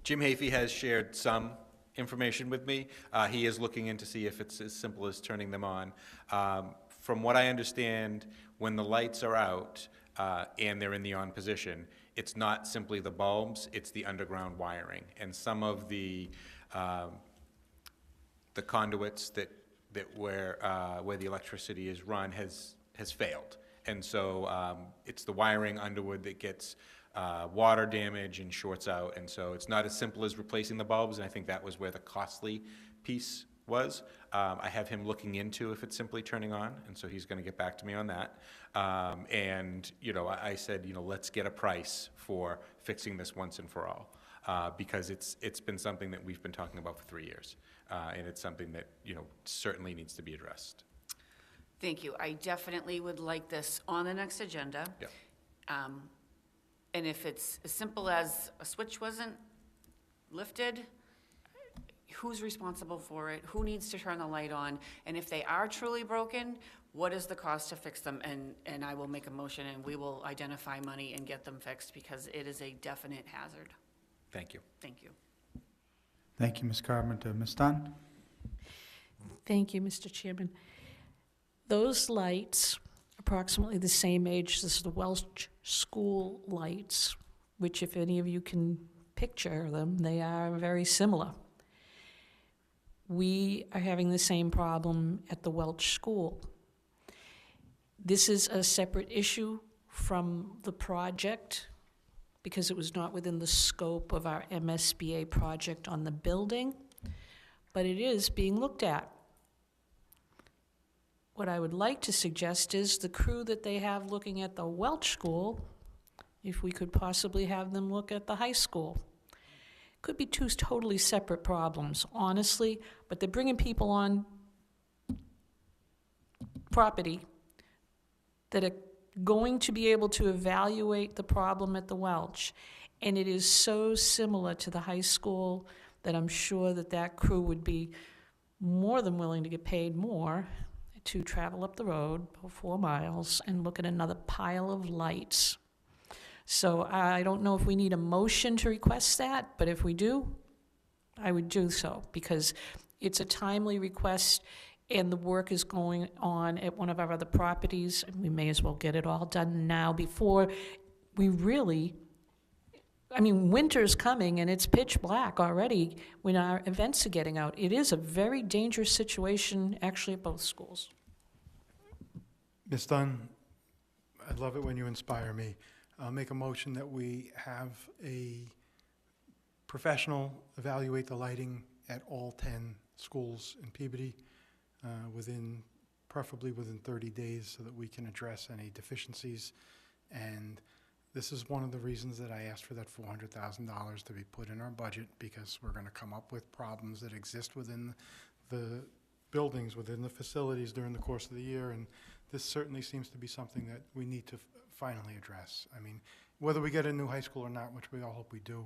Jim Hafey has shared some information with me. He is looking in to see if it's as simple as turning them on. From what I understand, when the lights are out and they're in the on position, it's not simply the bulbs, it's the underground wiring. And some of the conduits where the electricity is run has failed. And so it's the wiring underwood that gets water damage and shorts out, and so it's not as simple as replacing the bulbs, and I think that was where the costly piece was. I have him looking into if it's simply turning on, and so he's going to get back to me on that. And I said, let's get a price for fixing this once and for all, because it's been something that we've been talking about for 3 years, and it's something that certainly needs to be addressed. Thank you. I definitely would like this on the next agenda. Yep. And if it's as simple as a switch wasn't lifted, who's responsible for it? Who needs to turn the light on? And if they are truly broken, what is the cost to fix them? And I will make a motion, and we will identify money and get them fixed, because it is a definite hazard. Thank you. Thank you. Thank you, Ms. Carpenter. Ms. Dunn? Thank you, Mr. Chairman. Those lights, approximately the same age as the Welch School lights, which if any of you can picture them, they are very similar. We are having the same problem at the Welch School. This is a separate issue from the project because it was not within the scope of our MSBA project on the building, but it is being looked at. What I would like to suggest is the crew that they have looking at the Welch School, if we could possibly have them look at the high school. Could be two totally separate problems, honestly, but they're bringing people on property that are going to be able to evaluate the problem at the Welch. And it is so similar to the high school that I'm sure that crew would be more than willing to get paid more to travel up the road, about 4 miles, and look at another pile of lights. So I don't know if we need a motion to request that, but if we do, I would do so, because it's a timely request, and the work is going on at one of our other properties, and we may as well get it all done now before we really I mean, winter's coming and it's pitch black already when our events are getting out. It is a very dangerous situation, actually, at both schools. Ms. Dunn, I'd love it when you inspire me. I'll make a motion that we have a professional evaluate the lighting at all 10 schools in Peabody preferably within 30 days, so that we can address any deficiencies. And this is one of the reasons that I asked for that $400,000 to be put in our budget, because we're going to come up with problems that exist within the buildings, within the facilities during the course of the year, and this certainly seems to be something that we need to finally address. I mean, whether we get a new high school or not, which we all hope we do,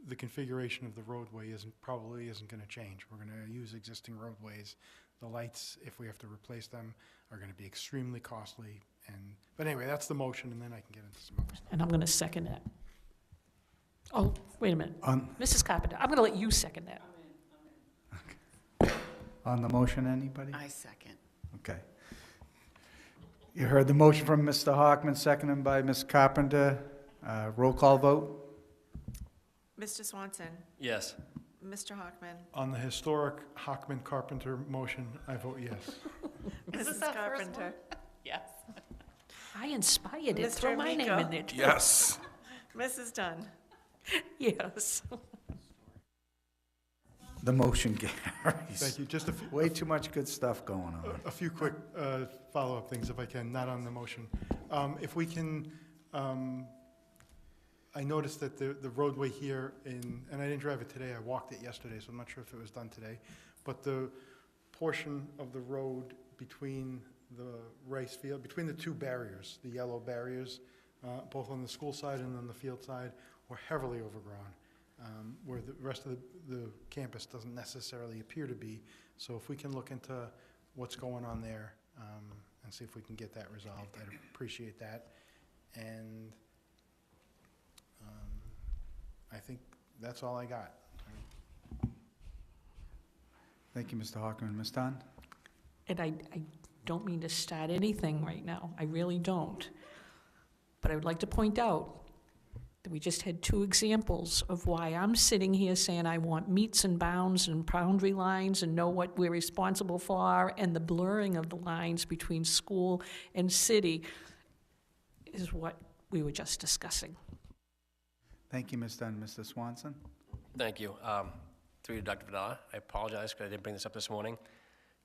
the configuration of the roadway probably isn't going to change. We're going to use existing roadways. The lights, if we have to replace them, are going to be extremely costly. But anyway, that's the motion, and then I can get into some other stuff. And I'm going to second that. Oh, wait a minute. Mrs. Carpenter, I'm going to let you second that. On the motion, anybody? I second. Okay. You heard the motion from Mr. Hockman, seconded by Ms. Carpenter. Roll call vote? Mr. Swanson, Yes. Mr. Hockman, On the historic Hockman-Carpenter motion, I vote yes. Mrs. Carpenter. Yes. I inspired it. Mr. Throw my name Amico. in it. Yes. Mrs. Dunn. Yes. The motion carries. Thank you. Just Way too much good stuff going on. a few quick follow-up things, if I can, not on the motion. If we can, I noticed that the roadway here and I didn't drive it today, I walked it yesterday, so I'm not sure if it was done today, but the portion of the road between the rice field, between the two barriers, the yellow barriers, both on the school side and on the field side, were heavily overgrown, where the rest of the campus doesn't necessarily appear to be. So if we can look into what's going on there and see if we can get that resolved, I'd appreciate that. And I think that's all I got. Thank you, Mr. Hockman. Ms. Dunn? And I don't mean to start anything right now. I really don't. But I would like to point out that we just had two examples of why I'm sitting here saying I want meets and bounds and boundary lines and know what we're responsible for, and the blurring of the lines between school and city is what we were just discussing. Thank you, Ms. Dunn. Mr. Swanson? Thank you. Through you, Dr. Vidala, I apologize because I didn't bring this up this morning.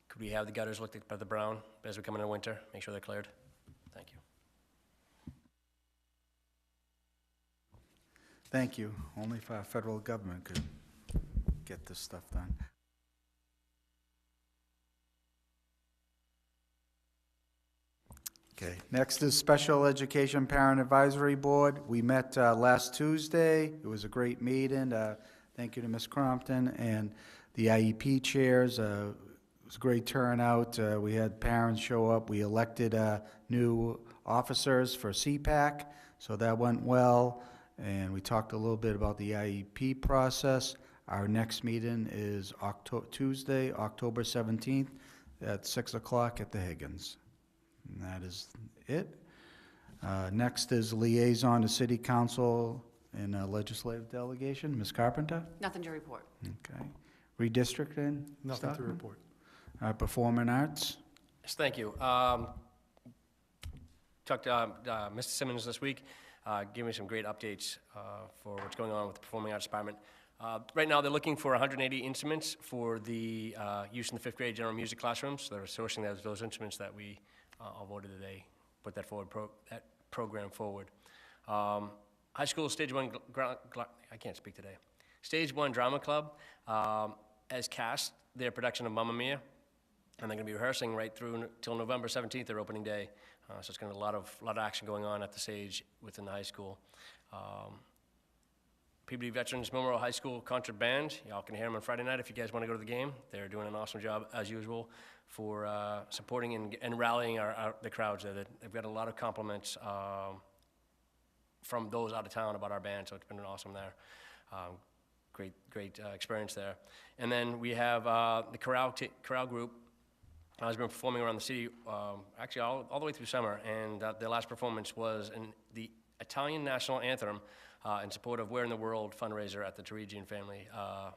Could we have the gutters looked at by the Brown as we come into winter? Make sure they're cleared. Thank you. Thank you. Only if our federal government could get this stuff done. Okay, next is Special Education Parent Advisory Board. We met last Tuesday. It was a great meeting. Thank you to Ms. Crompton and the IEP chairs. It was a great turnout. We had parents show up. We elected new officers for CPAC, so that went well. And we talked a little bit about the IEP process. Our next meeting is Tuesday, October 17th at 6 o'clock at the Higgins. And that is it. Next is liaison to City Council and legislative delegation. Ms. Carpenter? Nothing to report. Okay. Redistricting? Nothing to Stockman? report. Performing arts? Yes, thank you. Talked to Mr. Simmons this week, gave me some great updates for what's going on with the Performing Arts Department. Right now, they're looking for 180 instruments for the use in the 5th grade general music classrooms. So they're sourcing those instruments that we all voted today, put that forward, that program forward. High school stage 1, I can't speak today. Stage 1 Drama Club has cast their production of Mamma Mia, and they're going to be rehearsing right through till November 17th, their opening day. So it's going to be a lot of action going on at the stage within the high school. Peabody Veterans Memorial High School Concert Band, y'all can hear them on Friday night if you guys want to go to the game. They're doing an awesome job, as usual, for supporting and rallying the crowds. They've got a lot of compliments from those out of town about our band, so it's been awesome there. Great experience there. And then we have the chorale group has been performing around the city, actually all the way through summer, and their last performance was in the Italian national anthem in support of Where in the World fundraiser at the Teregian Family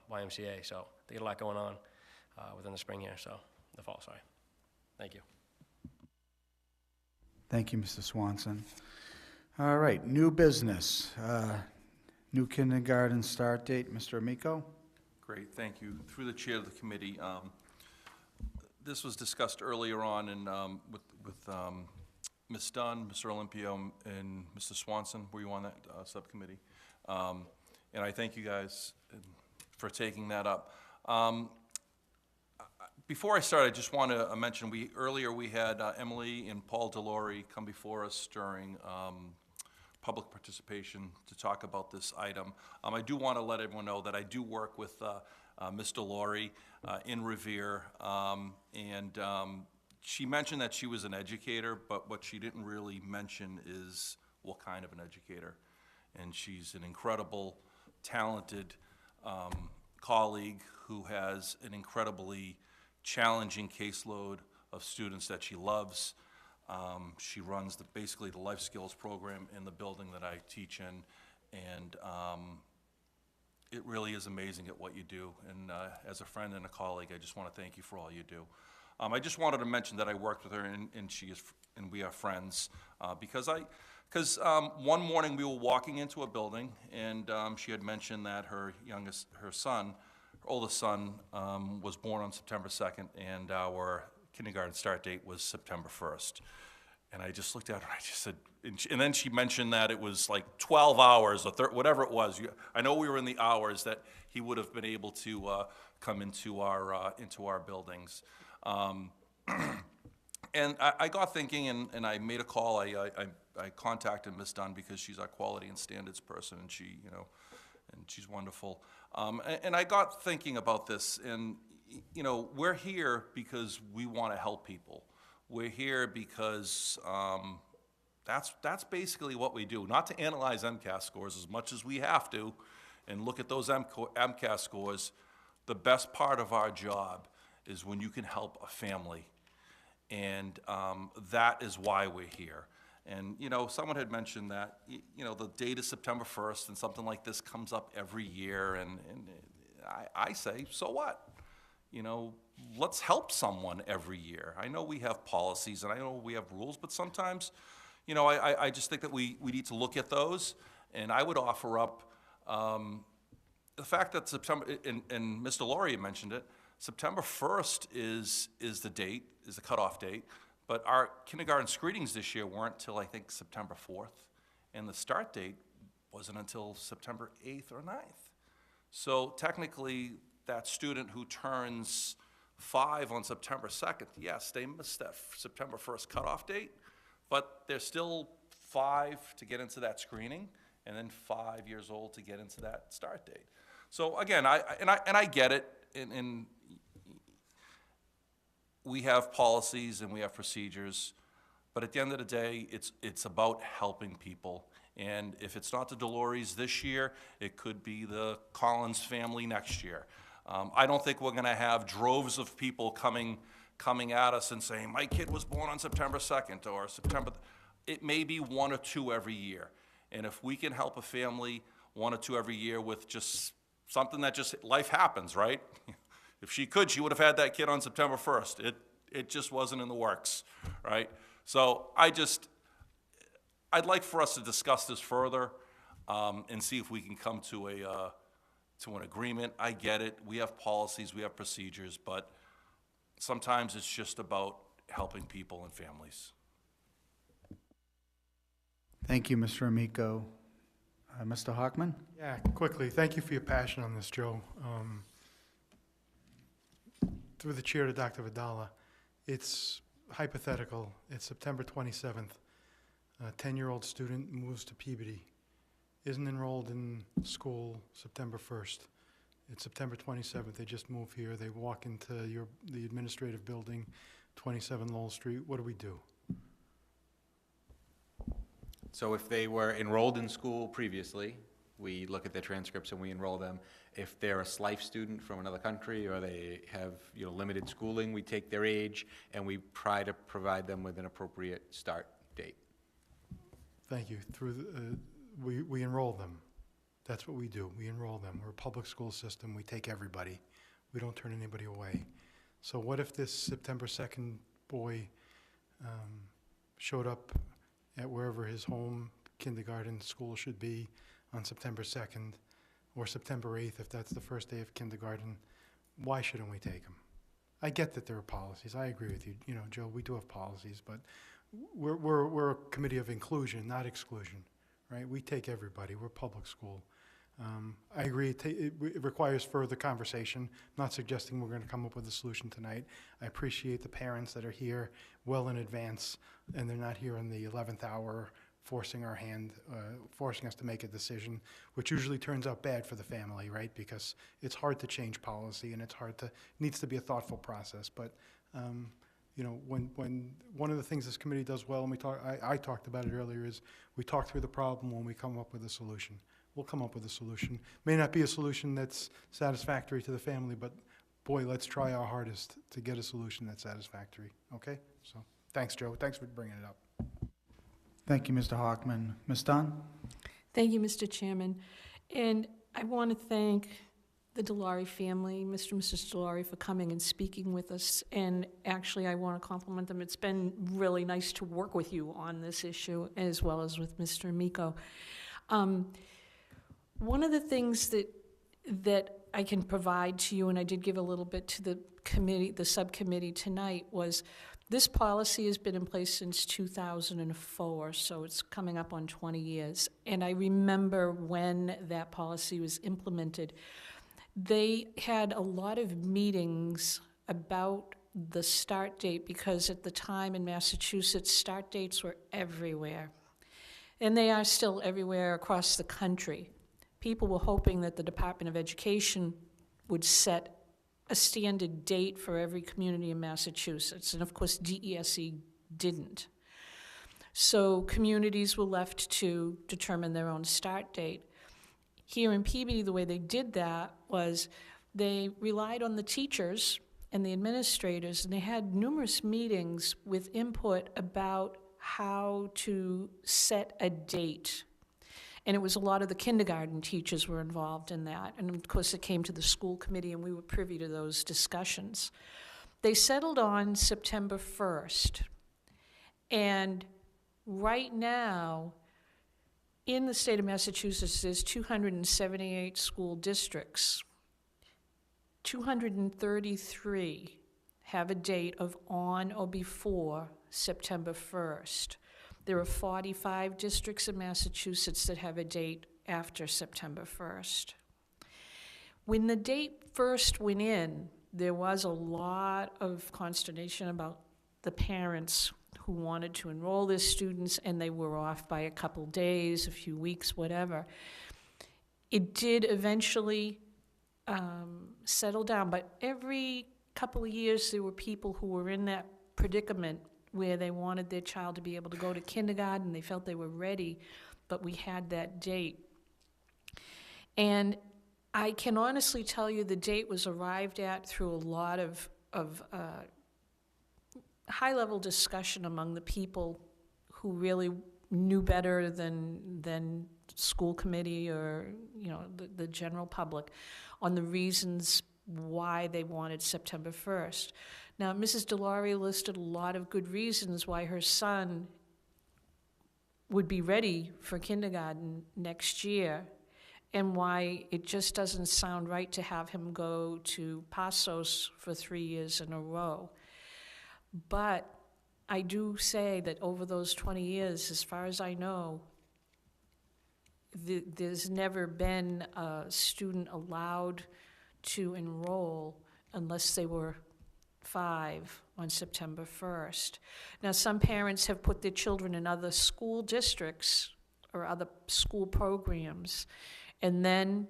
YMCA. So they get a lot going on within the spring here, so the fall, sorry. Thank you. Thank you, Mr. Swanson. All right, new business. New kindergarten start date, Mr. Amico? Great, thank you. Through the chair of the committee, this was discussed earlier on with Ms. Dunn, Mr. Olympio, and Mr. Swanson. Were you on that subcommittee? And I thank you guys for taking that up. Before I start, I just want to mention, earlier we had Emily and Paul Delory come before us during public participation to talk about this item. I do want to let everyone know that I do work with Ms. Delory in Revere, and she mentioned that she was an educator, but what she didn't really mention is what kind of an educator. And she's an incredible, talented colleague who has an incredibly challenging caseload of students that she loves. She runs basically the life skills program in the building that I teach in, and it really is amazing at what you do. And as a friend and a colleague, I just want to thank you for all you do. I just wanted to mention that I worked with her, and we are friends, because one morning we were walking into a building, and she had mentioned that her oldest son, was born on September 2nd, and our kindergarten start date was September 1st. And I just looked at her, I just said, and then she mentioned that it was like 12 hours, or whatever it was. I know we were in the hours that he would have been able to come into our buildings. And I got thinking, and I made a call. I contacted Ms. Dunn because she's our quality and standards person, and she's wonderful. And I got thinking about this, and we're here because we want to help people. We're here because that's basically what we do. Not to analyze MCAS scores as much as we have to, and look at those MCAS scores. The best part of our job is when you can help a family, and that is why we're here. And someone had mentioned that the date is September 1st, and something like this comes up every year, and I say, so what? Let's help someone every year. I know we have policies, and I know we have rules, but sometimes, I just think that we need to look at those, and I would offer up the fact that September, and Mr. Laurie mentioned it, September 1st is the cutoff date, but our kindergarten screenings this year weren't till, I think, September 4th, and the start date wasn't until September 8th or 9th. So technically, that student who turns 5 on September 2nd, yes, they missed that September 1st cutoff date, but they're still 5 to get into that screening, and then 5 years old to get into that start date. So again, I get it, and we have policies and we have procedures, but at the end of the day, it's about helping people. And if it's not the Delores this year, it could be the Collins family next year. I don't think we're going to have droves of people coming at us and saying, my kid was born on September 2nd or September. It may be 1 or 2 every year. And if we can help a family 1 or 2 every year with just something that just, life happens, right? If she could, she would have had that kid on September 1st. It just wasn't in the works, right? So I'd like for us to discuss this further and see if we can come to an agreement. I get it. We have policies, we have procedures, but sometimes it's just about helping people and families. Thank you, Mr. Amico. Mr. Hockman? Yeah, quickly, thank you for your passion on this, Joe. Through the chair to Dr. Vidala, it's hypothetical. It's September 27th. A 10-year-old student moves to Peabody, isn't enrolled in school September 1st. It's September 27th. They just move here. They walk into the administrative building, 27 Lowell Street. What do we do? So if they were enrolled in school previously, we look at their transcripts and we enroll them. If they're a SLIFE student from another country or they have limited schooling, we take their age and we try to provide them with an appropriate start date. Thank you. We enroll them. That's what we do. We enroll them. We're a public school system. We take everybody. We don't turn anybody away. So what if this September 2nd boy showed up at wherever his home kindergarten school should be on September 2nd or September 8th, if that's the first day of kindergarten? Why shouldn't we take him? I get that there are policies. I agree with you. You know, Joe, we do have policies, but we're a committee of inclusion, not exclusion, right? We take everybody. We're public school. I agree, it requires further conversation. I'm not suggesting we're going to come up with a solution tonight. I appreciate the parents that are here well in advance, and they're not here in the 11th hour forcing our hand, forcing us to make a decision, which usually turns out bad for the family, right? Because it's hard to change policy, and it needs to be a thoughtful process. But you know, when one of the things this committee does well, and I talked about it earlier, is we talk through the problem when we come up with a solution. We'll come up with a solution. May not be a solution that's satisfactory to the family, but boy, let's try our hardest to get a solution that's satisfactory, okay? So, thanks, Joe. Thanks for bringing it up. Thank you, Mr. Hockman. Ms. Dunn? Thank you, Mr. Chairman. And I want to thank the Delary family, Mr. and Mrs. Delary, for coming and speaking with us. And actually, I want to compliment them. It's been really nice to work with you on this issue, as well as with Mr. Amico. One of the things that I can provide to you, and I did give a little bit to the committee, the subcommittee tonight, was this policy has been in place since 2004, so it's coming up on 20 years. And I remember when that policy was implemented, they had a lot of meetings about the start date, because at the time in Massachusetts, start dates were everywhere. And they are still everywhere across the country. People were hoping that the Department of Education would set a standard date for every community in Massachusetts, and of course DESE didn't. So communities were left to determine their own start date. Here in Peabody, the way they did that was they relied on the teachers and the administrators, and they had numerous meetings with input about how to set a date. And it was a lot of the kindergarten teachers were involved in that. And of course, it came to the school committee, and we were privy to those discussions. They settled on September 1st. And right now, in the state of Massachusetts, there's 278 school districts. 233 have a date of on or before September 1st. There are 45 districts in Massachusetts that have a date after September 1st. When the date first went in, there was a lot of consternation about the parents who wanted to enroll their students, and they were off by a couple days, a few weeks, whatever. It did eventually settle down, but every couple of years there were people who were in that predicament where they wanted their child to be able to go to kindergarten. They felt they were ready, but we had that date. And I can honestly tell you the date was arrived at through a lot of high-level discussion among the people who really knew better than school committee or the general public on the reasons why they wanted September 1st. Now, Mrs. Delary listed a lot of good reasons why her son would be ready for kindergarten next year, and why it just doesn't sound right to have him go to Passos for 3 years in a row. But I do say that over those 20 years, as far as I know, there's never been a student allowed to enroll unless they were 5 on September 1st. Now, some parents have put their children in other school districts or other school programs, and then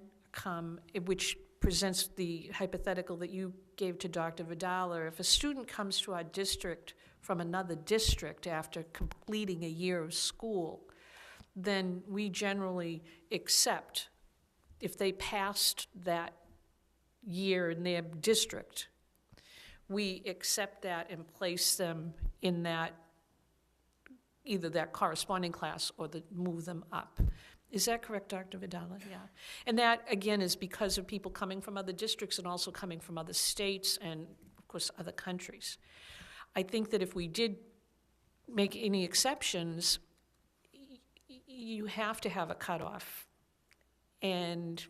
which presents the hypothetical that you gave to Dr. Vidal. If a student comes to our district from another district after completing a year of school, then we generally accept, if they passed that year in their district, we accept that and place them in that either that corresponding class or move them up. Is that correct, Dr. Vidala? Yeah. And that, again, is because of people coming from other districts and also coming from other states and, of course, other countries. I think that if we did make any exceptions, you have to have a cutoff. And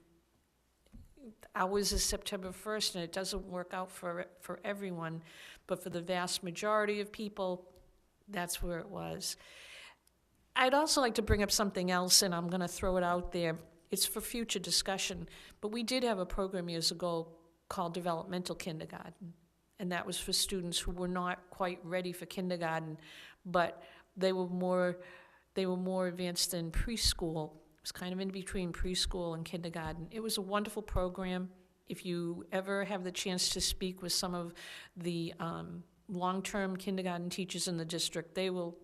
ours is September 1st, and it doesn't work out for everyone, but for the vast majority of people, that's where it was. I'd also like to bring up something else, and I'm going to throw it out there. It's for future discussion, but we did have a program years ago called developmental kindergarten, and that was for students who were not quite ready for kindergarten, but they were more advanced than preschool. It was kind of in between preschool and kindergarten. It was a wonderful program. If you ever have the chance to speak with some of the long-term kindergarten teachers in the district, they will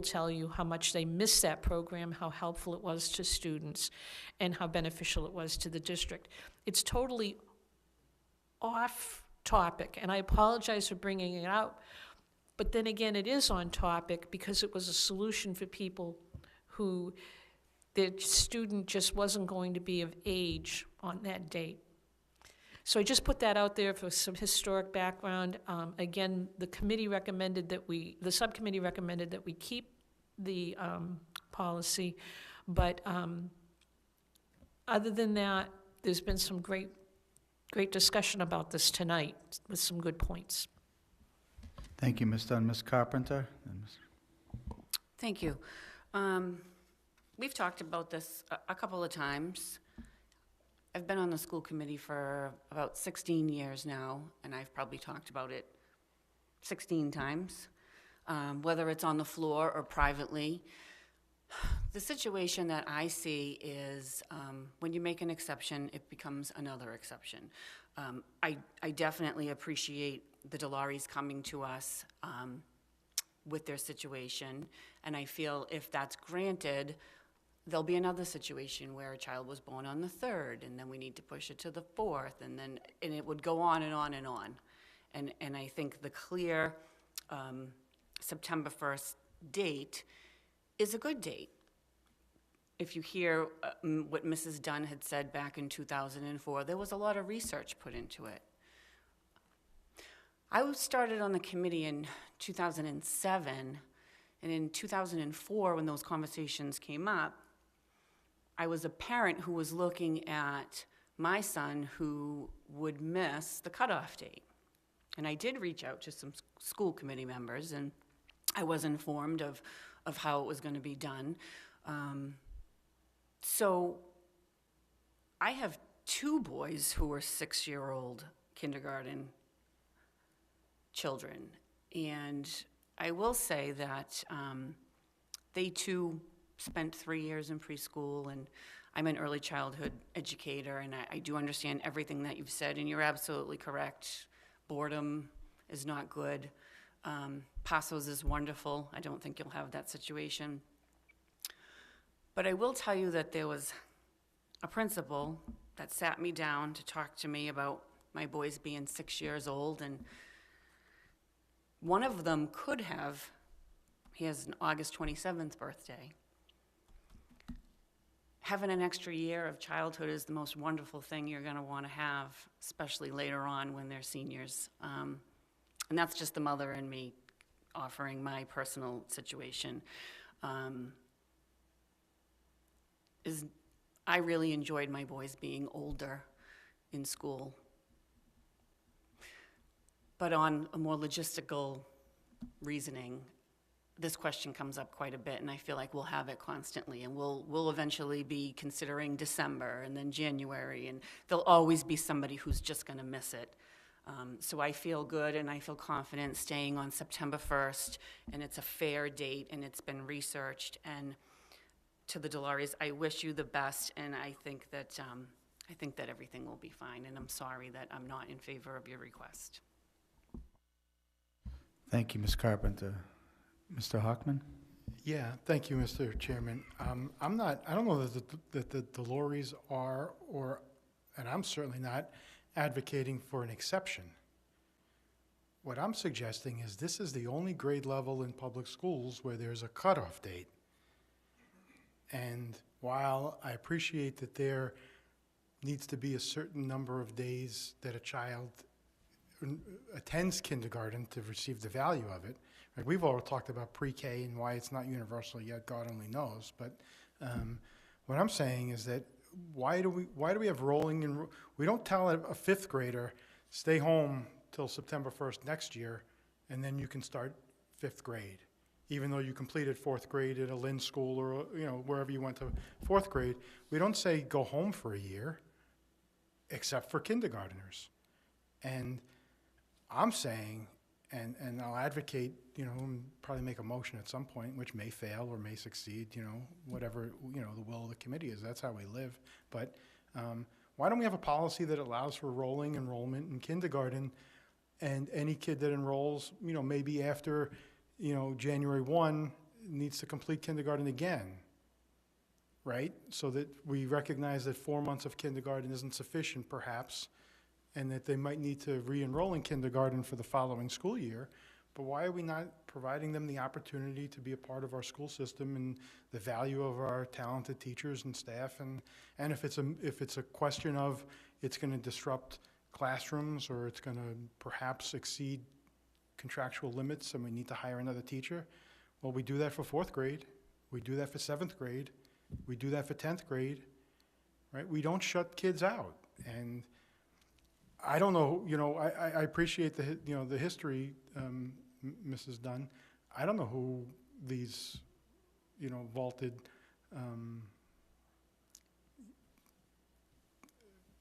tell you how much they miss that program, how helpful it was to students, and how beneficial it was to the district. It's totally off topic, and I apologize for bringing it out, but then again, it is on topic because it was a solution for people who their student just wasn't going to be of age on that date. So I just put that out there for some historic background. Again, the subcommittee recommended that we keep the policy, but other than that, there's been some great discussion about this tonight with some good points. Thank you, Ms. Dunn. Ms. Carpenter? Thank you. We've talked about this a couple of times. I've been on the school committee for about 16 years now, and I've probably talked about it 16 times, whether it's on the floor or privately. The situation that I see is when you make an exception, it becomes another exception. I definitely appreciate the DeLauries coming to us with their situation, and I feel if that's granted, there'll be another situation where a child was born on the 3rd, and then we need to push it to the 4th, and it would go on and on and on. And I think the clear September 1st date is a good date. If you hear what Mrs. Dunn had said back in 2004, there was a lot of research put into it. I started on the committee in 2007, and in 2004, when those conversations came up, I was a parent who was looking at my son who would miss the cutoff date. And I did reach out to some school committee members, and I was informed of how it was going to be done. So I have 2 boys who are 6-year-old kindergarten children. And I will say that they too spent 3 years in preschool, and I'm an early childhood educator, and I do understand everything that you've said, and you're absolutely correct. Boredom is not good. Passos is wonderful. I don't think you'll have that situation. But I will tell you that there was a principal that sat me down to talk to me about my boys being 6 years old, and one of them could have, he has an August 27th birthday. Having an extra year of childhood is the most wonderful thing you're going to want to have, especially later on when they're seniors. And that's just the mother in me offering my personal situation. I really enjoyed my boys being older in school. But on a more logistical reasoning, this question comes up quite a bit, and I feel like we'll have it constantly, and we'll eventually be considering December and then January, and there'll always be somebody who's just going to miss it. So I feel good and I feel confident staying on September 1st, and it's a fair date, and it's been researched. And to the DeLauries, I wish you the best, and I think that everything will be fine, and I'm sorry that I'm not in favor of your request. Thank you, Ms. Carpenter. Mr. Hockman? Yeah, thank you, Mr. Chairman. I don't know that the DeLauries are, and I'm certainly not advocating for an exception. what I'm suggesting is this is the only grade level in public schools where there's a cutoff date. And while I appreciate that there needs to be a certain number of days that a child attends kindergarten to receive the value of it, like we've all talked about pre-K and why it's not universal yet, God only knows. But what I'm saying is that why do we have rolling and we don't tell a fifth grader stay home till September 1st next year, and then you can start fifth grade, even though you completed fourth grade at a Lynn school or wherever you went to fourth grade. We don't say go home for a year, except for kindergartners. And I'm saying, and I'll advocate, and probably make a motion at some point, which may fail or may succeed, whatever, the will of the committee is. That's how we live. But why don't we have a policy that allows for rolling enrollment in kindergarten, and any kid that enrolls, maybe after, January 1 needs to complete kindergarten again, right? So that we recognize that 4 months of kindergarten isn't sufficient, perhaps, and that they might need to re-enroll in kindergarten for the following school year. But why are we not providing them the opportunity to be a part of our school system and the value of our talented teachers and staff? And if it's a question of it's going to disrupt classrooms or it's going to perhaps exceed contractual limits and we need to hire another teacher, well, we do that for fourth grade. We do that for seventh grade. We do that for 10th grade, right? We don't shut kids out. And I don't know, I appreciate the history, Mrs. Dunn. I don't know who these, vaulted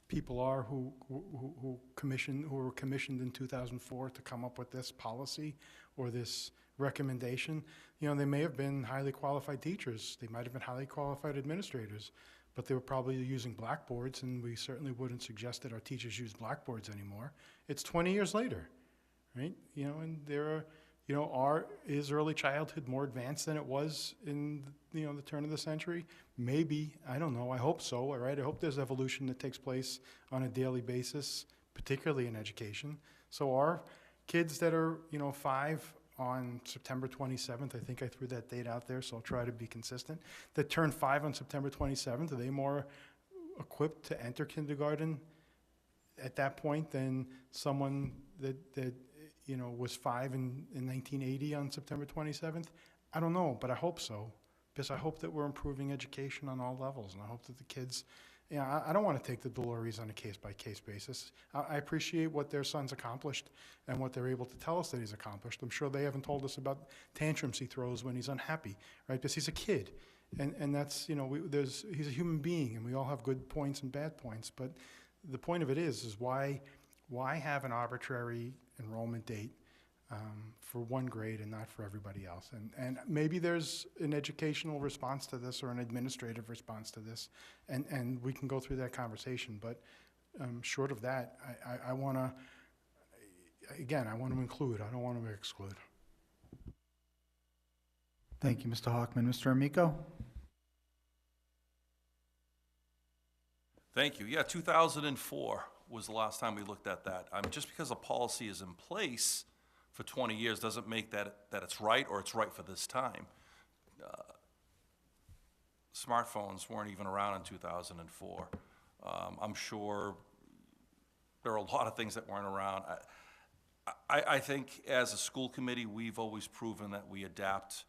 people are who were commissioned in 2004 to come up with this policy or this recommendation. They may have been highly qualified teachers. They might have been highly qualified administrators, but they were probably using blackboards, and we certainly wouldn't suggest that our teachers use blackboards anymore. It's 20 years later, right? And there are, is early childhood more advanced than it was in, the turn of the century? Maybe, I don't know, I hope so, all right? I hope there's evolution that takes place on a daily basis, particularly in education. So our kids that are, 5 on September 27th, I think I threw that date out there, so I'll try to be consistent, that turn 5 on September 27th, are they more equipped to enter kindergarten at that point than someone that was 5 in 1980 on September 27th? I don't know, but I hope so, because I hope that we're improving education on all levels, and I hope that the kids, I don't want to take the Delores on a case-by-case basis. I appreciate what their son's accomplished and what they're able to tell us that he's accomplished. I'm sure they haven't told us about tantrums he throws when he's unhappy, right? Because he's a kid, and that's, he's a human being, and we all have good points and bad points. But the point of it is why have an arbitrary enrollment date for one grade and not for everybody else? And maybe there's an educational response to this or an administrative response to this, and we can go through that conversation. But short of that, I want to, again, I want to include. I don't want to exclude. Thank you, Mr. Hockman. Mr. Amico? Thank you. Yeah, 2004 was the last time we looked at that. Just because a policy is in place for 20 years doesn't make that it's right or it's right for this time. Smartphones weren't even around in 2004. I'm sure there are a lot of things that weren't around. I think as a school committee, we've always proven that we adapt.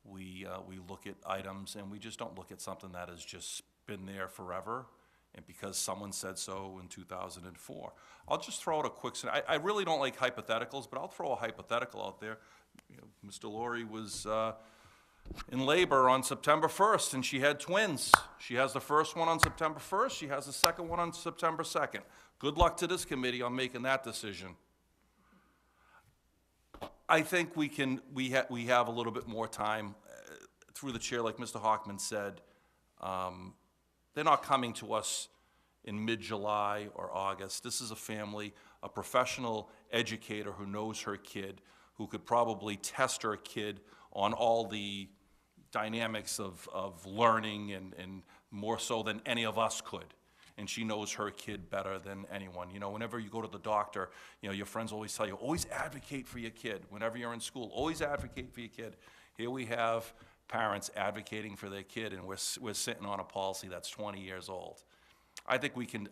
We look at items, and we just don't look at something that has just been there forever, and because someone said so in 2004. I'll just throw out a quick, I really don't like hypotheticals, but I'll throw a hypothetical out there. Ms. Delore was in labor on September 1st, and she had twins. She has the first one on September 1st, she has the second one on September 2nd. Good luck to this committee on making that decision. I think we have a little bit more time through the chair, like Mr. Hockman said. They're not coming to us in mid-July or August. This is a family, a professional educator who knows her kid, who could probably test her kid on all the dynamics of learning and more so than any of us could. and she knows her kid better than anyone. You know, whenever you go to the doctor, you know, your friends always tell you, always advocate for your kid. Whenever you're in school, always advocate for your kid. Here we have parents advocating for their kid, and we're sitting on a policy that's 20 years old. I think we can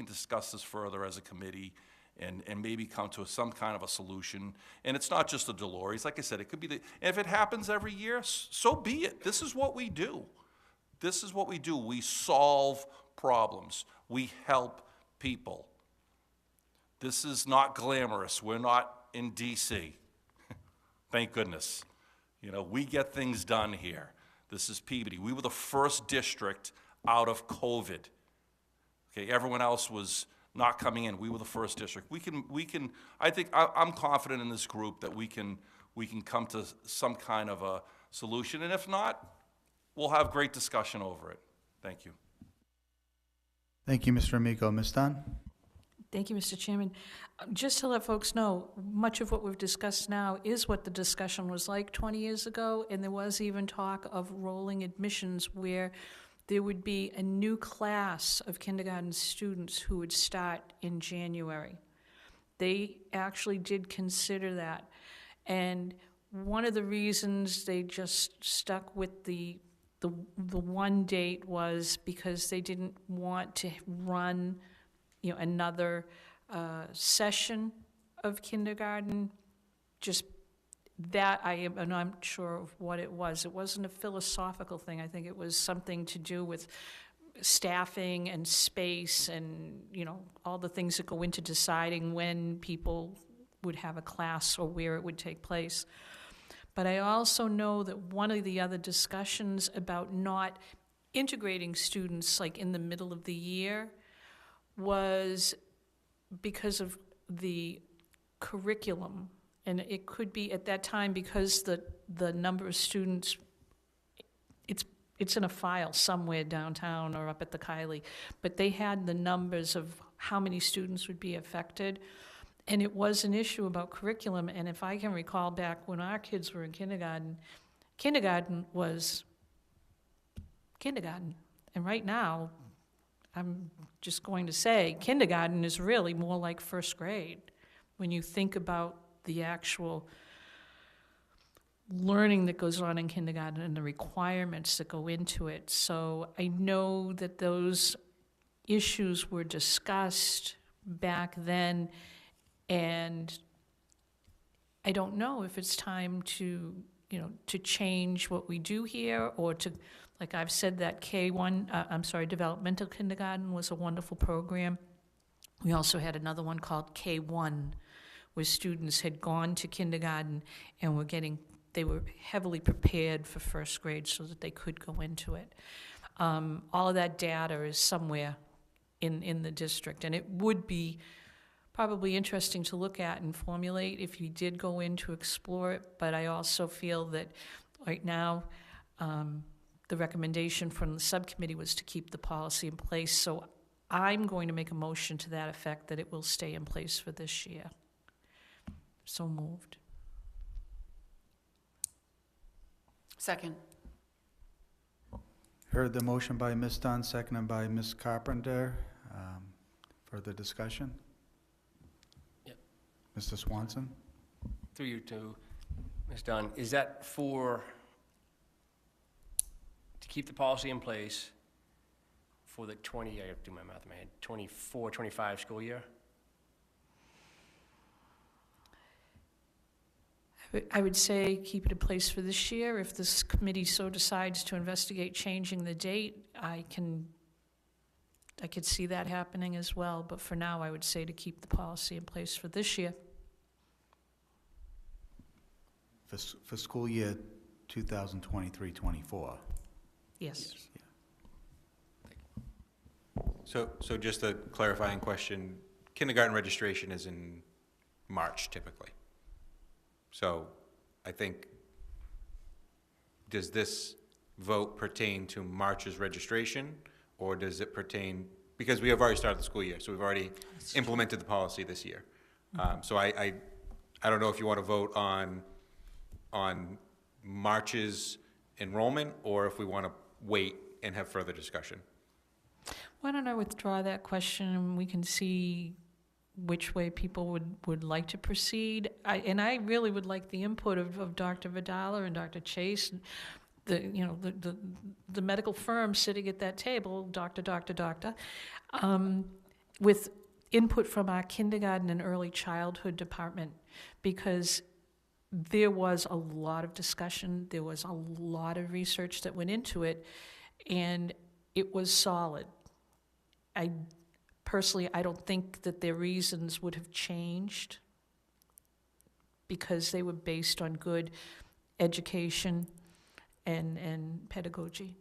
discuss this further as a committee and maybe come to some kind of a solution. And it's not just the Delores. Like I said, it could be and if it happens every year, so be it. This is what we do. This is what we do. We solve problems. We help people. This is not glamorous. We're not in DC. Thank goodness. You know, we get things done here. This is Peabody. We were the first district out of COVID. Okay, everyone else was not coming in. We were the first district. I'm confident in this group that we can come to some kind of a solution. And if not, we'll have great discussion over it. Thank you. Thank you, Mr. Amico. Ms. Dunn? Thank you, Mr. Chairman. Just to let folks know, much of what we've discussed now is what the discussion was like 20 years ago, and there was even talk of rolling admissions where there would be a new class of kindergarten students who would start in January. They actually did consider that. And one of the reasons they just stuck with the one date was because they didn't want to run, another session of kindergarten. Just that I'm not sure of what it was. It wasn't a philosophical thing. I think it was something to do with staffing and space and, all the things that go into deciding when people would have a class or where it would take place. But I also know that one of the other discussions about not integrating students like in the middle of the year was because of the curriculum. And it could be at that time because the number of students, it's in a file somewhere downtown or up at the Kiley, but they had the numbers of how many students would be affected. And it was an issue about curriculum. And if I can recall back when our kids were in kindergarten, kindergarten was kindergarten. And right now, I'm just going to say, kindergarten is really more like first grade when you think about the actual learning that goes on in kindergarten and the requirements that go into it. So I know that those issues were discussed back then, and I don't know if it's time to, to change what we do here or to, like I've said, that developmental kindergarten was a wonderful program. We also had another one called K1, where students had gone to kindergarten and they were heavily prepared for first grade so that they could go into it. All of that data is somewhere in the district, and it would be probably interesting to look at and formulate if you did go in to explore it, but I also feel that right now the recommendation from the subcommittee was to keep the policy in place, so I'm going to make a motion to that effect that it will stay in place for this year. So moved. Second. Heard the motion by Ms. Dunn, seconded by Ms. Carpenter. Further discussion? Yep. Mr. Swanson? Through you to Ms. Dunn, is that to keep the policy in place for the I have to do my math in my head, 24, 25 school year? I would say keep it in place for this year. If this committee so decides to investigate changing the date, I could see that happening as well. But for now, I would say to keep the policy in place for this year. For school year 2023-24? Yes. So just a clarifying question, kindergarten registration is in March typically. So I think, does this vote pertain to March's registration, or does it pertain, because we have already started the school year, so we've already implemented the policy this year. So I don't know if you want to vote on March's enrollment, or if we want to wait and have further discussion. Why don't I withdraw that question and we can see which way people would like to proceed? I really would like the input of Dr. Vidala and Dr. Chase, the medical firm sitting at that table, doctor, with input from our kindergarten and early childhood department, because there was a lot of discussion, there was a lot of research that went into it, and it was solid. Personally, I don't think that their reasons would have changed because they were based on good education and pedagogy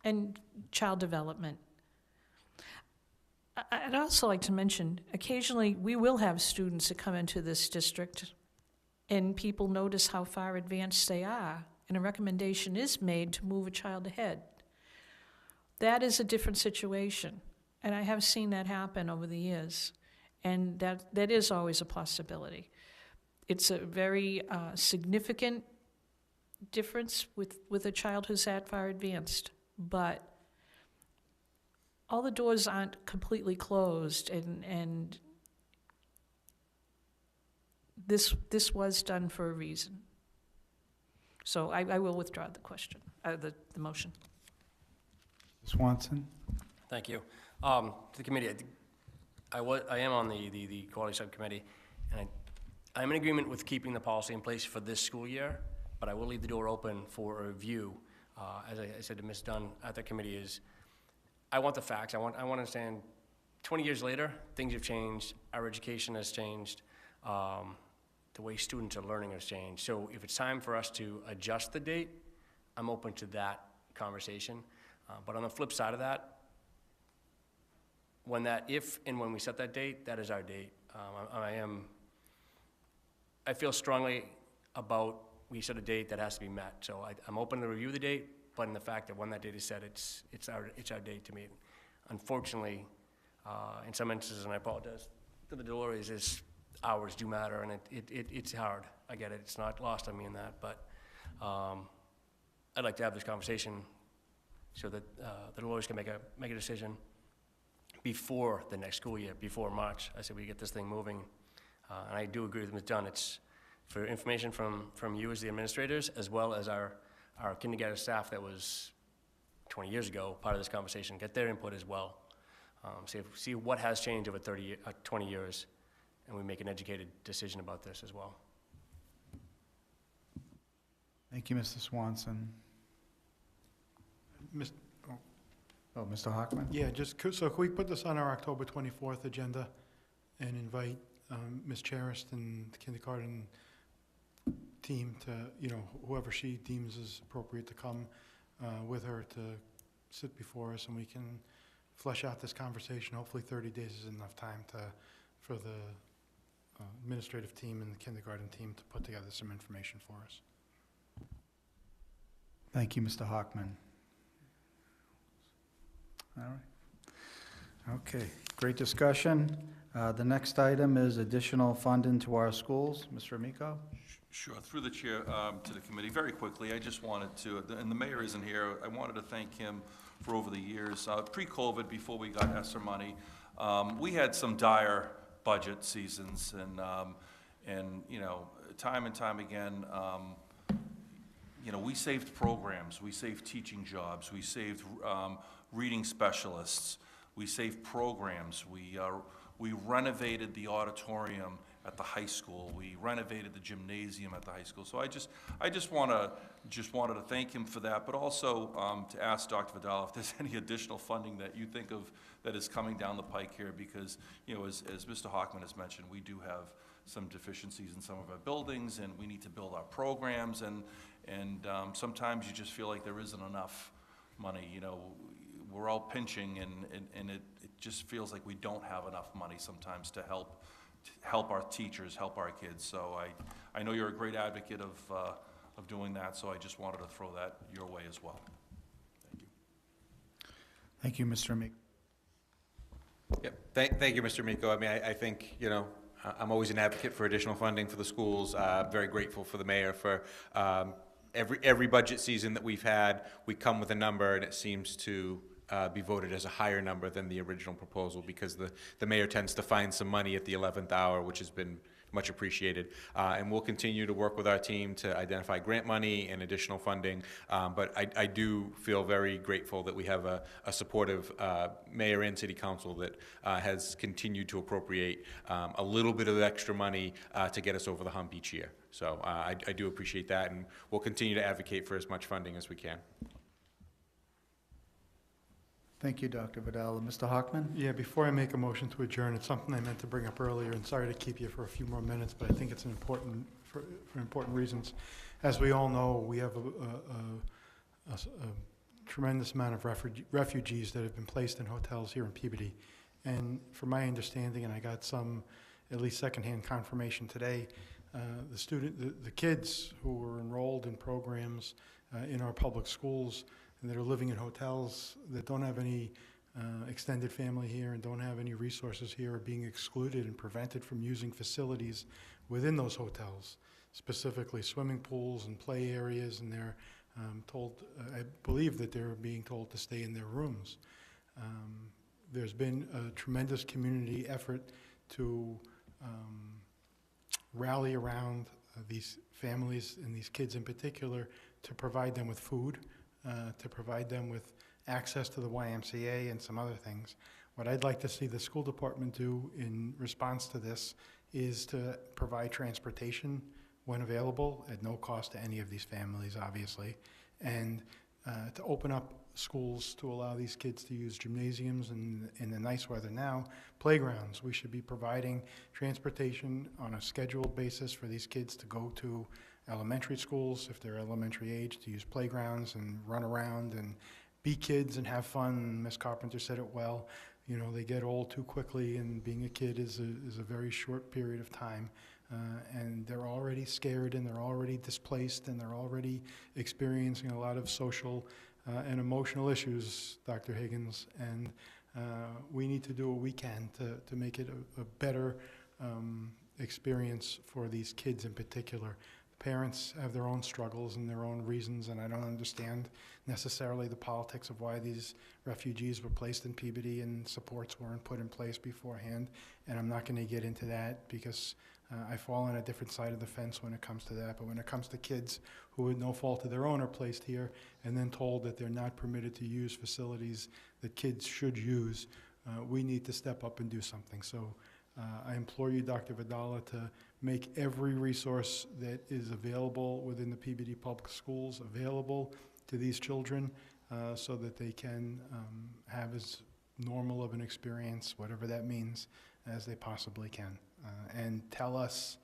and child development. I'd also like to mention, occasionally we will have students that come into this district and people notice how far advanced they are, and a recommendation is made to move a child ahead. That is a different situation, and I have seen that happen over the years, and that is always a possibility. It's a very significant difference with a child who's that far advanced, but all the doors aren't completely closed, and this was done for a reason. So I will withdraw the question, the motion. Swanson? Thank you. To the committee, I am on the quality subcommittee, and I'm in agreement with keeping the policy in place for this school year, but I will leave the door open for a review. As I said to Ms. Dunn at the committee, is I want the facts. I want to understand 20 years later, things have changed, our education has changed, the way students are learning has changed. So if it's time for us to adjust the date, I'm open to that conversation. But on the flip side of that, if and when we set that date, that is our date. I feel strongly about, we set a date that has to be met. So I'm open to review the date, but in the fact that when that date is set, it's our date to meet. Unfortunately, in some instances, and I apologize to the Delores, is hours do matter, and it's hard. I get it. It's not lost on me in that, but I'd like to have this conversation so that the Delores can make a decision before the next school year, before March. I said we get this thing moving, and I do agree with Ms. Dunn. It's for information from you as the administrators, as well as our kindergarten staff that was 20 years ago part of this conversation. Get their input as well. See what has changed over 20 years, and we make an educated decision about this as well. Thank you, Mr. Swanson. Mr. Hockman? Yeah, so can we put this on our October 24th agenda and invite Ms. Charist and the kindergarten team to, whoever she deems is appropriate to come with her to sit before us, and we can flesh out this conversation. Hopefully 30 days is enough time for the administrative team and the kindergarten team to put together some information for us. Thank you, Mr. Hockman. All right. Okay, great discussion. The next item is additional funding to our schools. Mr. Amico? Sure. Through the chair to the committee, very quickly, I just wanted to, and the mayor isn't here, I wanted to thank him for over the years. Pre-COVID, before we got ESSER money, we had some dire budget seasons, and time and time again, we saved programs, we saved teaching jobs, we saved reading specialists, we saved programs, we renovated the auditorium at the high school, we renovated the gymnasium at the high school. So I just wanted to thank him for that, but also to ask Dr. Vidal if there's any additional funding that you think of that is coming down the pike here, because as Mr. Hockman has mentioned, we do have some deficiencies in some of our buildings, and we need to build our programs, and sometimes you just feel like there isn't enough money. We're all pinching, and it just feels like we don't have enough money sometimes to help our teachers, help our kids. So I know you're a great advocate of doing that, so I just wanted to throw that your way as well. Thank you. Thank you, Mr. Amico. Yep. Thank you, Mr. Amico. I mean, I think, I'm always an advocate for additional funding for the schools. Very grateful for the mayor for every budget season that we've had, we come with a number, and it seems to be voted as a higher number than the original proposal, because the mayor tends to find some money at the 11th hour, which has been much appreciated. And we'll continue to work with our team to identify grant money and additional funding. But I do feel very grateful that we have a supportive mayor and city council that has continued to appropriate a little bit of extra money to get us over the hump each year. So I do appreciate that, and we'll continue to advocate for as much funding as we can. Thank you, Dr. Vidal. Mr. Hockman? Yeah, before I make a motion to adjourn, it's something I meant to bring up earlier, and sorry to keep you for a few more minutes, but I think it's important for important reasons. As we all know, we have a tremendous amount of refugees that have been placed in hotels here in Peabody. And from my understanding, and I got some at least secondhand confirmation today, the kids who were enrolled in programs in our public schools and that are living in hotels that don't have any extended family here and don't have any resources here are being excluded and prevented from using facilities within those hotels, specifically swimming pools and play areas, and they're told, I believe that they're being told to stay in their rooms. There's been a tremendous community effort to rally around these families and these kids in particular to provide them with food, to provide them with access to the YMCA and some other things. What I'd like to see the school department do in response to this is to provide transportation when available at no cost to any of these families, obviously, and to open up schools to allow these kids to use gymnasiums and, in the nice weather now, playgrounds. We should be providing transportation on a scheduled basis for these kids to go to elementary schools, if they're elementary age, to use playgrounds and run around and be kids and have fun. Ms. Carpenter said it well. You know, they get old too quickly, and being a kid is a very short period of time. And they're already scared, and they're already displaced, and they're already experiencing a lot of social and emotional issues, Dr. Higgins. And we need to do what we can to make it a better experience for these kids in particular. Parents have their own struggles and their own reasons, and I don't understand necessarily the politics of why these refugees were placed in Peabody and supports weren't put in place beforehand. And I'm not going to get into that because I fall on a different side of the fence when it comes to that. But when it comes to kids who, with no fault of their own, are placed here and then told that they're not permitted to use facilities that kids should use, we need to step up and do something. So I implore you, Dr. Vidala, to make every resource that is available within the Peabody Public Schools available to these children so that they can have as normal of an experience, whatever that means, as they possibly can. And tell us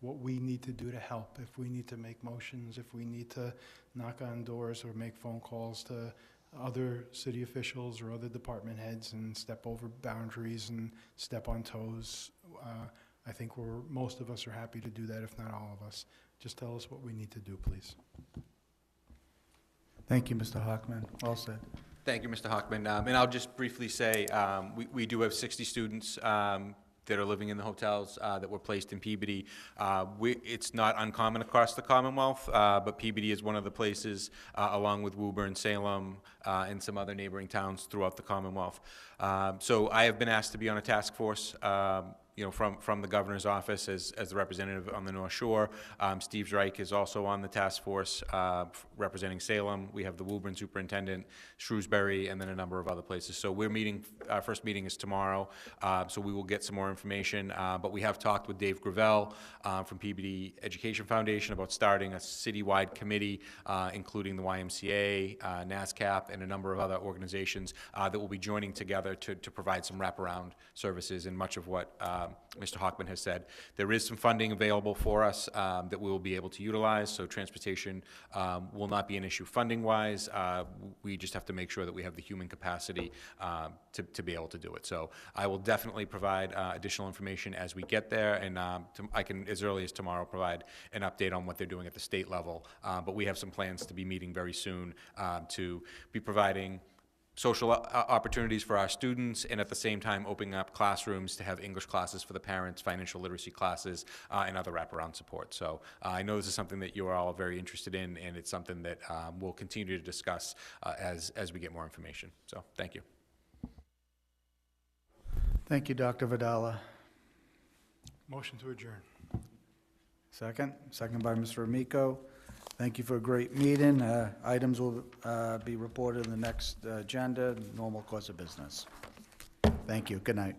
what we need to do to help. If we need to make motions, if we need to knock on doors or make phone calls to other city officials or other department heads and step over boundaries and step on toes, I think most of us are happy to do that, if not all of us. Just tell us what we need to do, please. Thank you, Mr. Hockman. All said. Thank you, Mr. Hockman. And I'll just briefly say, we do have 60 students that are living in the hotels that were placed in Peabody. It's not uncommon across the Commonwealth, but Peabody is one of the places, along with Woburn, Salem, and some other neighboring towns throughout the Commonwealth. So I have been asked to be on a task force from the governor's office as the representative on the North Shore. Steve Reich is also on the task force representing Salem. We have the Woburn superintendent, Shrewsbury, and then a number of other places. So we're meeting, our first meeting is tomorrow, so we will get some more information. But we have talked with Dave Gravel from Peabody Education Foundation about starting a citywide committee, including the YMCA, NASCAP, and a number of other organizations that will be joining together to provide some wraparound services, and much of what Mr. Hockman has said. There is some funding available for us that we will be able to utilize, so transportation will not be an issue funding-wise. We just have to make sure that we have the human capacity to be able to do it. So I will definitely provide additional information as we get there, and I can, as early as tomorrow, provide an update on what they're doing at the state level. But we have some plans to be meeting very soon to be providing social opportunities for our students, and at the same time opening up classrooms to have English classes for the parents, financial literacy classes, and other wraparound support. So I know this is something that you are all very interested in, and it's something that we'll continue to discuss as we get more information. So thank you. Thank you, Dr. Vidala. Motion to adjourn. Second? Second by Mr. Amico. Thank you for a great meeting. Items will be reported in the next agenda, normal course of business. Thank you. Good night.